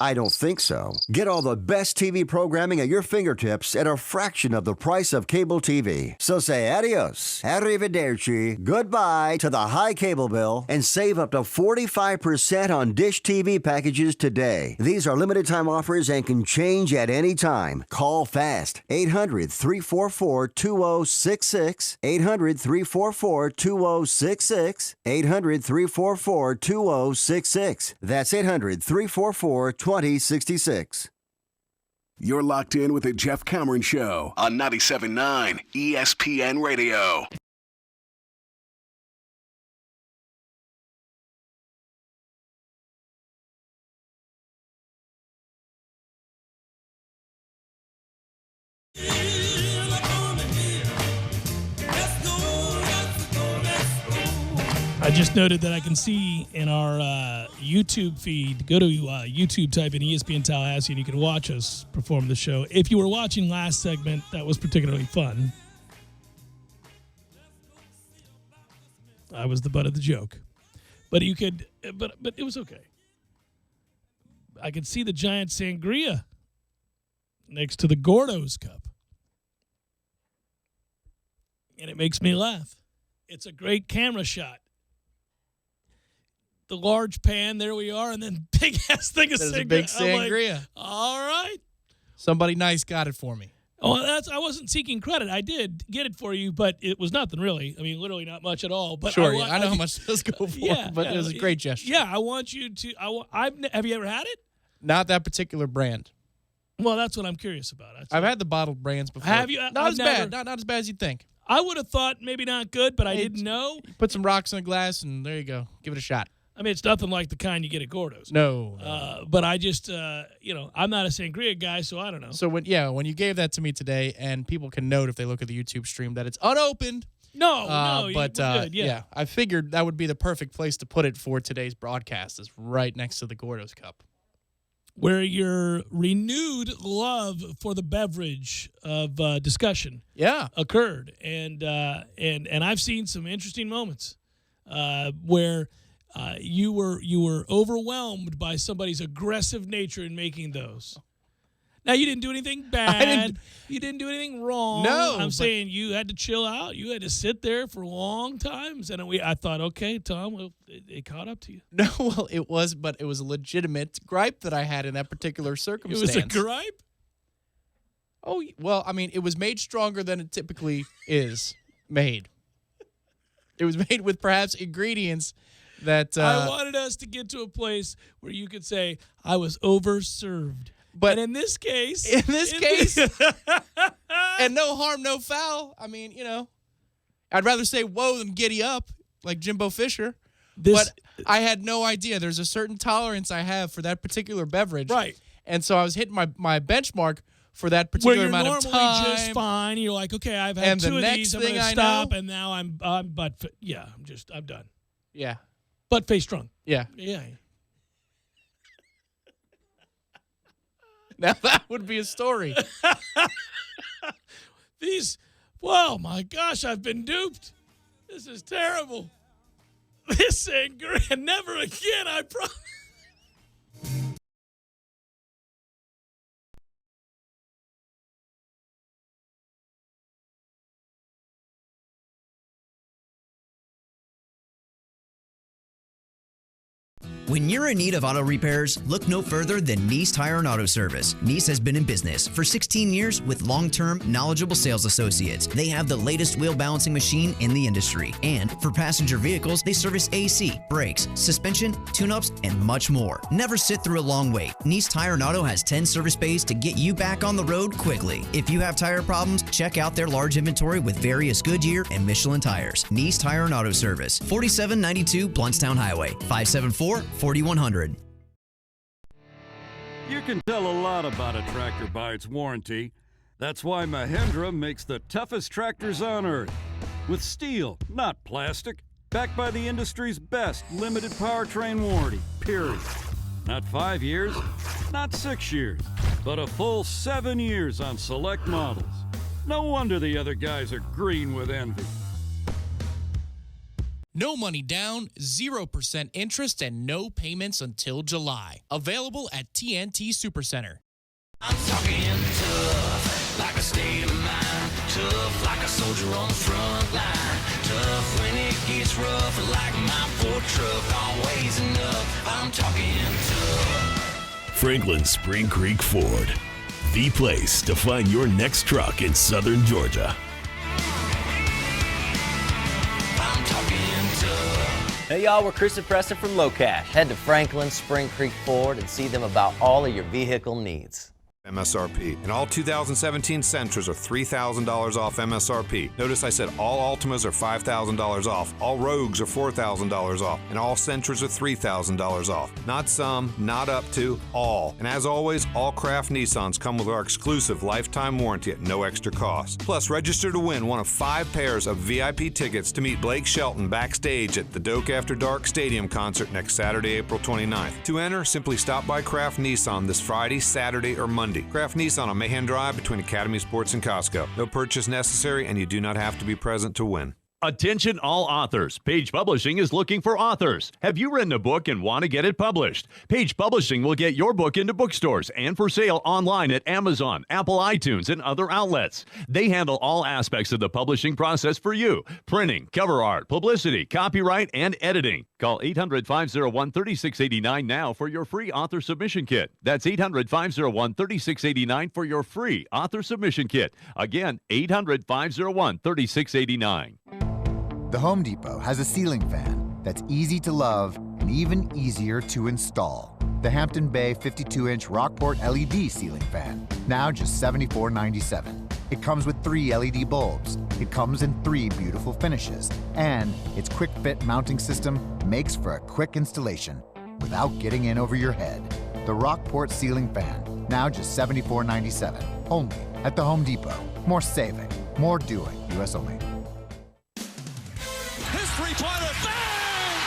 S26: I don't think so. Get all the best TV programming at your fingertips at a fraction of the price of cable TV. So say adios, arrivederci, goodbye to the high cable bill and save up to 45% on Dish TV packages today. These are limited time offers and can change at any time. Call fast. 800-344-2066. 800-344-2066. 800-344-2066. That's 800-344-2066.
S13: You're locked in with the Jeff Cameron Show on 97.9 ESPN Radio.
S1: I just noted that I can see in our YouTube feed, go to YouTube, type in ESPN Tallahassee, and you can watch us perform the show. If you were watching last segment, that was particularly fun. I was the butt of the joke. But you could, but it was okay. I could see the giant sangria next to the Gordo's cup. And it makes me laugh. It's a great camera shot. The large pan, there we are, and then big ass thing of sangria.
S2: There's a big sangria.
S1: Like, all right.
S2: Somebody nice got it for me.
S1: Oh, I wasn't seeking credit. I did get it for you, but it was nothing really. I mean, literally not much at all. But
S2: sure, I know how much those go for, but it was a great gesture.
S1: Yeah, I want you to. Have you ever had it?
S2: Not that particular brand.
S1: Well, that's what I'm curious about.
S2: I've had the bottled brands before.
S1: Have you?
S2: Not as bad. Not as bad as you'd think.
S1: I would have thought maybe not good, but I didn't know.
S2: Put some rocks in a glass, and there you go. Give it a shot.
S1: I mean, it's nothing like the kind you get at Gordo's.
S2: No.
S1: But I just, I'm not a sangria guy, so I don't know.
S2: So when you gave that to me today, and people can note if they look at the YouTube stream that it's unopened.
S1: No,
S2: but
S1: good,
S2: yeah, I figured that would be the perfect place to put it for today's broadcast, is right next to the Gordo's cup,
S1: where your renewed love for the beverage of discussion occurred, and I've seen some interesting moments where you were overwhelmed by somebody's aggressive nature in making those. Now, you didn't do anything bad. You didn't do anything wrong.
S2: No,
S1: I'm saying you had to chill out. You had to sit there for long times. And I thought, okay, Tom, well, it caught up to you.
S2: No, well, it was a legitimate gripe that I had in that particular circumstance.
S1: It was a gripe?
S2: Oh, well, I mean, it was made stronger than it typically is made. It was made with perhaps ingredients that...
S1: I wanted us to get to a place where you could say, I was overserved.
S2: But
S1: and in this case...
S2: and no harm, no foul. I mean, I'd rather say whoa than giddy up, like Jimbo Fisher. But I had no idea. There's a certain tolerance I have for that particular beverage.
S1: Right.
S2: And so I was hitting my benchmark for that particular amount of time.
S1: Where you're normally just fine. You're like, okay, I've had two of these. I'm going to stop, and now I'm done.
S2: Yeah.
S1: Butt face drunk.
S2: Yeah.
S1: Yeah.
S2: Now that would be a story.
S1: Oh my gosh, I've been duped. This is terrible. This ain't great. Never again, I promise.
S3: When you're in need of auto repairs, look no further than Nice Tire and Auto Service. Nice has been in business for 16 years with long-term, knowledgeable sales associates. They have the latest wheel balancing machine in the industry. And for passenger vehicles, they service AC, brakes, suspension, tune-ups, and much more. Never sit through a long wait. Nice Tire and Auto has 10 service bays to get you back on the road quickly. If you have tire problems, check out their large inventory with various Goodyear and Michelin tires. Nice Tire and Auto Service, 4792 Bluntstown Highway, 574-4100.
S4: You can tell a lot about a tractor by its warranty. That's why Mahindra makes the toughest tractors on earth. With steel, not plastic. Backed by the industry's best limited powertrain warranty, period. Not 5 years, not 6 years, but a full 7 years on select models. No wonder the other guys are green with envy.
S2: No money down, 0% interest, and no payments until July. Available at TNT Supercenter.
S7: I'm talking tough, like a state of mind. Tough, like a soldier on the front line. Tough when it gets rough, like my Ford truck. Always enough, I'm talking tough.
S8: Franklin Spring Creek Ford, the place to find your next truck in southern Georgia.
S7: I'm talking tough.
S9: Hey y'all, we're Chris and Preston from Low Cash. Head to Franklin Spring Creek Ford and see them about all of your vehicle needs.
S5: MSRP. And all 2017 Sentras are $3,000 off MSRP. Notice I said all Altimas are $5,000 off, all Rogues are $4,000 off, and all Sentras are $3,000 off. Not some, not up to, all. And as always, all Craft Nissans come with our exclusive lifetime warranty at no extra cost. Plus, register to win one of 5 pairs of VIP tickets to meet Blake Shelton backstage at the Doak After Dark Stadium concert next Saturday, April 29th. To enter, simply stop by Craft Nissan this Friday, Saturday, or Monday. Craft Nissan on Mahan Drive between Academy Sports and Costco. No purchase necessary, and you do not have to be present to win.
S6: Attention all authors. Page Publishing is looking for authors. Have you written a book and want to get it published? Page Publishing will get your book into bookstores and for sale online at Amazon, Apple iTunes, and other outlets. They handle all aspects of the publishing process for you. Printing, cover art, publicity, copyright, and editing. Call 800-501-3689 now for your free author submission kit. That's 800-501-3689 for your free author submission kit. Again, 800-501-3689.
S10: The Home Depot has a ceiling fan that's easy to love and even easier to install. The Hampton Bay 52-inch Rockport LED ceiling fan, now just $74.97. It comes with 3 LED bulbs. It comes in 3 beautiful finishes. And its quick fit mounting system makes for a quick installation without getting in over your head. The Rockport ceiling fan, now just $74.97. Only at the Home Depot. More saving, more doing. U.S. only.
S11: His three-pointer, bang!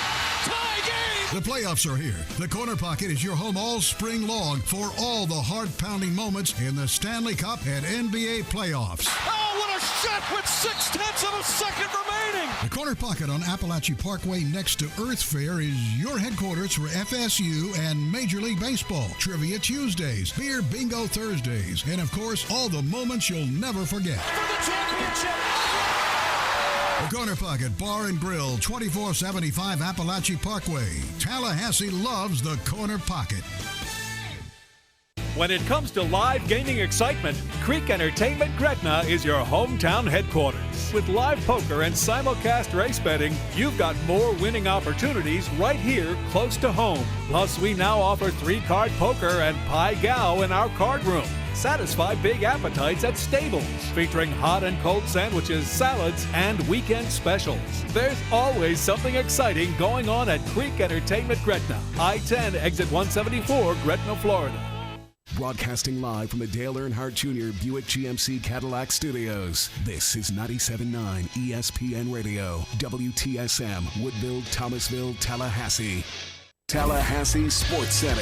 S11: Tie game! The playoffs are here. The Corner Pocket is your home all spring long for all the heart-pounding moments in the Stanley Cup and NBA playoffs. Oh, what a shot with 0.6 of a second remaining! The Corner Pocket on Appalachian Parkway next to Earth Fair is your headquarters for FSU and Major League Baseball. Trivia Tuesdays, Beer Bingo Thursdays, and of course, all the moments you'll never forget. For the championship! The Corner Pocket Bar and Grill, 2475 Appalachian Parkway. Tallahassee loves the Corner Pocket.
S12: When it comes to live gaming excitement, Creek Entertainment Gretna is your hometown headquarters. With live poker and simulcast race betting, you've got more winning opportunities right here close to home. Plus, we now offer 3-card poker and Pai Gow in our card room. Satisfy big appetites at Stables, featuring hot and cold sandwiches, salads, and weekend specials. There's always something exciting going on at Creek Entertainment Gretna. I-10 exit 174, Gretna, Florida.
S13: Broadcasting live from the Dale Earnhardt Jr. Buick GMC Cadillac Studios. This is 97.9 ESPN Radio, WTSM, Woodville, Thomasville, Tallahassee. Tallahassee Sports Center.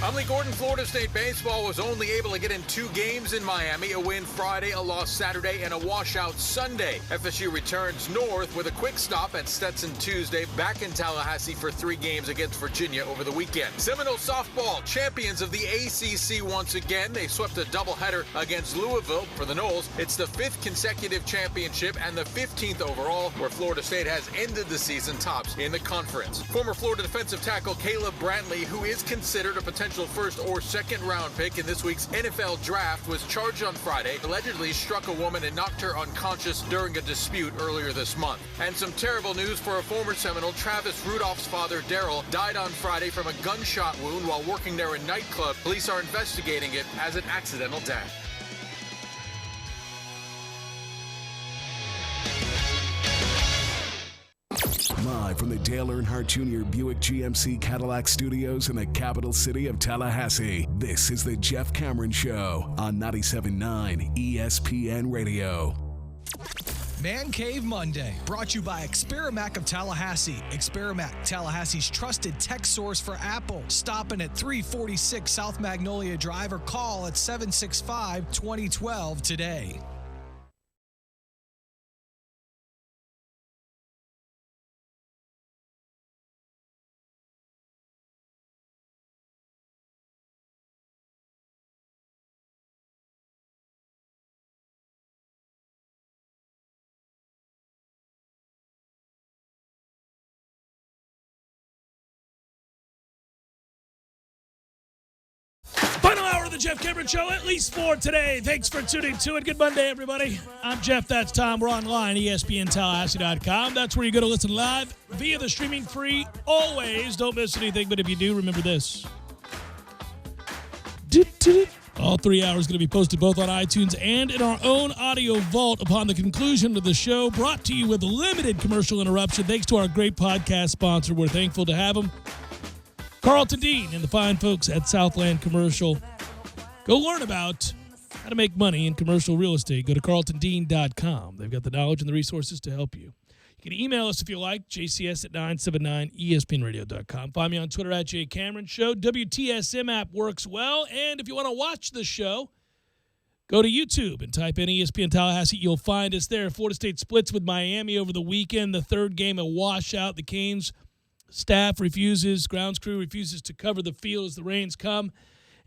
S14: I'm Lee Gordon. Florida State baseball was only able to get in 2 games in Miami, a win Friday, a loss Saturday, and a washout Sunday. FSU returns north with a quick stop at Stetson Tuesday, back in Tallahassee for 3 games against Virginia over the weekend. Seminole softball, champions of the ACC once again. They swept a doubleheader against Louisville. For the Noles, it's the 5th consecutive championship and the 15th overall, where Florida State has ended the season tops in the conference. Former Florida defensive tackle Caleb Brantley, who is considered a potential first or second round pick in this week's NFL draft, was charged on Friday, allegedly struck a woman and knocked her unconscious during a dispute earlier this month. And some terrible news for a former Seminole. Travis Rudolph's father, Daryl, died on Friday from a gunshot wound while working near a nightclub. Police are investigating it as an accidental death.
S13: Live from the Dale Earnhardt Jr. Buick GMC Cadillac Studios in the capital city of Tallahassee, this is the Jeff Cameron Show on 97.9 ESPN Radio.
S16: Man Cave Monday, brought to you by Experamac of Tallahassee. Experamac, Tallahassee's trusted tech source for Apple. Stopping at 346 South Magnolia Drive or call at 765-2012 today.
S1: Final hour of the Jeff Cameron Show, at least for today. Thanks for tuning to it. Good Monday, everybody. I'm Jeff. That's Tom. We're online, ESPNTallahassee.com. That's where you go to listen live via the streaming free. Always. Don't miss anything, but if you do, remember this. All 3 hours going to be posted both on iTunes and in our own audio vault upon the conclusion of the show. Brought to you with limited commercial interruption. Thanks to our great podcast sponsor. We're thankful to have them. Carlton Dean and the fine folks at Southland Commercial. Go learn about how to make money in commercial real estate. Go to carltondean.com. They've got the knowledge and the resources to help you. You can email us if you like, jcs at 979espnradio.com. Find me on Twitter at jcameronshow. WTSM app works well. And if you want to watch the show, go to YouTube and type in ESPN Tallahassee. You'll find us there. Florida State splits with Miami over the weekend. The third game, a washout. The Canes staff refuses, grounds crew refuses to cover the field as the rains come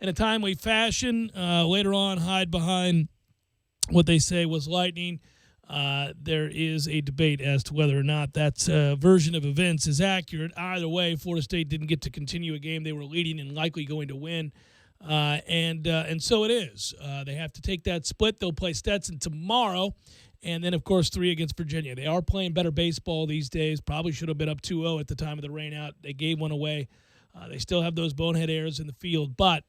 S1: in a timely fashion. Later on, hide behind what they say was lightning. There is a debate as to whether or not that version of events is accurate. Either way, Florida State didn't get to continue a game they were leading and likely going to win. And so it is. They have to take that split. They'll play Stetson tomorrow. And then, of course, 3 against Virginia. They are playing better baseball these days. Probably should have been up 2-0 at the time of the rainout. They gave one away. They still have those bonehead errors in the field. But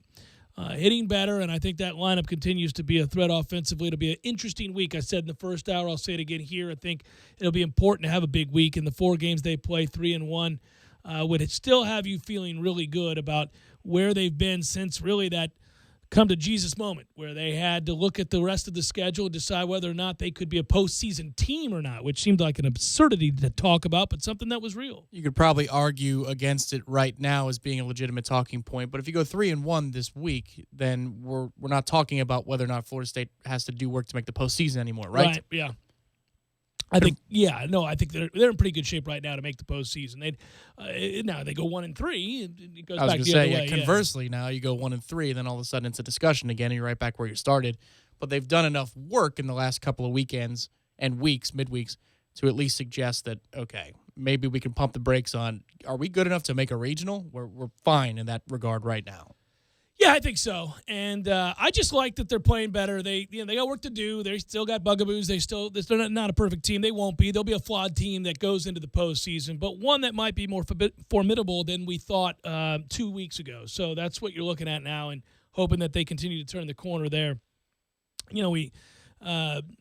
S1: hitting better, and I think that lineup continues to be a threat offensively. It'll be an interesting week. I said in the first hour, I'll say it again here. I think it'll be important to have a big week. In the 4 games they play, 3-1, would it still have you feeling really good about where they've been since really that come to Jesus moment where they had to look at the rest of the schedule and decide whether or not they could be a postseason team or not, which seemed like an absurdity to talk about, but something that was real.
S2: You could probably argue against it right now as being a legitimate talking point, but if you go 3-1 this week, then we're not talking about whether or not Florida State has to do work to make the postseason anymore, right?
S1: Right, yeah. I think they're in pretty good shape right now to make the postseason. Now they go 1-3. It goes
S2: I was
S1: back
S2: going to
S1: the other
S2: say,
S1: way.
S2: Conversely, now you go 1-3, then all of a sudden it's a discussion again, and you're right back where you started. But they've done enough work in the last couple of weekends and weeks, midweeks, to at least suggest that, okay, maybe we can pump the brakes on, are we good enough to make a regional? We're fine in that regard right now.
S1: Yeah, I think so. And I just like that they're playing better. They got work to do. They still got bugaboos. They're not a perfect team. They won't be. They'll be a flawed team that goes into the postseason, but one that might be more formidable than we thought 2 weeks ago. So that's what you're looking at now, and hoping that they continue to turn the corner there. We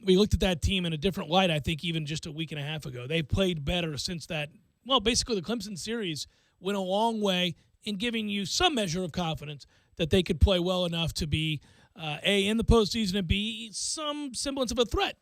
S1: looked at that team in a different light, I think, even just a week and a half ago. They've played better since that. Well, basically the Clemson series went a long way in giving you some measure of confidence that they could play well enough to be, A, in the postseason, and B, some semblance of a threat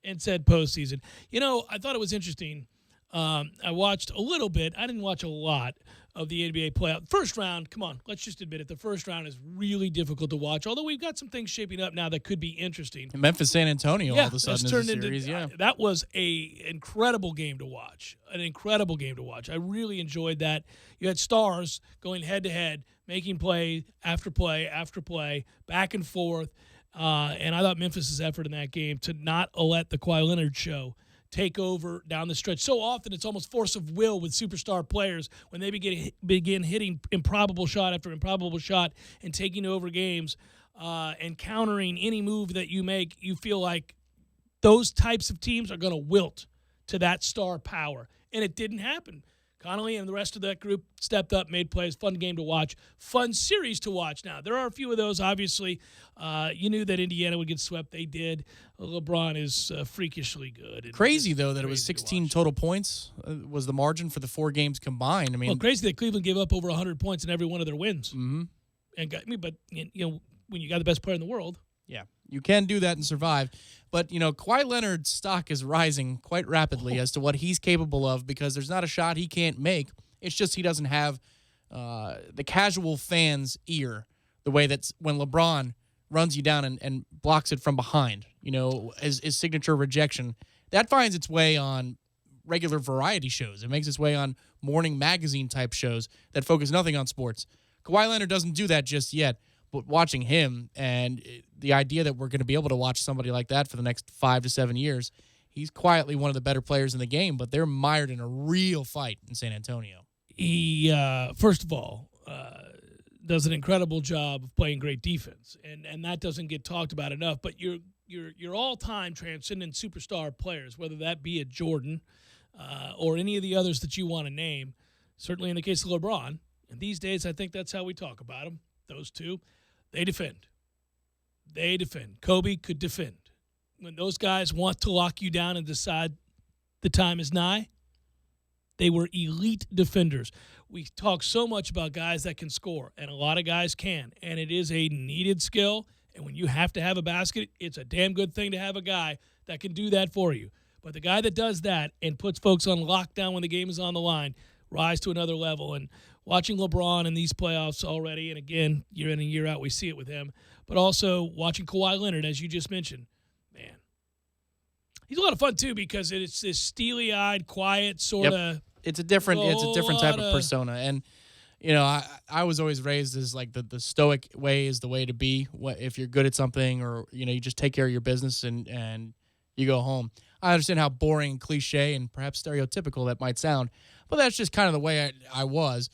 S1: in said postseason. I thought it was interesting. I watched a little bit. I didn't watch a lot of the NBA playoff. First round, come on, let's just admit it. The first round is really difficult to watch, although we've got some things shaping up now that could be interesting.
S2: Memphis, San Antonio, all of a sudden is a series,
S1: That was an incredible game to watch. I really enjoyed that. You had stars going head-to-head, making play after play after play, back and forth. And I thought Memphis' effort in that game to not let the Kawhi Leonard show take over down the stretch. So often it's almost force of will with superstar players when they begin hitting improbable shot after improbable shot and taking over games and countering any move that you make. You feel like those types of teams are going to wilt to that star power. And it didn't happen. Connolly and the rest of that group stepped up, made plays. Fun game to watch. Fun series to watch. Now, there are a few of those, obviously. You knew that Indiana would get swept. They did. LeBron is freakishly good.
S2: Crazy, though, that it was 16 total points was the margin for the 4 games combined.
S1: Crazy that Cleveland gave up over 100 points in every one of their wins.
S2: Mm-hmm.
S1: But when you got the best player in the world.
S2: Yeah, you can do that and survive. But, Kawhi Leonard's stock is rising quite rapidly as to what he's capable of, because there's not a shot he can't make. It's just he doesn't have the casual fan's ear the way that's when LeBron runs you down and blocks it from behind, his signature rejection. That finds its way on regular variety shows. It makes its way on morning magazine-type shows that focus nothing on sports. Kawhi Leonard doesn't do that just yet. But watching him and the idea that we're going to be able to watch somebody like that for the next 5 to 7 years, he's quietly one of the better players in the game, but they're mired in a real fight in San Antonio.
S1: He, first of all, does an incredible job of playing great defense, and that doesn't get talked about enough. But your all-time transcendent superstar players, whether that be a Jordan or any of the others that you want to name, certainly in the case of LeBron, and these days I think that's how we talk about him, those two, they defend. Kobe could defend. When those guys want to lock you down and decide the time is nigh, they were elite defenders. We talk so much about guys that can score, and a lot of guys can, and it is a needed skill. And when you have to have a basket, it's a damn good thing to have a guy that can do that for you. But the guy that does that and puts folks on lockdown when the game is on the line rise to another level. And watching LeBron in these playoffs already, and again, year in and year out, we see it with him, but also watching Kawhi Leonard, as you just mentioned, man. He's a lot of fun, too, because it's this steely-eyed, quiet sort of.
S2: Yep. It's a different type of persona. And, I was always raised as like the stoic way is the way to be. If you're good at something or, you just take care of your business and you go home. I understand how boring, cliche, and perhaps stereotypical that might sound, but that's just kind of the way I was.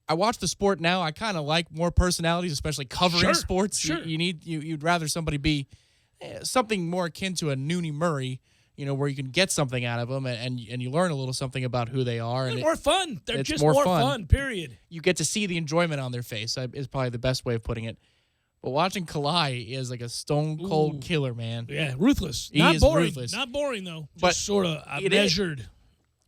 S2: I watch the sport now. I kind of like more personalities, especially covering sports.
S1: Sure.
S2: You'd rather somebody be something more akin to a Noonie Murray, where you can get something out of them and you learn a little something about who they are.
S1: They're more fun. They're just more fun, period.
S2: You get to see the enjoyment on their face is probably the best way of putting it. But watching Kawhi is like a stone-cold killer, man.
S1: Yeah, ruthless.
S2: He
S1: Not
S2: is
S1: boring.
S2: ruthless.
S1: Not boring, though. Just
S2: But
S1: sort of measured.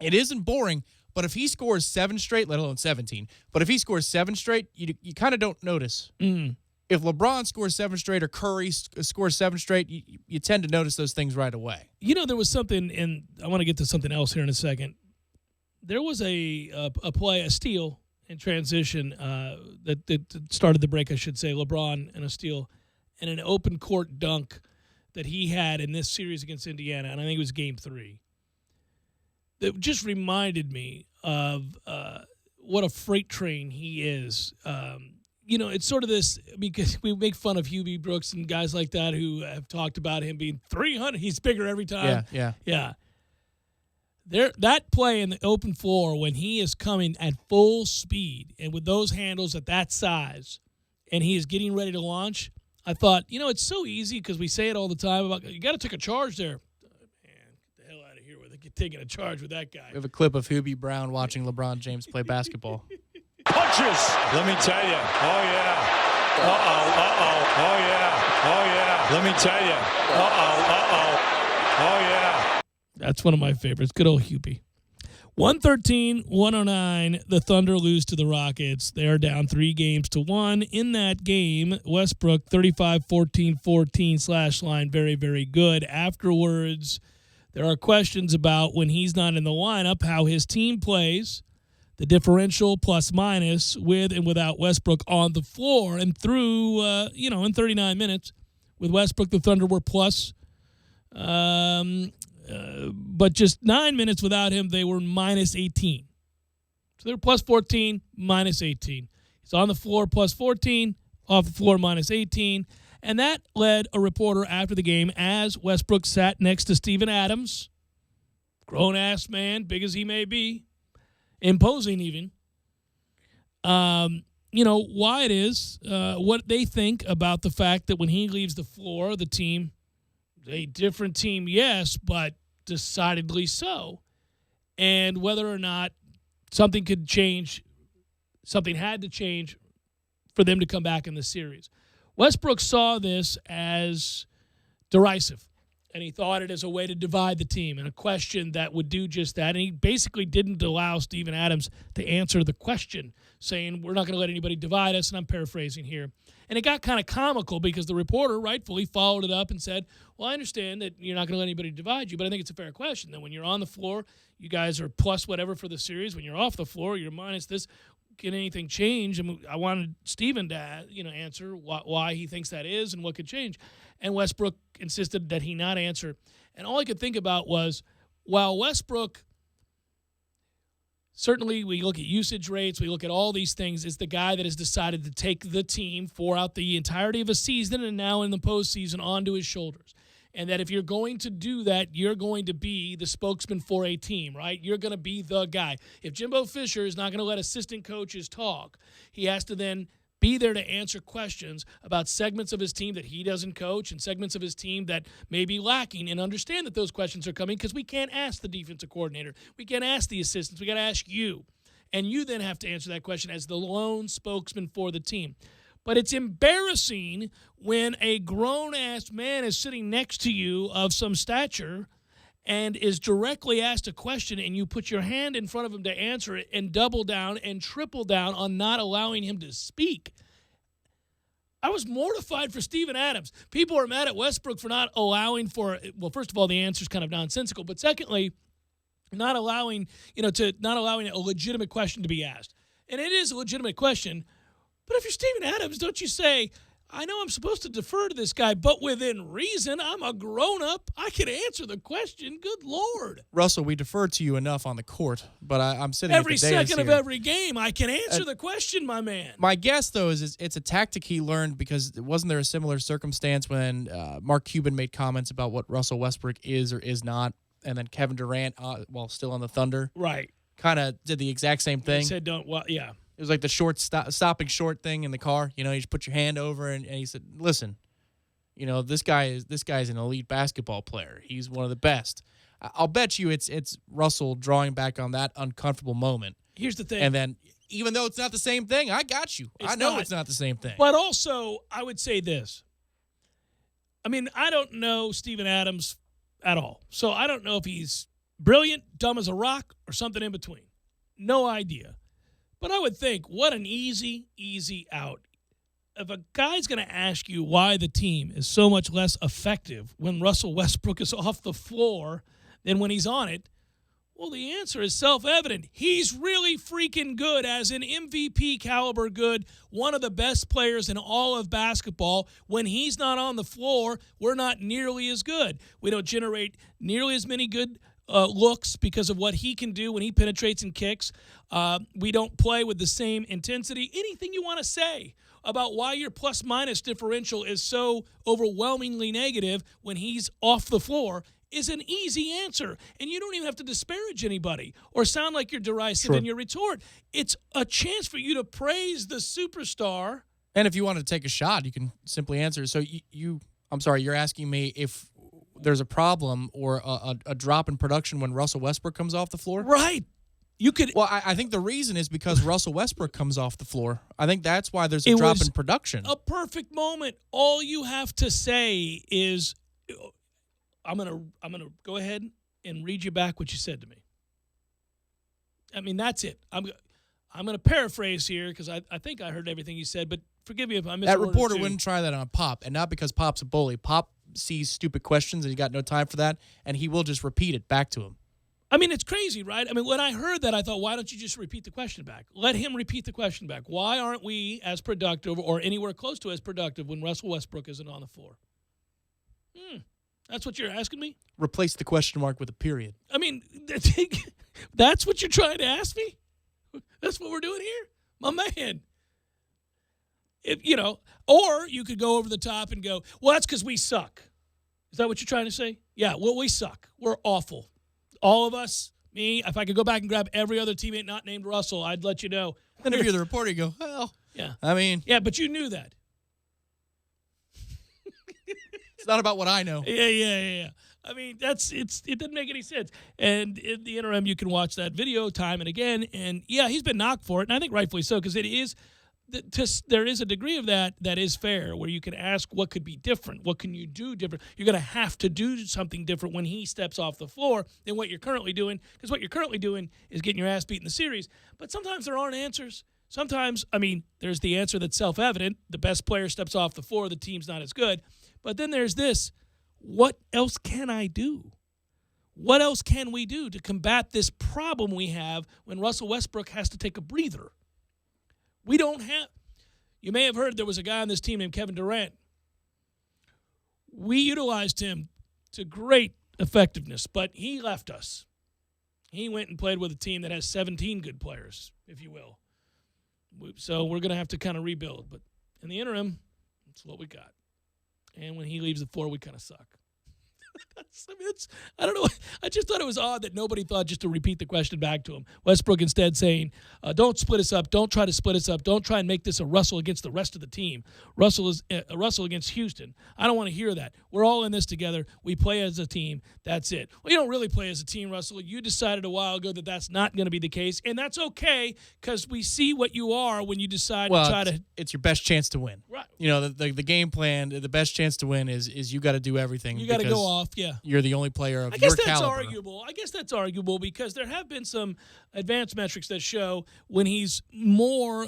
S2: It isn't boring, but if he scores 7 straight, let alone 17, but if he scores 7 straight, you kind of don't notice. If LeBron scores 7 straight or Curry scores 7 straight, you tend to notice those things right away.
S1: There was something, and I want to get to something else here in a second. There was a steal in transition that started the break, I should say. LeBron and a steal and an open court dunk that he had in this series against Indiana, and I think it was Game 3. That just reminded me of what a freight train he is. It's sort of this, because we make fun of Hubie Brooks and guys like that who have talked about him being 300. He's bigger every time.
S2: Yeah.
S1: That play in the open floor when he is coming at full speed and with those handles at that size and he is getting ready to launch, I thought, it's so easy because we say it all the time about you got to take a charge there. Man, get the hell out of here with taking a charge with that guy.
S2: We have a clip of Hubie Brown watching LeBron James play basketball.
S15: Punches. Let me tell you. Oh, yeah. Oh, yeah. Let me tell you. Oh, yeah.
S1: That's one of my favorites. Good old Hubie. 113-109, the Thunder lose to the Rockets. They are down 3-1. In that game, Westbrook, 35-14 /line, very, very good. Afterwards, there are questions about when he's not in the lineup, how his team plays, the differential plus-minus with and without Westbrook on the floor. And through, in 39 minutes, with Westbrook, the Thunder were plus but just 9 minutes without him, they were minus 18. So they were plus 14, minus 18. He's on the floor, plus 14, off the floor, minus 18. And that led a reporter after the game, as Westbrook sat next to Steven Adams, grown-ass man, big as he may be, imposing even, why it is, what they think about the fact that when he leaves the floor, the team, a different team, yes, but decidedly so. And whether or not something could change, something had to change for them to come back in the series. Westbrook saw this as derisive, and he thought it as a way to divide the team and a question that would do just that. And he basically didn't allow Steven Adams to answer the question, saying, we're not going to let anybody divide us, and I'm paraphrasing here. And it got kind of comical because the reporter rightfully followed it up and said, well, I understand that you're not going to let anybody divide you, but I think it's a fair question. That when you're on the floor, you guys are plus whatever for the series. When you're off the floor, you're minus this. Can anything change? I wanted Steven to answer why he thinks that is and what could change. And Westbrook insisted that he not answer. And all I could think about was, while Westbrook, certainly we look at usage rates, we look at all these things, is the guy that has decided to take the team throughout the entirety of a season and now in the postseason onto his shoulders. And that if you're going to do that, you're going to be the spokesman for a team, right? You're going to be the guy. If Jimbo Fisher is not going to let assistant coaches talk, he has to then be there to answer questions about segments of his team that he doesn't coach and segments of his team that may be lacking, and understand that those questions are coming because we can't ask the defensive coordinator. We can't ask the assistants. We got to ask you. And you then have to answer that question as the lone spokesman for the team. But it's embarrassing when a grown-ass man is sitting next to you of some stature and is directly asked a question, and you put your hand in front of him to answer it and double down and triple down on not allowing him to speak. I was mortified for Steven Adams. People are mad at Westbrook for not allowing for, well, first of all, the answer's kind of nonsensical, but secondly, not allowing a legitimate question to be asked. And it is a legitimate question, but if you're Steven Adams, don't you say, I know I'm supposed to defer to this guy, but within reason, I'm a grown-up. I can answer the question. Good Lord.
S2: Russell, we defer to you enough on the court, but I'm sitting
S1: every
S2: at the dais
S1: second of
S2: here.
S1: every game. I can answer the question, my man.
S2: My guess, though, is it's a tactic he learned because wasn't there a similar circumstance when Mark Cuban made comments about what Russell Westbrook is or is not, and then Kevin Durant, while still on the Thunder,
S1: right,
S2: kind of did the exact same thing.
S1: He said, yeah.
S2: It was like the stopping short thing in the car. You just put your hand over, and he said, listen, this guy is an elite basketball player. He's one of the best. I'll bet you it's Russell drawing back on that uncomfortable moment.
S1: Here's the thing.
S2: And then, even though it's not the same thing, I got you. I know it's not the same thing.
S1: But also, I would say this. I mean, I don't know Steven Adams at all. So I don't know if he's brilliant, dumb as a rock, or something in between. No idea. But I would think, what an easy out. If a guy's going to ask you why the team is so much less effective when Russell Westbrook is off the floor than when he's on it, well, the answer is self-evident. He's really freaking good, as an MVP caliber good, one of the best players in all of basketball. When he's not on the floor, we're not nearly as good. We don't generate nearly as many good looks because of what he can do when he penetrates and kicks. We don't play with the same intensity. Anything you want to say about why your plus-minus differential is so overwhelmingly negative when he's off the floor, is an easy answer, and you don't even have to disparage anybody or sound like you're derisive in your retort. It's a chance for you to praise the superstar.
S2: And if you want to take a shot, you can simply answer. So I'm sorry, you're asking me if there's a problem or a drop in production when Russell Westbrook comes off the floor?
S1: Right. You could.
S2: Well, I think the reason is because Russell Westbrook comes off the floor. I think that's why there's a drop in production.
S1: A perfect moment. All you have to say is, I'm gonna go ahead and read you back what you said to me. I mean, that's it. I'm gonna paraphrase here because I think I heard everything you said, but forgive me if I missed.
S2: That reporter wouldn't try that on Pop, and not because Pop's a bully. Pop sees stupid questions and he got no time for that, and he will just repeat it back to him.
S1: I mean, it's crazy, right? I mean, when I heard that, I thought, why don't you just repeat the question back? Let him repeat the question back. Why aren't we as productive or anywhere close to as productive when Russell Westbrook isn't on the floor? That's what you're asking me?
S2: Replace the question mark with a period.
S1: I mean, that's what you're trying to ask me? That's what we're doing here? My man. Or you could go over the top and go, well, that's because we suck. Is that what you're trying to say? Yeah, well, we suck. We're awful. All of us, me, if I could go back and grab every other teammate not named Russell, I'd let you know.
S2: Then if you're the reporter, you go, well,
S1: yeah.
S2: I mean.
S1: Yeah, but you knew that.
S2: It's not about what I know.
S1: Yeah. I mean, it doesn't make any sense. And in the interim, you can watch that video time and again. And, yeah, he's been knocked for it, and I think rightfully so, because there is a degree of that is fair, where you can ask what could be different. What can you do different? You're going to have to do something different when he steps off the floor than what you're currently doing, because what you're currently doing is getting your ass beat in the series. But sometimes there aren't answers. Sometimes, I mean, there's the answer that's self-evident. The best player steps off the floor, the team's not as good. But then there's this, what else can I do? What else can we do to combat this problem we have when Russell Westbrook has to take a breather? We don't have – you may have heard there was a guy on this team named Kevin Durant. We utilized him to great effectiveness, but he left us. He went and played with a team that has 17 good players, if you will. So we're going to have to kind of rebuild. But in the interim, that's what we got. And when he leaves the floor, we kind of suck. I don't know. I just thought it was odd that nobody thought just to repeat the question back to him. Westbrook instead saying, don't split us up. Don't try to split us up. Don't try and make this a Russell against the rest of the team. Russell is a Russell against Houston. I don't want to hear that. We're all in this together. We play as a team. That's it. Well, you don't really play as a team, Russell. You decided a while ago that that's not going to be the case, and that's okay because we see what you are when you decide to try to.
S2: It's your best chance to win.
S1: Right.
S2: You know, the game plan, the best chance to win is you got to do everything.
S1: You got to go off, yeah.
S2: You're the only player of
S1: I guess
S2: your
S1: that's
S2: caliber.
S1: arguable. I guess that's arguable because there have been some advanced metrics that show when he's more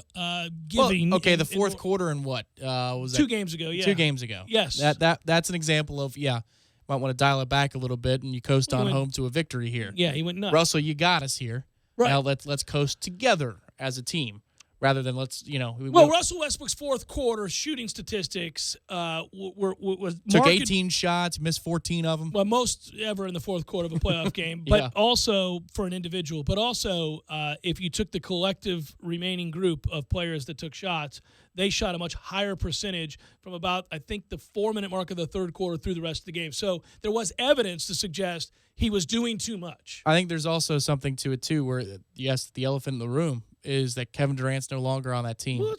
S1: giving.
S2: Well, okay, the fourth quarter and what was that?
S1: 2 games ago, yeah.
S2: 2 games ago.
S1: Yes.
S2: That's an example of, might want to dial it back a little bit and you coast on home to a victory here.
S1: Yeah, he went nuts.
S2: Russell, you got us here.
S1: Right.
S2: Now let's coast together as a team. Rather than
S1: Russell Westbrook's fourth quarter shooting statistics
S2: took 18 shots, missed 14 of them.
S1: Well, most ever in the fourth quarter of a playoff game, but also for an individual. But also, if you took the collective remaining group of players that took shots, they shot a much higher percentage from about, I think, the 4-minute mark of the third quarter through the rest of the game. So there was evidence to suggest he was doing too much.
S2: I think there's also something to it, too, where, yes, the elephant in the room is that Kevin Durant's no longer on that team.
S1: Well,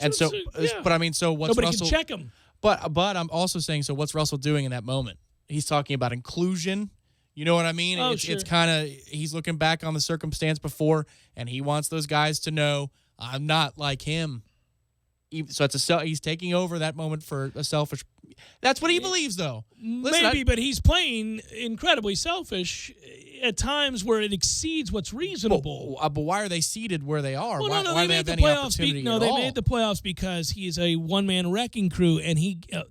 S2: but I mean, so what's
S1: nobody
S2: Russell?
S1: Can check him.
S2: But I'm also saying, so what's Russell doing in that moment? He's talking about inclusion. You know what I mean? It's kind of, he's looking back on the circumstance before, and he wants those guys to know, I'm not like him. So he's taking over that moment for a selfish. That's what he believes, though.
S1: Maybe, but he's playing incredibly selfish at times where it exceeds what's reasonable.
S2: But why are they seated where they are?
S1: Well,
S2: why
S1: they
S2: do they
S1: made
S2: have any opportunity at all?
S1: They made the playoffs because he's a one-man wrecking crew, and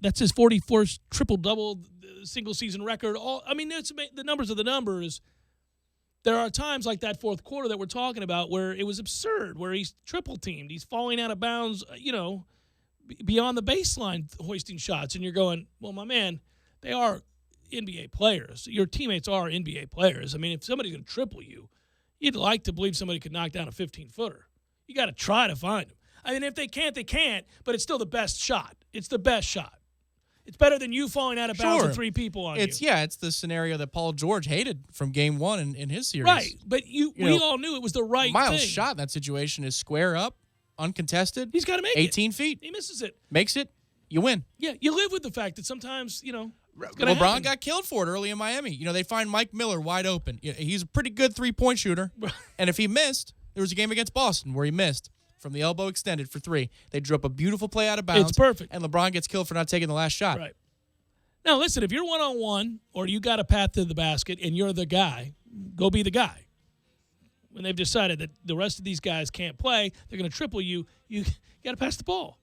S1: that's his 44th triple-double single-season record. The numbers are the numbers. There are times like that fourth quarter that we're talking about where it was absurd, where he's triple-teamed. He's falling out of bounds, beyond the baseline hoisting shots. And you're going, well, my man, they are NBA players. Your teammates are NBA players. I mean, if somebody's going to triple you, you'd like to believe somebody could knock down a 15-footer. You got to try to find them. I mean, if they can't, they can't, but it's still the best shot. It's the best shot. It's better than you falling out of bounds and 3 people on you.
S2: Yeah, it's the scenario that Paul George hated from game 1 in his series.
S1: Right, but we all knew it was the right
S2: Miles'
S1: thing.
S2: shot in that situation is square up, uncontested.
S1: He's got to make
S2: 18 feet.
S1: He misses it.
S2: Makes it, you win.
S1: Yeah, you live with the fact that sometimes,
S2: LeBron got killed for it early in Miami. They find Mike Miller wide open. He's a pretty good 3-point shooter. And if he missed, there was a game against Boston where he missed from the elbow extended for 3. They drew up a beautiful play out of bounds.
S1: It's perfect.
S2: And LeBron gets killed for not taking the last shot.
S1: Right. Now, listen, if you're one-on-one or you got a path to the basket and you're the guy, go be the guy. When they've decided that the rest of these guys can't play, they're going to triple you, you got to pass the ball.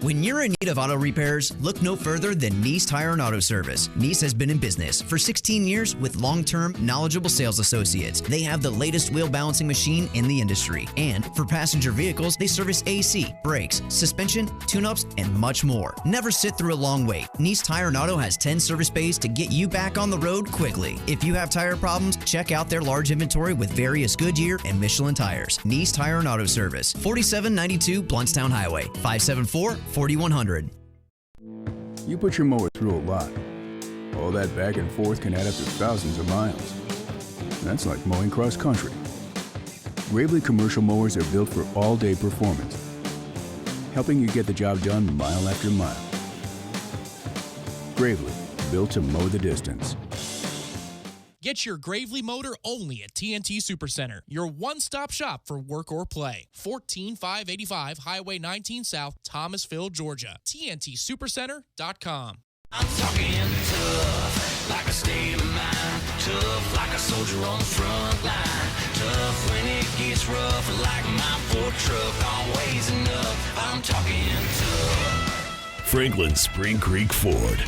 S3: When you're in need of auto repairs, look no further than Nice Tire and Auto Service. Nice has been in business for 16 years with long-term, knowledgeable sales associates. They have the latest wheel balancing machine in the industry. And for passenger vehicles, they service AC, brakes, suspension, tune-ups, and much more. Never sit through a long wait. Nice Tire and Auto has 10 service bays to get you back on the road quickly. If you have tire problems, check out their large inventory with various Goodyear and Michelin tires. Nice Tire and Auto Service, 4792 Bluntstown Highway, 574-4100.
S17: You put your mower through a lot. All that back and forth can add up to thousands of miles. That's like mowing cross country. Gravely commercial mowers are built for all-day performance, helping you get the job done mile after mile. Gravely, built to mow the distance.
S2: Get your Gravely motor only at TNT Supercenter, your one-stop shop for work or play. 14585 Highway 19 South, Thomasville, Georgia. TNTSupercenter.com.
S7: I'm talking tough, like a state of mind. Tough, like a soldier on the front line. Tough when it gets rough, like my Ford truck, always enough. I'm talking tough.
S8: Franklin Spring Creek Ford,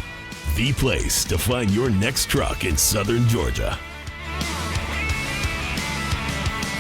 S8: the place to find your next truck in southern Georgia.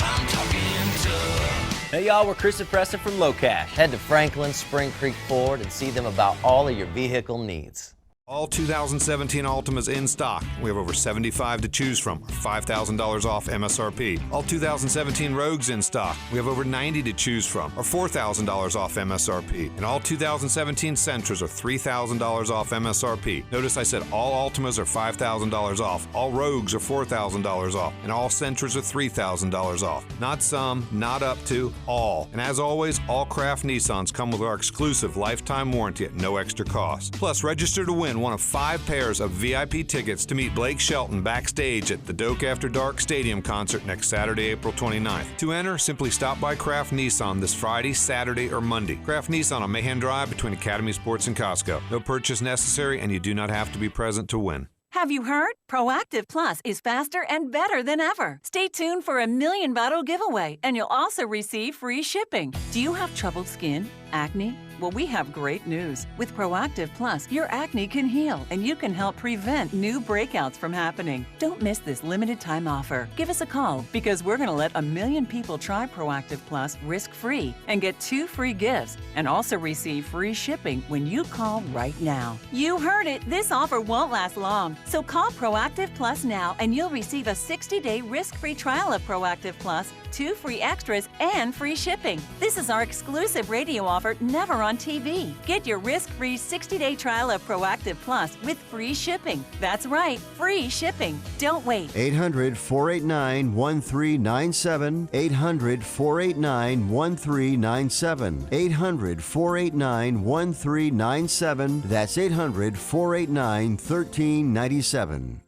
S7: I'm talking tough.
S9: Hey y'all, we're Chris and Preston from Low Cash. Head to Franklin Spring Creek Ford and see them about all of your vehicle needs.
S5: All 2017 Altimas in stock. We have over 75 to choose from, $5,000 off MSRP. All 2017 Rogues in stock. We have over 90 to choose from, or $4,000 off MSRP. And all 2017 Sentras are $3,000 off MSRP. Notice I said all Altimas are $5,000 off, all Rogues are $4,000 off, and all Sentras are $3,000 off. Not some, not up to, all. And as always, all Kraft Nissans come with our exclusive lifetime warranty at no extra cost. Plus, register to win one of 5 pairs of VIP tickets to meet Blake Shelton backstage at the Doak After Dark Stadium concert next Saturday, April 29th. To enter, simply stop by Kraft Nissan this Friday, Saturday, or Monday. Kraft Nissan on Mahan Drive between Academy Sports and Costco. No purchase necessary, and you do not have to be present to win.
S18: Have you heard? Proactive Plus is faster and better than ever. Stay tuned for a 1,000,000 bottle giveaway, and you'll also receive free shipping. Do you have troubled skin? Acne? Well, we have great news. With Proactive Plus, your acne can heal, and you can help prevent new breakouts from happening. Don't miss this limited time offer. Give us a call, because we're going to let 1,000,000 people try Proactive Plus risk-free and get 2 free gifts, and also receive free shipping when you call right now. You heard it. This offer won't last long. So call Proactive Plus now, and you'll receive a 60-day risk-free trial of Proactive Plus, 2 free extras, and free shipping. This is our exclusive radio offer, never on TV. Get your risk-free 60-day trial of Proactive Plus with free shipping. That's right, free shipping. Don't wait.
S26: 800-489-1397. 800-489-1397. 800-489-1397. That's 800-489-1397.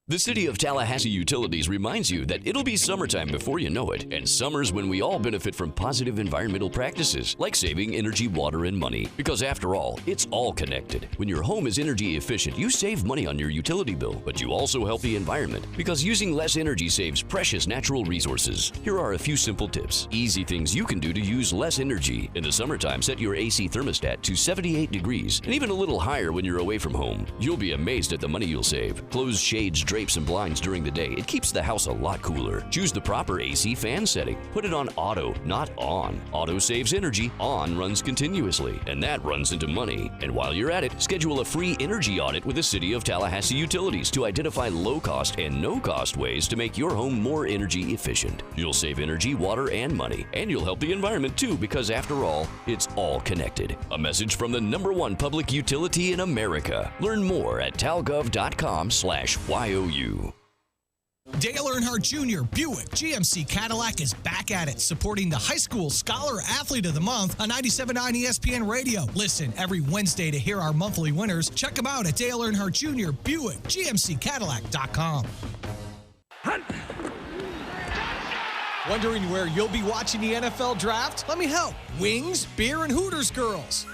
S19: The City of Tallahassee Utilities reminds you that it'll be summertime before you know it, and summer's when we all benefit from positive environmental practices, like saving energy, water, and money. Because after all, it's all connected. When your home is energy efficient, you save money on your utility bill, but you also help the environment, because using less energy saves precious natural resources. Here are a few simple tips. Easy things you can do to use less energy. In the summertime, set your AC thermostat to 78 degrees, and even a little higher when you're away from home. You'll be amazed at the money you'll save. Close shades, drapes and blinds during the day, it keeps the house a lot cooler. Choose the proper AC fan setting. Put it on auto, not on. Auto saves energy, on runs continuously, and that runs into money. And while you're at it, schedule a free energy audit with the City of Tallahassee Utilities to identify low-cost and no-cost ways to make your home more energy efficient. You'll save energy, water, and money, and you'll help the environment too, because after all, it's all connected. A message from the #1 public utility in America. Learn more at talgov.com/YOU.
S16: Dale Earnhardt Jr. Buick GMC Cadillac is back at it, supporting the High School Scholar Athlete of the Month on 97.9 ESPN Radio. Listen every Wednesday to hear our monthly winners. Check them out at Dale Earnhardt Jr. Buick GMCCadillac.com. Wondering where you'll be watching the NFL Draft? Let me help. Wings, beer, and Hooters girls.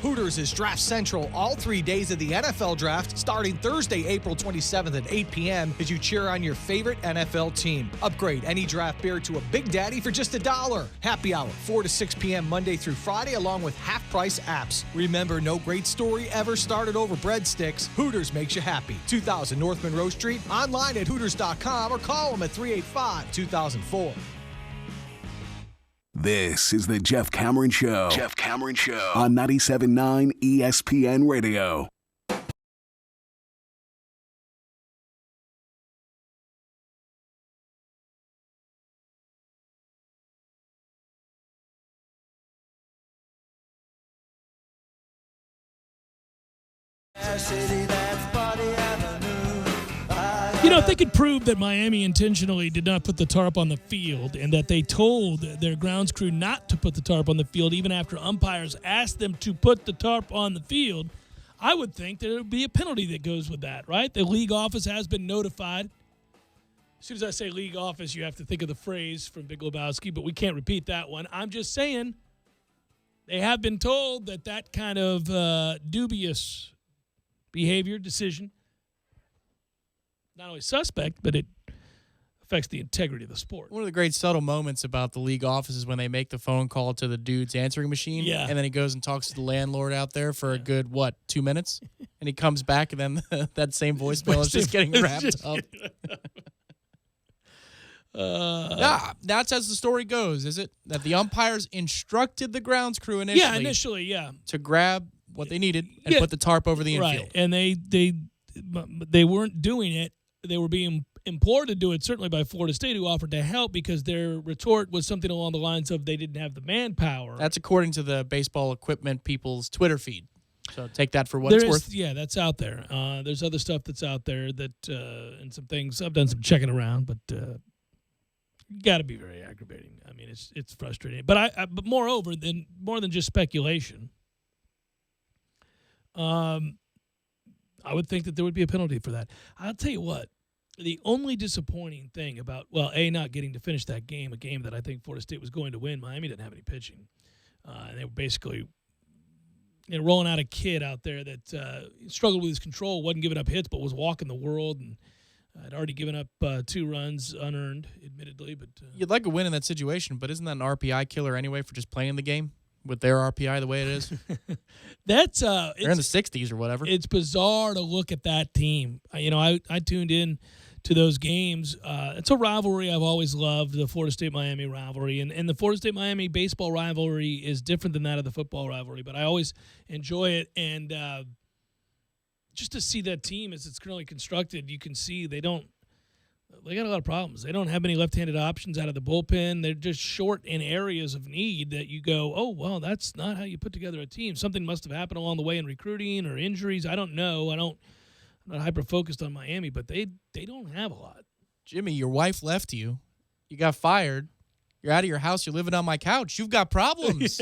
S16: Hooters is Draft Central all 3 days of the NFL Draft, starting Thursday, April 27th at 8 p.m. as you cheer on your favorite NFL team. Upgrade any draft beer to a Big Daddy for just $1. Happy hour, 4 to 6 p.m. Monday through Friday, along with half-price apps. Remember, no great story ever started over breadsticks. Hooters makes you happy. 2000 North Monroe Street, online at Hooters.com, or call them at 385-2004.
S8: This is the Jeff Cameron Show. Jeff Cameron Show on 97.9 ESPN Radio.
S1: You know, if they could prove that Miami intentionally did not put the tarp on the field and that they told their grounds crew not to put the tarp on the field even after umpires asked them to put the tarp on the field, I would think there would be a penalty that goes with that, right? The league office has been notified. As soon as I say league office, you have to think of the phrase from Big Lebowski, but we can't repeat that one. I'm just saying they have been told that that kind of dubious behavior, decision, not only suspect, but it affects the integrity of the sport.
S2: One of the great subtle moments about the league office is when they make the phone call to the dude's answering machine, and then he goes and talks to the landlord out there for a good, 2 minutes? And he comes back, and then that same voicemail is just getting wrapped up. That's as the story goes, is it? That the umpires instructed the grounds crew initially. To grab what they needed and put the tarp over the infield.
S1: Right, and they weren't doing it. They were being implored to do it, certainly by Florida State, who offered to help because their retort was something along the lines of they didn't have the manpower.
S2: That's according to the baseball equipment people's Twitter feed. So take that for what it's worth.
S1: Yeah, that's out there. There's other stuff that's out there that and some things. I've done some checking around, but got to be very aggravating. I mean, it's frustrating. But but more than just speculation, I would think that there would be a penalty for that. I'll tell you what. The only disappointing thing about, not getting to finish that game, a game that I think Florida State was going to win, Miami didn't have any pitching. And they were basically rolling out a kid out there that struggled with his control, wasn't giving up hits, but was walking the world, and had already given up 2 runs unearned, admittedly. But
S2: you'd like a win in that situation, but isn't that an RPI killer anyway for just playing the game with their RPI the way it is?
S1: That's
S2: they're in the 60s or whatever.
S1: It's bizarre to look at that team. I tuned in to those games. It's a rivalry I've always loved, the Florida State-Miami rivalry. And the Florida State-Miami baseball rivalry is different than that of the football rivalry, but I always enjoy it. And just to see that team as it's currently constructed, you can see they got a lot of problems. They don't have many left-handed options out of the bullpen. They're just short in areas of need that you go, oh, well, that's not how you put together a team. Something must have happened along the way in recruiting or injuries. I don't know. I'm not hyper-focused on Miami, but they don't have a lot.
S2: Jimmy, your wife left you. You got fired. You're out of your house. You're living on my couch. You've got problems.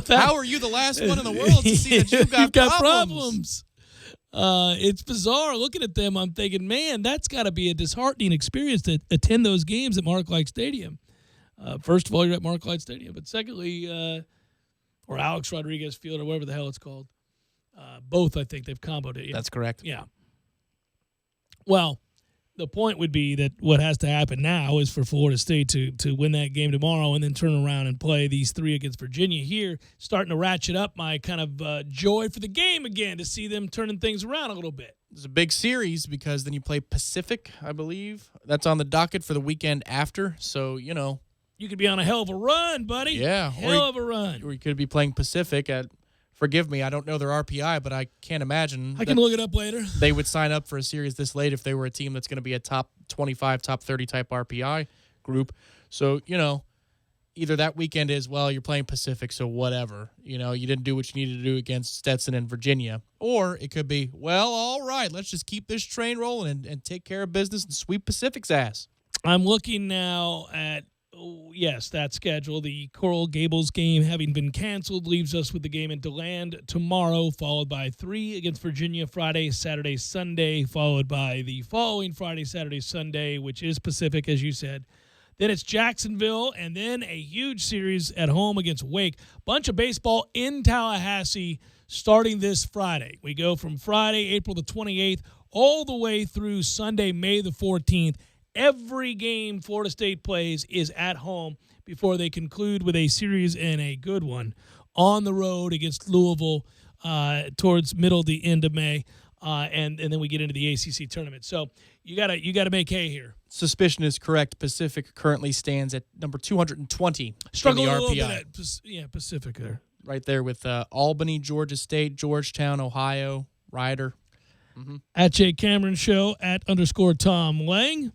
S2: How are you the last one in the world to see that you've got problems?
S1: It's bizarre looking at them. I'm thinking, man, that's got to be a disheartening experience to attend those games at Mark-Light Stadium. First of all, you're at Mark-Light Stadium. But secondly, or Alex Rodriguez Field or whatever the hell it's called. Both, I think, they've comboed it.
S2: That's correct.
S1: Yeah. Well, the point would be that what has to happen now is for Florida State to win that game tomorrow and then turn around and play these 3 against Virginia here, starting to ratchet up my kind of joy for the game again to see them turning things around a little bit.
S2: It's a big series because then you play Pacific, I believe. That's on the docket for the weekend after. So, you know.
S1: You could be on a hell of a run, buddy.
S2: Yeah.
S1: Hell of a run.
S2: Or you could be playing Pacific at, forgive me, I don't know their RPI, but I can't imagine.
S1: I can look it up later.
S2: They would sign up for a series this late if they were a team that's going to be a top 25, top 30 type RPI group. So, you know, either that weekend is, well, you're playing Pacific, so whatever. You know, you didn't do what you needed to do against Stetson and Virginia. Or it could be, well, all right, let's just keep this train rolling and take care of business and sweep Pacific's ass.
S1: I'm looking now at, yes, that schedule. The Coral Gables game having been canceled leaves us with the game in DeLand tomorrow, followed by 3 against Virginia Friday, Saturday, Sunday, followed by the following Friday, Saturday, Sunday, which is Pacific, as you said. Then it's Jacksonville, and then a huge series at home against Wake. Bunch of baseball in Tallahassee starting this Friday. We go from Friday, April the 28th, all the way through Sunday, May the 14th. Every game Florida State plays is at home before they conclude with a series, and a good one, on the road against Louisville towards middle to end of May. And then we get into the ACC tournament. So you gotta make hay here.
S2: Suspicion is correct. Pacific currently stands at number 220
S1: Struggle
S2: in the
S1: a little
S2: RPI.
S1: bit at Pacific there.
S2: Right there with Albany, Georgia State, Georgetown, Ohio, Rider. Mm-hmm.
S1: At Jay Cameron Show, at _Tom Lang.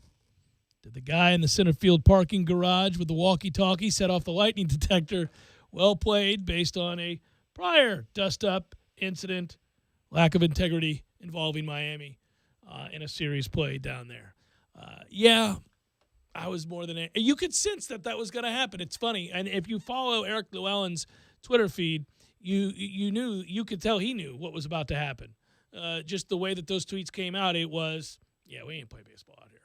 S1: Did the guy in the center field parking garage with the walkie-talkie set off the lightning detector? Well played, based on a prior dust-up incident, lack of integrity involving Miami in a series played down there. Yeah, I was more than you could sense that was going to happen. It's funny, and if you follow Eric Llewellyn's Twitter feed, you could tell he knew what was about to happen. Just the way that those tweets came out, it was, yeah, we ain't play baseball out here.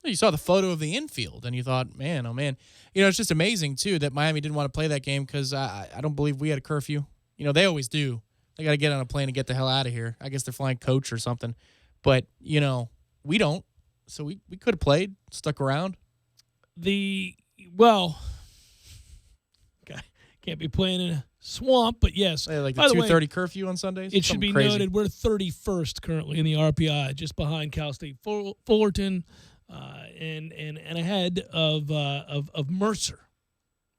S2: You saw the photo of the infield, and you thought, man, oh, man. You know, it's just amazing, too, that Miami didn't want to play that game because I don't believe we had a curfew. You know, they always do. They got to get on a plane and get the hell out of here. I guess they're flying coach or something. But, you know, we don't. So we could have played, stuck around.
S1: Can't be playing in a swamp, but yes.
S2: Like the 2:30 curfew on Sundays?
S1: It should be noted we're 31st currently in the RPI, just behind Cal State Fullerton, and ahead of Mercer.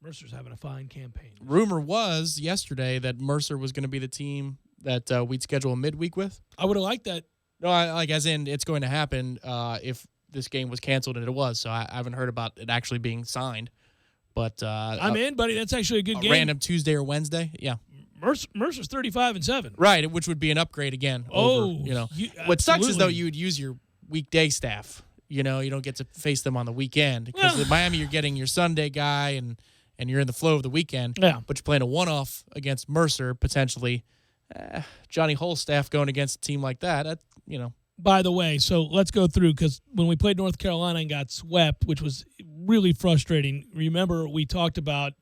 S1: Mercer's having a fine campaign.
S2: Rumor was yesterday that Mercer was going to be the team that we'd schedule a midweek with.
S1: I would have liked that.
S2: No, as in it's going to happen if this game was canceled, and it was. So I haven't heard about it actually being signed. But
S1: I'm in, buddy. That's actually a good game.
S2: Random Tuesday or Wednesday, yeah.
S1: Mercer's 35-7.
S2: Right, which would be an upgrade again. What sucks is though you would use your weekday staff. You know, you don't get to face them on the weekend because in Miami you're getting your Sunday guy and you're in the flow of the weekend.
S1: Yeah.
S2: But you're playing a one-off against Mercer potentially. Johnny Hull's staff going against a team like that, you know.
S1: By the way, so let's go through, because when we played North Carolina and got swept, which was really frustrating, remember we talked about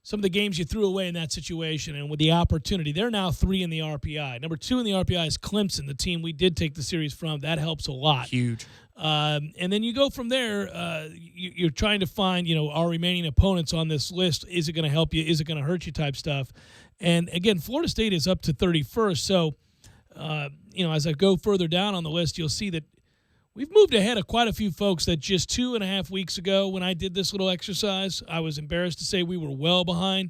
S1: some of the games you threw away in that situation, and with the opportunity. They're now 3 in the RPI. Number 2 in the RPI is Clemson, the team we did take the series from. That helps a lot.
S2: Huge.
S1: And then you go from there. You're trying to find, our remaining opponents on this list. Is it going to help you? Is it going to hurt you type stuff? And, again, Florida State is up to 31st. So, as I go further down on the list, you'll see that we've moved ahead of quite a few folks that just 2.5 weeks ago when I did this little exercise, I was embarrassed to say we were well behind.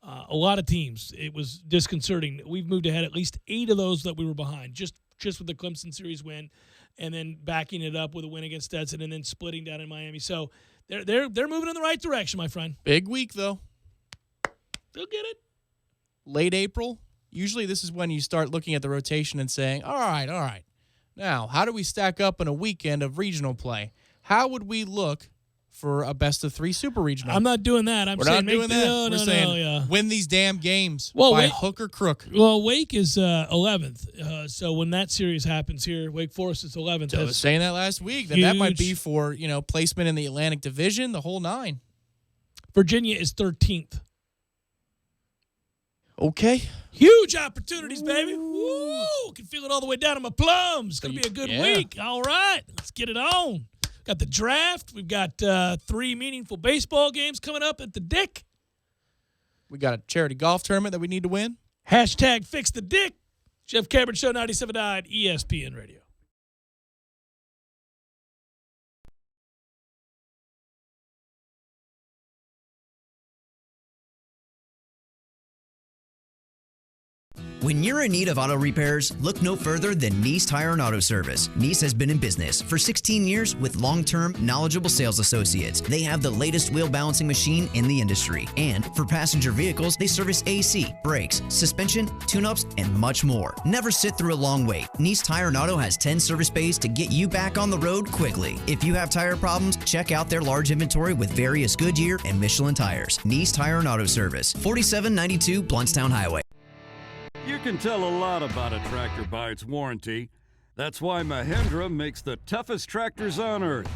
S1: A lot of teams. It was disconcerting. We've moved ahead at least 8 of those that we were behind, just with the Clemson series win, and then backing it up with a win against Stetson, and then splitting down in Miami. So they're moving in the right direction, my friend.
S2: Big week, though.
S1: They'll get it.
S2: Late April. Usually this is when you start looking at the rotation and saying, all right. Now, how do we stack up in a weekend of regional play? How would we look for a best-of-3 super regional?
S1: I'm not doing that.
S2: We're not doing that. We're saying win these damn games by hook or crook.
S1: Well, Wake is 11th. So when that series happens here, Wake Forest is 11th.
S2: I was saying that last week. That might be for, placement in the Atlantic Division, the whole 9.
S1: Virginia is 13th.
S2: Okay.
S1: Huge opportunities, baby. Woo! Woo! Can feel it all the way down to my plums. It's going to be a good week. All right. Let's get it on. Got the draft. We've got 3 meaningful baseball games coming up at the Dick.
S2: We got a charity golf tournament that we need to win.
S1: Hashtag Fix the Dick. Jeff Cameron Show, 97.9 ESPN Radio.
S3: When you're in need of auto repairs, look no further than Nice Tire and Auto Service. Nice has been in business for 16 years with long-term, knowledgeable sales associates. They have the latest wheel balancing machine in the industry. And for passenger vehicles, they service AC, brakes, suspension, tune-ups, and much more. Never sit through a long wait. Nice Tire and Auto has 10 service bays to get you back on the road quickly. If you have tire problems, check out their large inventory with various Goodyear and Michelin tires. Nice Tire and Auto Service, 4792 Bluntstown Highway.
S4: You can tell a lot about a tractor by its warranty. That's why Mahindra makes the toughest tractors on earth.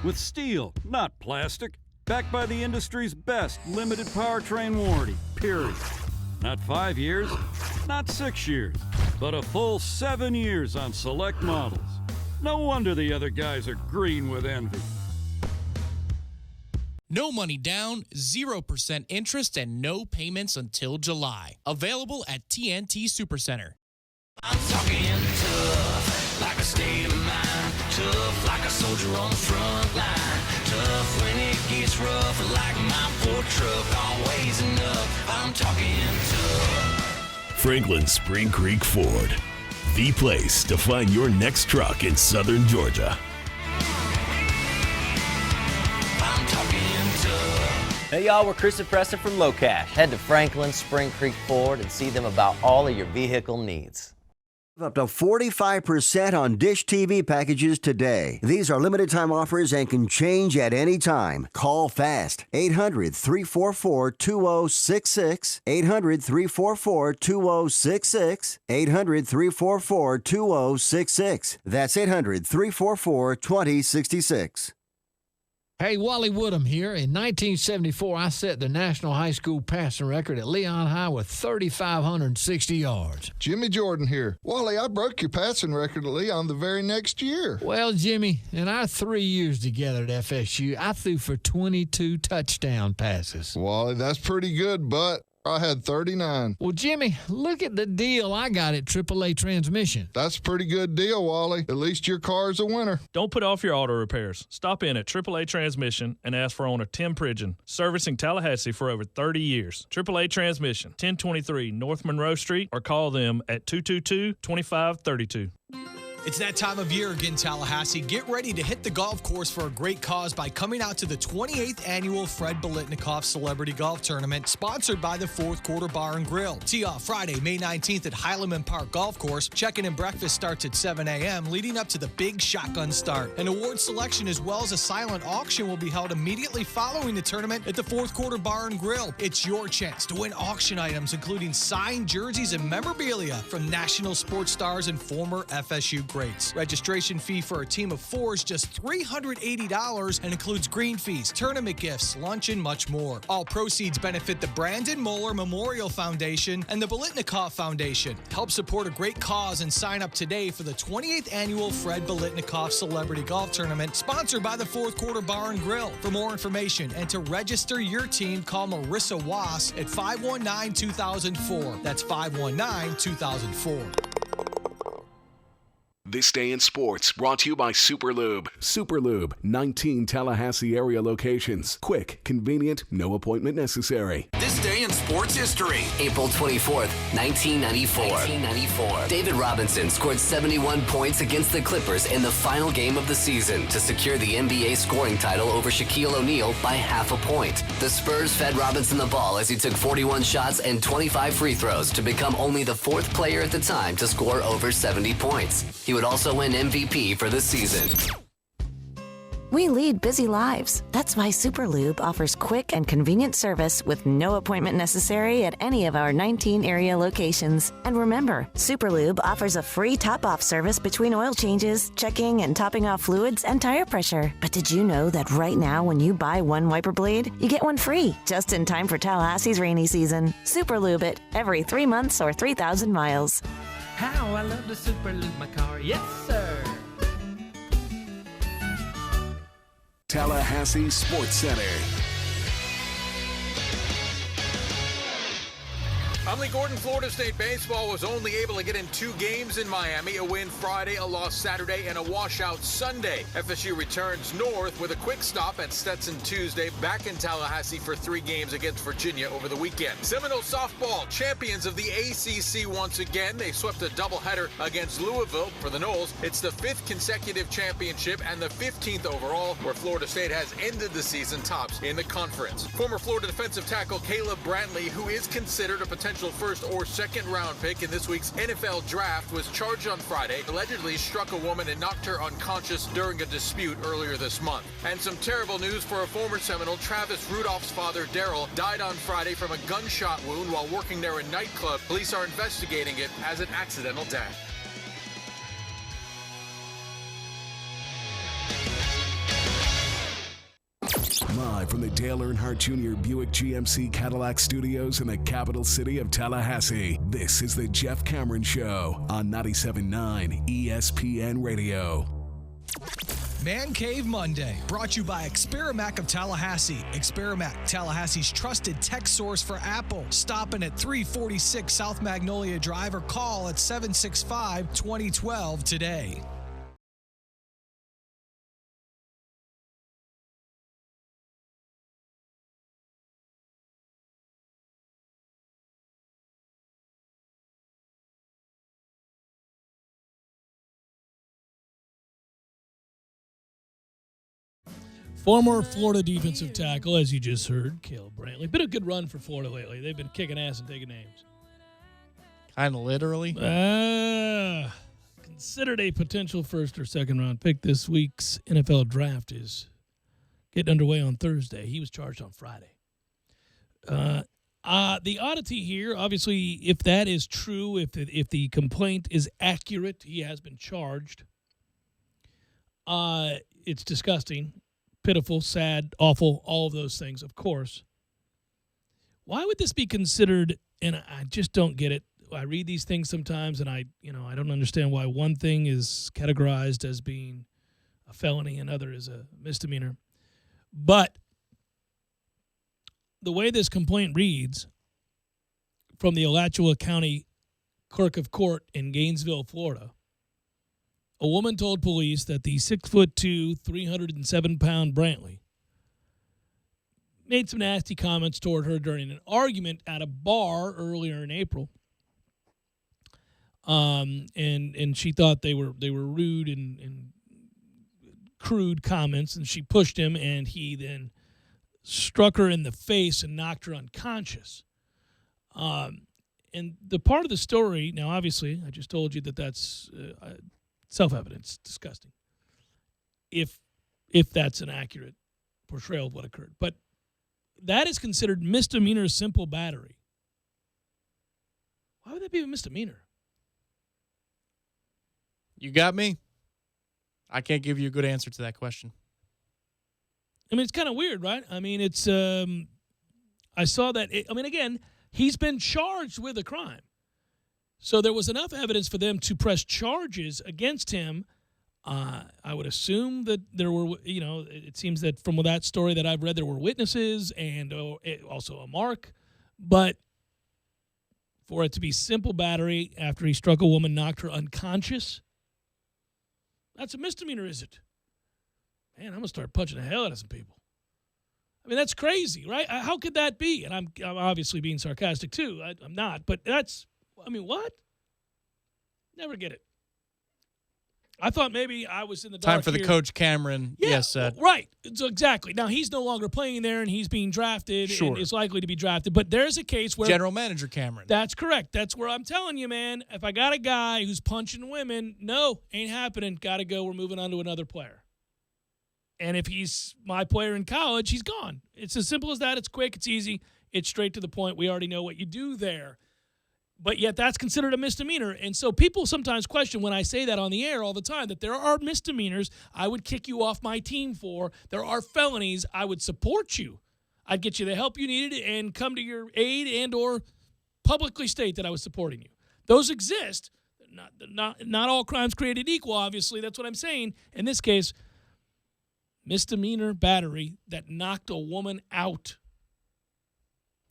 S4: With steel, not plastic. Backed by the industry's best limited powertrain warranty, period. Not 5 years, not 6 years, but a full 7 years on select models. No wonder the other guys are green with envy.
S2: No money down, 0% interest, and no payments until July. Available at TNT Supercenter.
S7: I'm talking tough, like a state of mind. Tough, like a soldier on the front line. Tough when it gets rough, like my Ford truck. Always enough. I'm talking tough.
S8: Franklin Spring Creek Ford, the place to find your next truck in southern Georgia.
S9: Hey y'all, we're Chris and Preston from Low Cash. Head to Franklin Spring Creek Ford and see them about all of your vehicle needs.
S26: Up to 45% on Dish TV packages today. These are limited time offers and can change at any time. Call fast. 800-344-2066. 800-344-2066. 800-344-2066. That's 800-344-2066.
S20: Hey, Wally Woodham here. In 1974, I set the national high school passing record at Leon High with 3,560 yards.
S21: Jimmy Jordan here. Wally, I broke your passing record at Leon the very next year.
S20: Well, Jimmy, in our 3 years together at FSU, I threw for 22 touchdown passes.
S21: Wally, that's pretty good, but I had 39.
S20: Well, Jimmy, look at the deal I got at AAA Transmission.
S21: That's a pretty good deal, Wally. At least your car's a winner.
S22: Don't put off your auto repairs. Stop in at AAA Transmission and ask for owner Tim Pridgeon, servicing Tallahassee for over 30 years. AAA Transmission, 1023 North Monroe Street, or call them at 222-2532.
S16: It's that time of year again, Tallahassee. Get ready to hit the golf course for a great cause by coming out to the 28th Annual Fred Biletnikoff Celebrity Golf Tournament, sponsored by the Fourth Quarter Bar and Grill. Tee off Friday, May 19th at Highlandman Park Golf Course. Check-in and breakfast starts at 7 a.m., leading up to the big shotgun start. An award selection as well as a silent auction will be held immediately following the tournament at the Fourth Quarter Bar and Grill. It's your chance to win auction items, including signed jerseys and memorabilia from national sports stars and former FSU greats. Registration fee for a team of 4 is just $380 and includes green fees, tournament gifts, lunch, and much more. All proceeds benefit the Brandon Moeller Memorial Foundation and the Biletnikoff Foundation. Help support a great cause and sign up today for the 28th Annual Fred Biletnikoff Celebrity Golf Tournament, sponsored by the Fourth Quarter Bar and Grill. For more information and to register your team, call Marissa Wass at 519-2004. That's 519-2004.
S13: This Day in Sports brought to you by Superlube. Superlube, 19 Tallahassee area locations. Quick, convenient, no appointment necessary.
S23: This day in sports history. April 24th, 1994. David Robinson scored 71 points against the Clippers in the final game of the season to secure the NBA scoring title over Shaquille O'Neal by half a point. The Spurs fed Robinson the ball as he took 41 shots and 25 free throws to become only the 4th player at the time to score over 70 points. He would also win MVP for the season.
S24: We lead busy lives. That's why Superlube offers quick and convenient service with no appointment necessary at any of our 19 area locations. And remember, Superlube offers a free top-off service between oil changes, checking and topping off fluids, and tire pressure. But did you know that right now when you buy one wiper blade, you get one free, just in time for Tallahassee's rainy season? Superlube it every 3 months or 3,000 miles.
S6: How I love to super lube my car, yes sir.
S13: Tallahassee Sports Center.
S10: I'm Lee Gordon. Florida State baseball was only able to get in 2 games in Miami, a win Friday, a loss Saturday, and a washout Sunday. FSU returns north with a quick stop at Stetson Tuesday, back in Tallahassee for 3 games against Virginia over the weekend. Seminole softball, champions of the ACC once again. They swept a doubleheader against Louisville. For the Noles, it's the 5th consecutive championship and the 15th overall, where Florida State has ended the season tops in the conference. Former Florida defensive tackle Caleb Brantley, who is considered a potential first or second round pick in this week's NFL draft, was charged on Friday, allegedly struck a woman and knocked her unconscious during a dispute earlier this month. And some terrible news for a former Seminole. Travis Rudolph's father, Daryl, died on Friday from a gunshot wound while working near a nightclub. Police are investigating it as an accidental death.
S13: Live from the Dale Earnhardt Jr. Buick GMC Cadillac Studios in the capital city of Tallahassee, this is the Jeff Cameron Show on 97.9 ESPN Radio.
S16: Man Cave Monday, brought to you by Experamac of Tallahassee. Experamac, Tallahassee's trusted tech source for Apple. Stop in at 346 South Magnolia Drive or call at 765-2012 today.
S1: Former Florida defensive tackle, as you just heard, Caleb Brantley. Been a good run for Florida lately. They've been kicking ass and taking names.
S2: Kind of literally.
S1: Considered a potential first or second round pick. This week's NFL draft is getting underway on Thursday. He was charged on Friday. The oddity here, obviously, if that is true, if the complaint is accurate, he has been charged. It's disgusting. Pitiful, sad, awful, all of those things, of course. Why would this be considered, and I just don't get it. I read these things sometimes, and I don't understand why one thing is categorized as being a felony and another is a misdemeanor. But the way this complaint reads from the Alachua County Clerk of Court in Gainesville, Florida, a woman told police that the 6'2", 307-pound Brantley made some nasty comments toward her during an argument at a bar earlier in April. And she thought they were rude and crude comments, and she pushed him, and he then struck her in the face and knocked her unconscious. And the part of the story, now obviously, I just told you that that's self-evident. It's disgusting. If that's an accurate portrayal of what occurred. But that is considered misdemeanor simple battery. Why would that be a misdemeanor?
S2: You got me? I can't give you a good answer to that question.
S1: I mean, it's kind of weird, right? I mean, it's I saw that. Again, he's been charged with a crime. So there was enough evidence for them to press charges against him. I would assume that there were, it seems that from that story that I've read, there were witnesses and also a mark. But for it to be simple battery after he struck a woman, knocked her unconscious, that's a misdemeanor, is it? Man, I'm going to start punching the hell out of some people. I mean, that's crazy, right? How could that be? And I'm obviously being sarcastic, too. I'm not. But what? Never get it. I thought maybe I was in the dark
S2: Time for the
S1: here.
S2: Coach Cameron.
S1: Yeah,
S2: Yes,
S1: right. So exactly. Now, he's no longer playing there, and he's being drafted and is likely to be drafted. But there's a case where
S2: General Manager Cameron.
S1: That's correct. That's where I'm telling you, man. If I got a guy who's punching women, no, ain't happening. Got to go. We're moving on to another player. And if he's my player in college, he's gone. It's as simple as that. It's quick. It's easy. It's straight to the point. We already know what you do there. But yet that's considered a misdemeanor. And so people sometimes question when I say that on the air all the time, that there are misdemeanors I would kick you off my team for. There are felonies I would support you. I'd get you the help you needed and come to your aid and or publicly state that I was supporting you. Those exist. not all crimes created equal, obviously. That's what I'm saying. In this case, misdemeanor battery that knocked a woman out.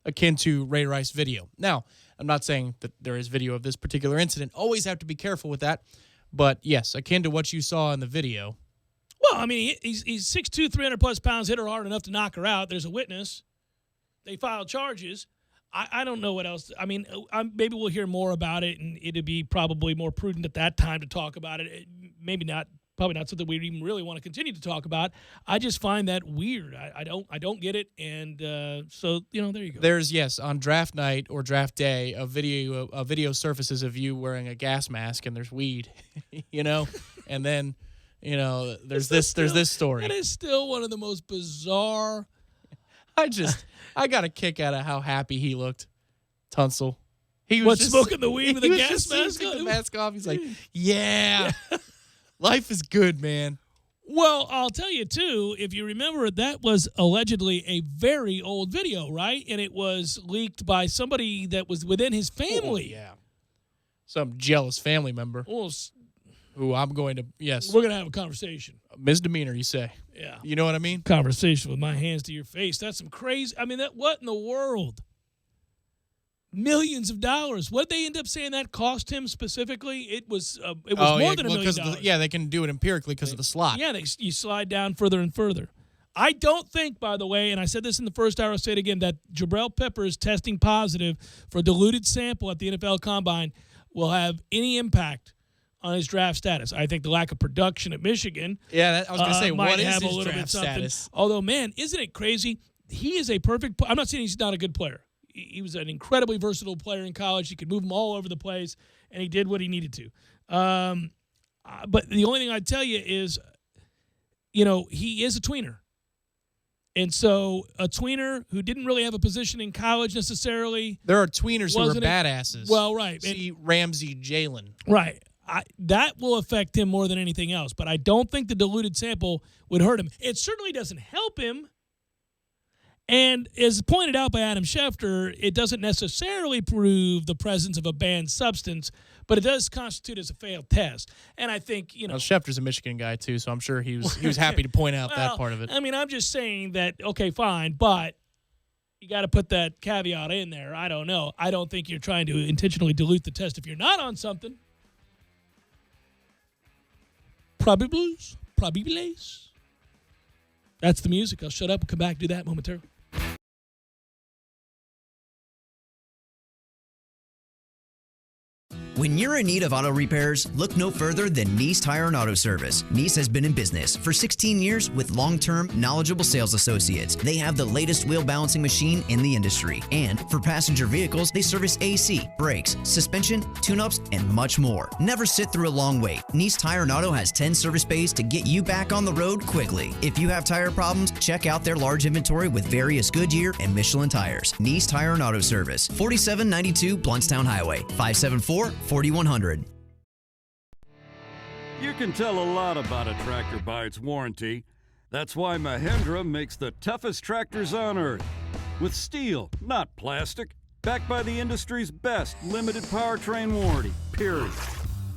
S2: Akin to Ray Rice video. Now, I'm not saying that there is video of this particular incident. Always have to be careful with that. But, yes, akin to what you saw in the video.
S1: Well, I mean, he's 6'2", 300-plus pounds, hit her hard enough to knock her out. There's a witness. They filed charges. I don't know what else. I mean, maybe we'll hear more about it, and it'd be probably more prudent at that time to talk about it. Maybe not. Probably not something we even really want to continue to talk about. I just find that weird. I don't get it, and so there you go.
S2: There's on draft night or draft day a video surfaces of you wearing a gas mask and there's weed, and then there's this story.
S1: That is still one of the most bizarre.
S2: I got a kick out of how happy he looked, Tunsil. He
S1: was smoking the weed with a gas mask
S2: on? The mask off. He's like, yeah. Life is good, man.
S1: Well, I'll tell you, too, if you remember, that was allegedly a very old video, right? And it was leaked by somebody that was within his family.
S2: Oh, yeah. Some jealous family member.
S1: Well,
S2: who I'm going to, yes.
S1: We're going to have a conversation.
S2: Misdemeanor, you say.
S1: Yeah.
S2: You know what I mean?
S1: Conversation with my hands to your face. That's some crazy. I mean, what in the world? Millions of dollars. What did they end up saying that cost him specifically? It was more than $1 million.
S2: They can do it empirically because of the slot.
S1: Yeah, you slide down further and further. I don't think, by the way, and I said this in the first hour, I'll say it again, that Jabril Peppers testing positive for a diluted sample at the NFL Combine will have any impact on his draft status. I think the lack of production at Michigan.
S2: Yeah, I was going to say, what is
S1: have
S2: his
S1: a little
S2: draft
S1: bit something.
S2: status?
S1: Although, man, isn't it crazy? He is a perfect. I'm not saying he's not a good player. He was an incredibly versatile player in college. He could move them all over the place, and he did what he needed to. But the only thing I'd tell you is, he is a tweener. And so a tweener who didn't really have a position in college necessarily.
S2: There are tweeners who are badasses.
S1: Well, right.
S2: See Ramsey Jalen.
S1: Right. That will affect him more than anything else. But I don't think the diluted sample would hurt him. It certainly doesn't help him. And as pointed out by Adam Schefter, it doesn't necessarily prove the presence of a banned substance, but it does constitute as a failed test. And I think,
S2: Well, Schefter's a Michigan guy, too, so I'm sure he was happy to point out that part of it.
S1: I mean, I'm just saying that, okay, fine, but you got to put that caveat in there. I don't know. I don't think you're trying to intentionally dilute the test if you're not on something. Probables. That's the music. I'll shut up and come back and do that momentarily.
S3: When you're in need of auto repairs, look no further than Nice Tire and Auto Service. Nice has been in business for 16 years with long-term, knowledgeable sales associates. They have the latest wheel balancing machine in the industry. And for passenger vehicles, they service AC, brakes, suspension, tune-ups, and much more. Never sit through a long wait. Nice Tire and Auto has 10 service bays to get you back on the road quickly. If you have tire problems, check out their large inventory with various Goodyear and Michelin tires. Nice Tire and Auto Service, 4792 Bluntstown Highway, 574-4100.
S4: You can tell a lot about a tractor by its warranty. That's why Mahindra makes the toughest tractors on earth. With steel, not plastic. Backed by the industry's best limited powertrain warranty, period.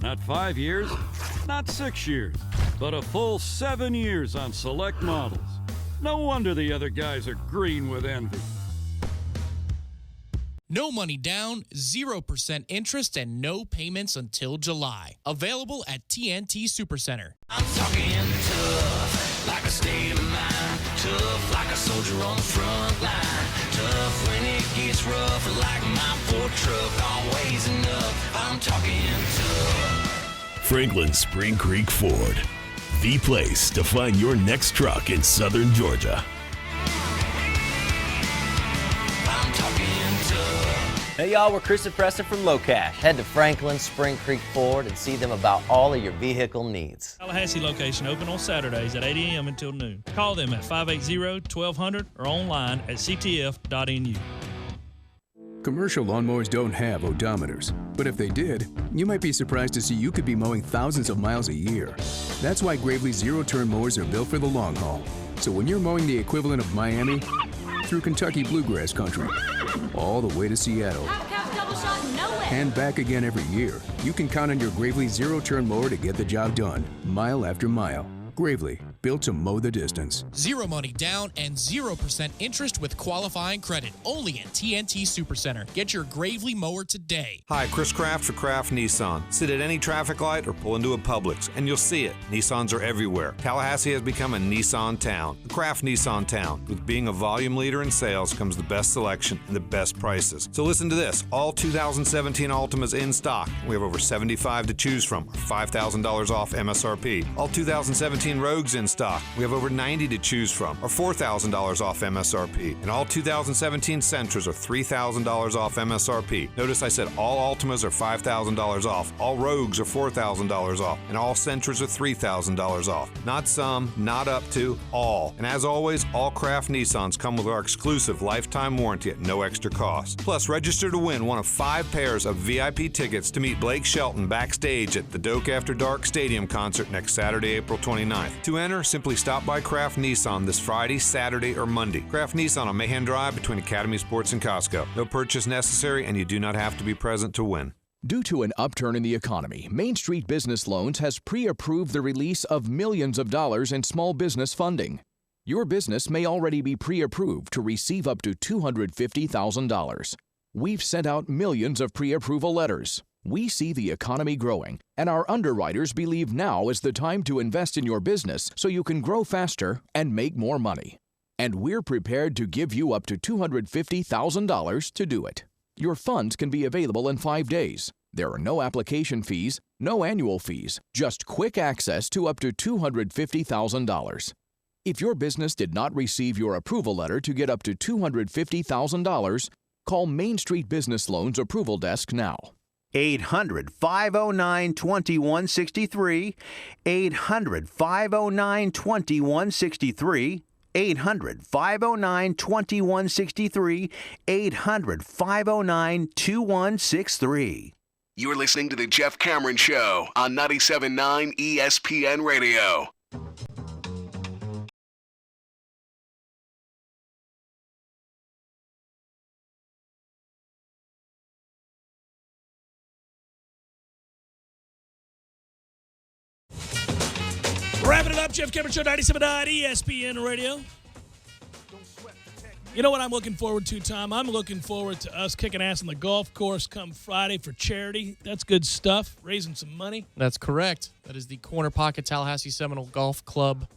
S4: Not 5 years, not 6 years, but a full 7 years on select models. No wonder the other guys are green with envy.
S2: No money down, 0% interest, and no payments until July. Available at TNT Supercenter.
S7: I'm talking tough, like a state of mind. Tough, like a soldier on the front line. Tough when it gets rough, like my Ford truck. Always enough, I'm talking tough.
S8: Franklin Spring Creek Ford. The place to find your next truck in southern Georgia.
S7: I'm talking tough.
S9: Hey y'all, we're Chris and Preston from LoCash. Head to Franklin Spring Creek Ford and see them about all of your vehicle needs.
S22: Tallahassee location open on Saturdays at 8 a.m. until noon. Call them at 580-1200 or online at ctf.nu.
S11: Commercial lawnmowers don't have odometers, but if they did, you might be surprised to see you could be mowing thousands of miles a year. That's why Gravely zero-turn mowers are built for the long haul. So when you're mowing the equivalent of Miami through Kentucky bluegrass country, all the way to Seattle,
S5: shot, no win.
S11: And back again every year. You can count on your Gravely zero-turn mower to get the job done, mile after mile. Gravely, built to mow the distance.
S2: Zero money down and 0% interest with qualifying credit. Only at TNT Supercenter. Get your Gravely mower today.
S12: Hi, Chris Kraft for Kraft Nissan. Sit at any traffic light or pull into a Publix, and you'll see it. Nissans are everywhere. Tallahassee has become a Nissan town, a Kraft Nissan town. With being a volume leader in sales comes the best selection and the best prices. So listen to this. All 2017 Altimas in stock. We have over 75 to choose from, or $5,000 off MSRP. All 2017 Rogues in stock. We have over 90 to choose from, or $4,000 off MSRP. And all 2017 Sentras are $3,000 off MSRP. Notice I said all Altimas are $5,000 off, all Rogues are $4,000 off, and all Sentras are $3,000 off. Not some, not up to, all. And as always, all Kraft Nissans come with our exclusive lifetime warranty at no extra cost. Plus, register to win one of 5 pairs of VIP tickets to meet Blake Shelton backstage at the Doak After Dark Stadium concert next Saturday, April 29th. To enter, simply stop by Kraft Nissan this Friday, Saturday, or Monday. Kraft Nissan on Mahan Drive between Academy Sports and Costco. No purchase necessary, and you do not have to be present to win.
S14: Due to an upturn in the economy, Main Street Business Loans has pre-approved the release of millions of dollars in small business funding. Your business may already be pre-approved to receive up to $250,000. We've sent out millions of pre-approval letters. We see the economy growing, and our underwriters believe now is the time to invest in your business so you can grow faster and make more money. And we're prepared to give you up to $250,000 to do it. Your funds can be available in 5 days. There are no application fees, no annual fees, just quick access to up to $250,000. If your business did not receive your approval letter to get up to $250,000, call Main Street Business Loans Approval Desk now.
S15: 800-509-2163, 800-509-2163, 800-509-2163, 800-509-2163.
S13: You're listening to The Jeff Cameron Show on 97.9 ESPN Radio.
S1: Wrapping it up, Jeff Cameron Show, 97.9 ESPN Radio. You know what I'm looking forward to, Tom? I'm looking forward to us kicking ass on the golf course come Friday for charity. That's good stuff, raising some money.
S2: That's correct. That is the Corner Pocket Tallahassee Seminole Golf Club,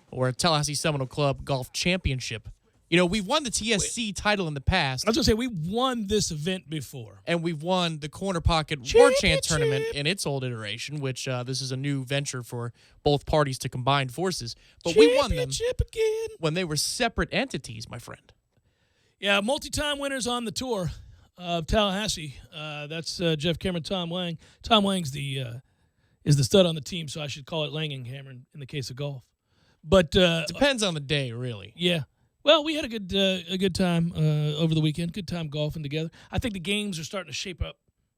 S2: or Tallahassee Seminole Club Golf Championship. You know, we've won the TSC title in the past.
S1: I was going to say, we won this event before.
S2: And we've won the Corner Pocket War Chant Tournament in its old iteration, which this is a new venture for both parties to combine forces. But we won them
S1: again
S2: when they were separate entities, my friend.
S1: Yeah, multi-time winners on the tour of Tallahassee. That's Jeff Cameron, Tom Lang. Tom Lang's is the stud on the team, so I should call it Lang and Cameron in the case of golf. But
S2: depends on the day, really.
S1: Yeah. Well, we had a good time over the weekend. Good time golfing together. I think the games are starting to shape up.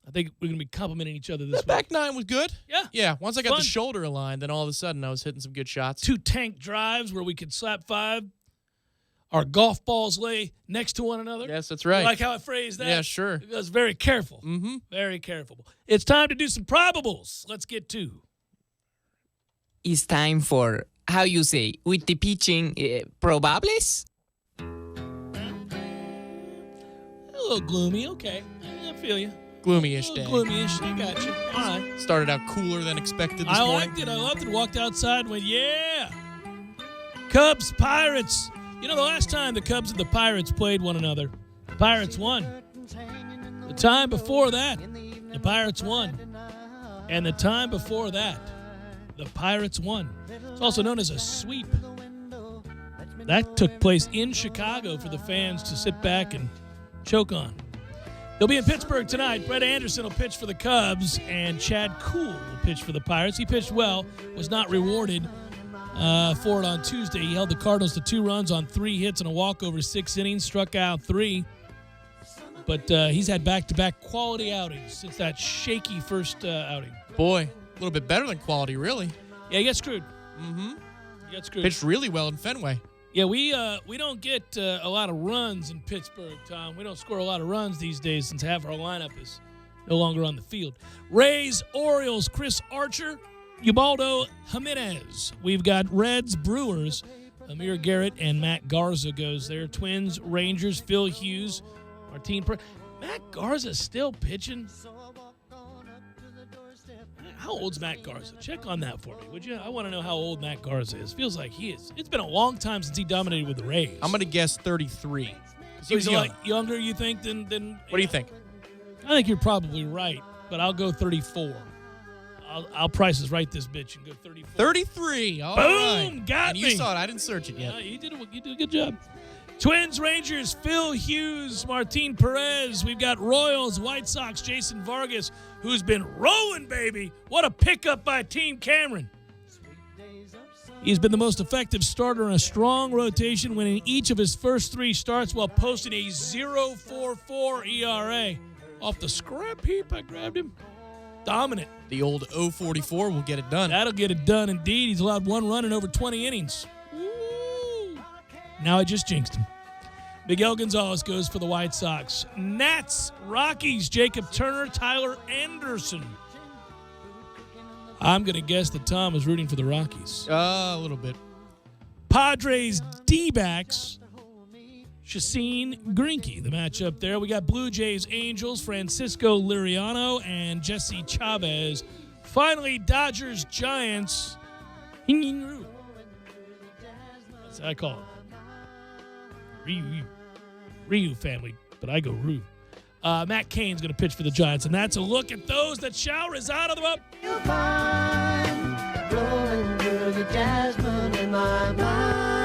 S1: I think we're going to be complimenting each other this week.
S2: Back nine was good.
S1: Yeah.
S2: Yeah. Once I got the shoulder aligned, then all of a sudden I was hitting some good shots.
S1: 2 tank drives where we could slap 5. Our golf balls lay next to one another.
S2: Yes, that's right.
S1: You like how I phrased that?
S2: Yeah, sure.
S1: I was very careful.
S2: Mm-hmm.
S1: Very careful. It's time to do some probables. Let's get to.
S17: It's time for, how you say, with the pitching, probables?
S1: A little gloomy, okay. I feel you.
S2: Gloomy-ish day.
S1: Gloomy-ish, I got you. All right.
S2: Started out cooler than expected this morning.
S1: I loved it. Walked outside and went, yeah. Cubs, Pirates. You know, the last time the Cubs and the Pirates played one another, the Pirates won. The time before that, the Pirates won. And the time before that, the Pirates won. It's also known as a sweep. That took place in Chicago for the fans to sit back and choke on. They'll be in Pittsburgh tonight. Brett Anderson will pitch for the Cubs, and Chad Kuhl will pitch for the Pirates. He pitched well, was not rewarded for it on Tuesday. He held the Cardinals to 2 runs on 3 hits and a walk over 6 innings, struck out 3. But he's had back-to-back quality outings since that shaky first outing.
S2: Boy, a little bit better than quality, really.
S1: Yeah, he got screwed.
S2: Mm-hmm.
S1: He got screwed.
S2: Pitched really well in Fenway.
S1: Yeah, we don't get a lot of runs in Pittsburgh, Tom. We don't score a lot of runs these days since half our lineup is no longer on the field. Rays, Orioles, Chris Archer, Ubaldo Jimenez. We've got Reds, Brewers, Amir Garrett and Matt Garza goes there. Twins, Rangers, Phil Hughes, Martin Matt Garza still pitching? How old's Matt Garza? Check on that for me, would you? I want to know how old Matt Garza is. Feels like he is. It's been a long time since he dominated with the Rays.
S2: I'm going to guess 33.
S1: He was young. Younger, you think, than
S2: What do you think?
S1: I think you're probably right, but I'll go 34. I'll Price is Right this bitch and go 34.
S2: 33. All
S1: Boom!
S2: right.
S1: Got
S2: and
S1: me.
S2: You saw it. I didn't search it yet.
S1: You did a good job. Twins, Rangers, Phil Hughes, Martin Perez. We've got Royals, White Sox, Jason Vargas, who's been rolling, baby. What a pickup by Team Cameron. He's been the most effective starter in a strong rotation, winning each of his first 3 starts while posting a 0.44 ERA. Off the scrap heap, I grabbed him. Dominant.
S2: The old 0.44 will get it done.
S1: That'll get it done, indeed. He's allowed 1 run in over 20 innings. Woo. Now I just jinxed him. Miguel Gonzalez goes for the White Sox. Nats, Rockies, Jacob Turner, Tyler Anderson. I'm going to guess that Tom is rooting for the Rockies.
S2: A little bit.
S1: Padres, D-backs, Chacin, Greinke. The matchup there. We got Blue Jays, Angels, Francisco Liriano, and Jesse Chavez. Finally, Dodgers, Giants. That's what I call it. Ryu family, but I go Rue. Matt Cain's going to pitch for the Giants, and that's a look at those that shall reside on the up.
S7: Blowing through the jasmine in my mind.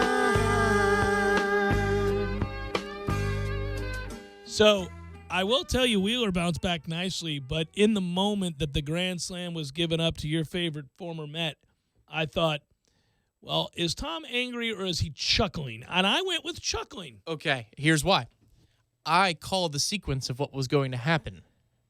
S1: So I will tell you, Wheeler bounced back nicely, but in the moment that the grand slam was given up to your favorite former Met, I thought, well, is Tom angry or is he chuckling? And I went with chuckling.
S2: Okay, here's why. I called the sequence of what was going to happen.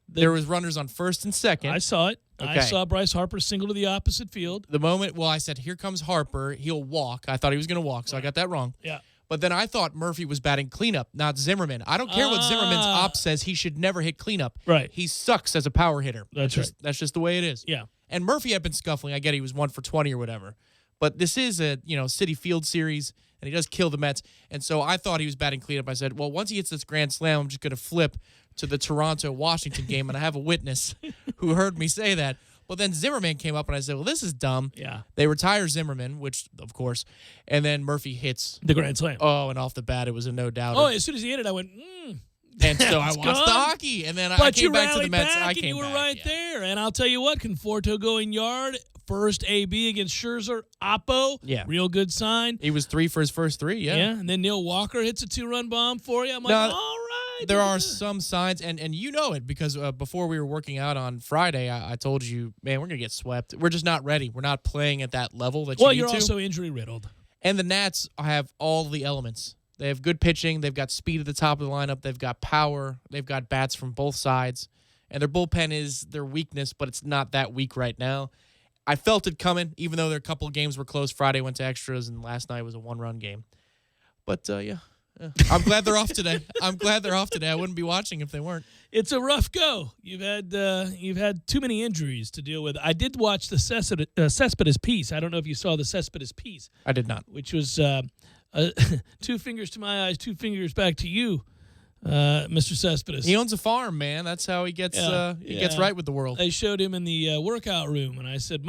S2: There was runners on first and second.
S1: I saw it.
S2: Okay.
S1: I saw Bryce Harper single to the opposite field.
S2: The moment, I said, here comes Harper. He'll walk. I thought he was going to walk, so I got that wrong.
S1: Yeah.
S2: But then I thought Murphy was batting cleanup, not Zimmerman. I don't care what Zimmerman's op says. He should never hit cleanup.
S1: Right.
S2: He sucks as a power hitter.
S1: That's right.
S2: That's just the way it is.
S1: Yeah.
S2: And Murphy had been scuffling. I get he was 1 for 20 or whatever. But this is a Citi Field series, and he does kill the Mets. And so I thought he was batting cleanup. I said, well, once he hits this grand slam, I'm just going to flip to the Toronto-Washington game, and I have a witness who heard me say that. But then Zimmerman came up, and I said, well, this is dumb.
S1: Yeah.
S2: They retire Zimmerman, which, of course, and then Murphy hits
S1: the grand slam.
S2: Oh, and off the bat, it was a no-doubter.
S1: Oh, as soon as he hit it, I went,
S2: And so I watched the hockey, and then I came back to the Mets. I came
S1: you were
S2: back,
S1: right there. And I'll tell you what, Conforto going yard, first AB against Scherzer, Oppo, real good sign.
S2: He was 3 for his first 3, yeah.
S1: And then Neil Walker hits a 2-run bomb for you. I'm like, all right.
S2: There are some signs, and you know it, because before we were working out on Friday, I told you, man, we're going to get swept. We're just not ready. We're not playing at that level that you need to.
S1: Well, you're also injury-riddled.
S2: And the Nats have all the elements. They have good pitching. They've got speed at the top of the lineup. They've got power. They've got bats from both sides. And their bullpen is their weakness, but it's not that weak right now. I felt it coming, even though their couple of games were close. Friday went to extras, and last night was a 1-run game. But, yeah. I'm glad they're off today. I wouldn't be watching if they weren't.
S1: It's a rough go. You've had too many injuries to deal with. I did watch the Cespedes piece. I don't know if you saw the Cespedes piece.
S2: I did not.
S1: Which was 2 fingers to my eyes, 2 fingers back to you, Mr. Cespedes.
S2: He owns a farm, man. That's how he gets gets right with the world.
S1: They showed him in the workout room, and I said,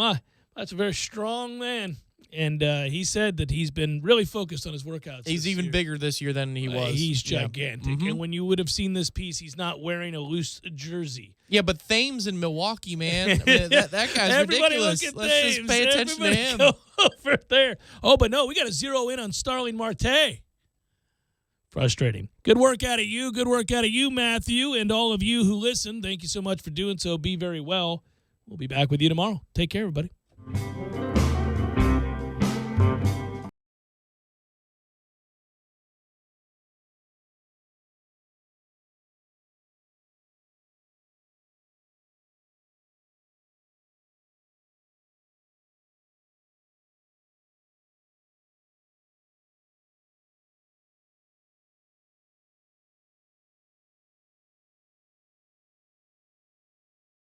S1: that's a very strong man. And he said that he's been really focused on his workouts.
S2: He's even bigger this year than he was.
S1: He's gigantic.
S2: Mm-hmm.
S1: And when you would have seen this piece, he's not wearing a loose jersey.
S2: Yeah, but Thames in Milwaukee, man, I mean, that guy's
S1: Everybody
S2: ridiculous.
S1: Look at
S2: Let's
S1: Thames.
S2: just pay attention to him.
S1: Go over there. Oh, but no, we got to zero in on Starling Marte. Frustrating. Good work out of you. Good work out of you, Matthew, and all of you who listen. Thank you so much for doing so. Be very well. We'll be back with you tomorrow. Take care, everybody.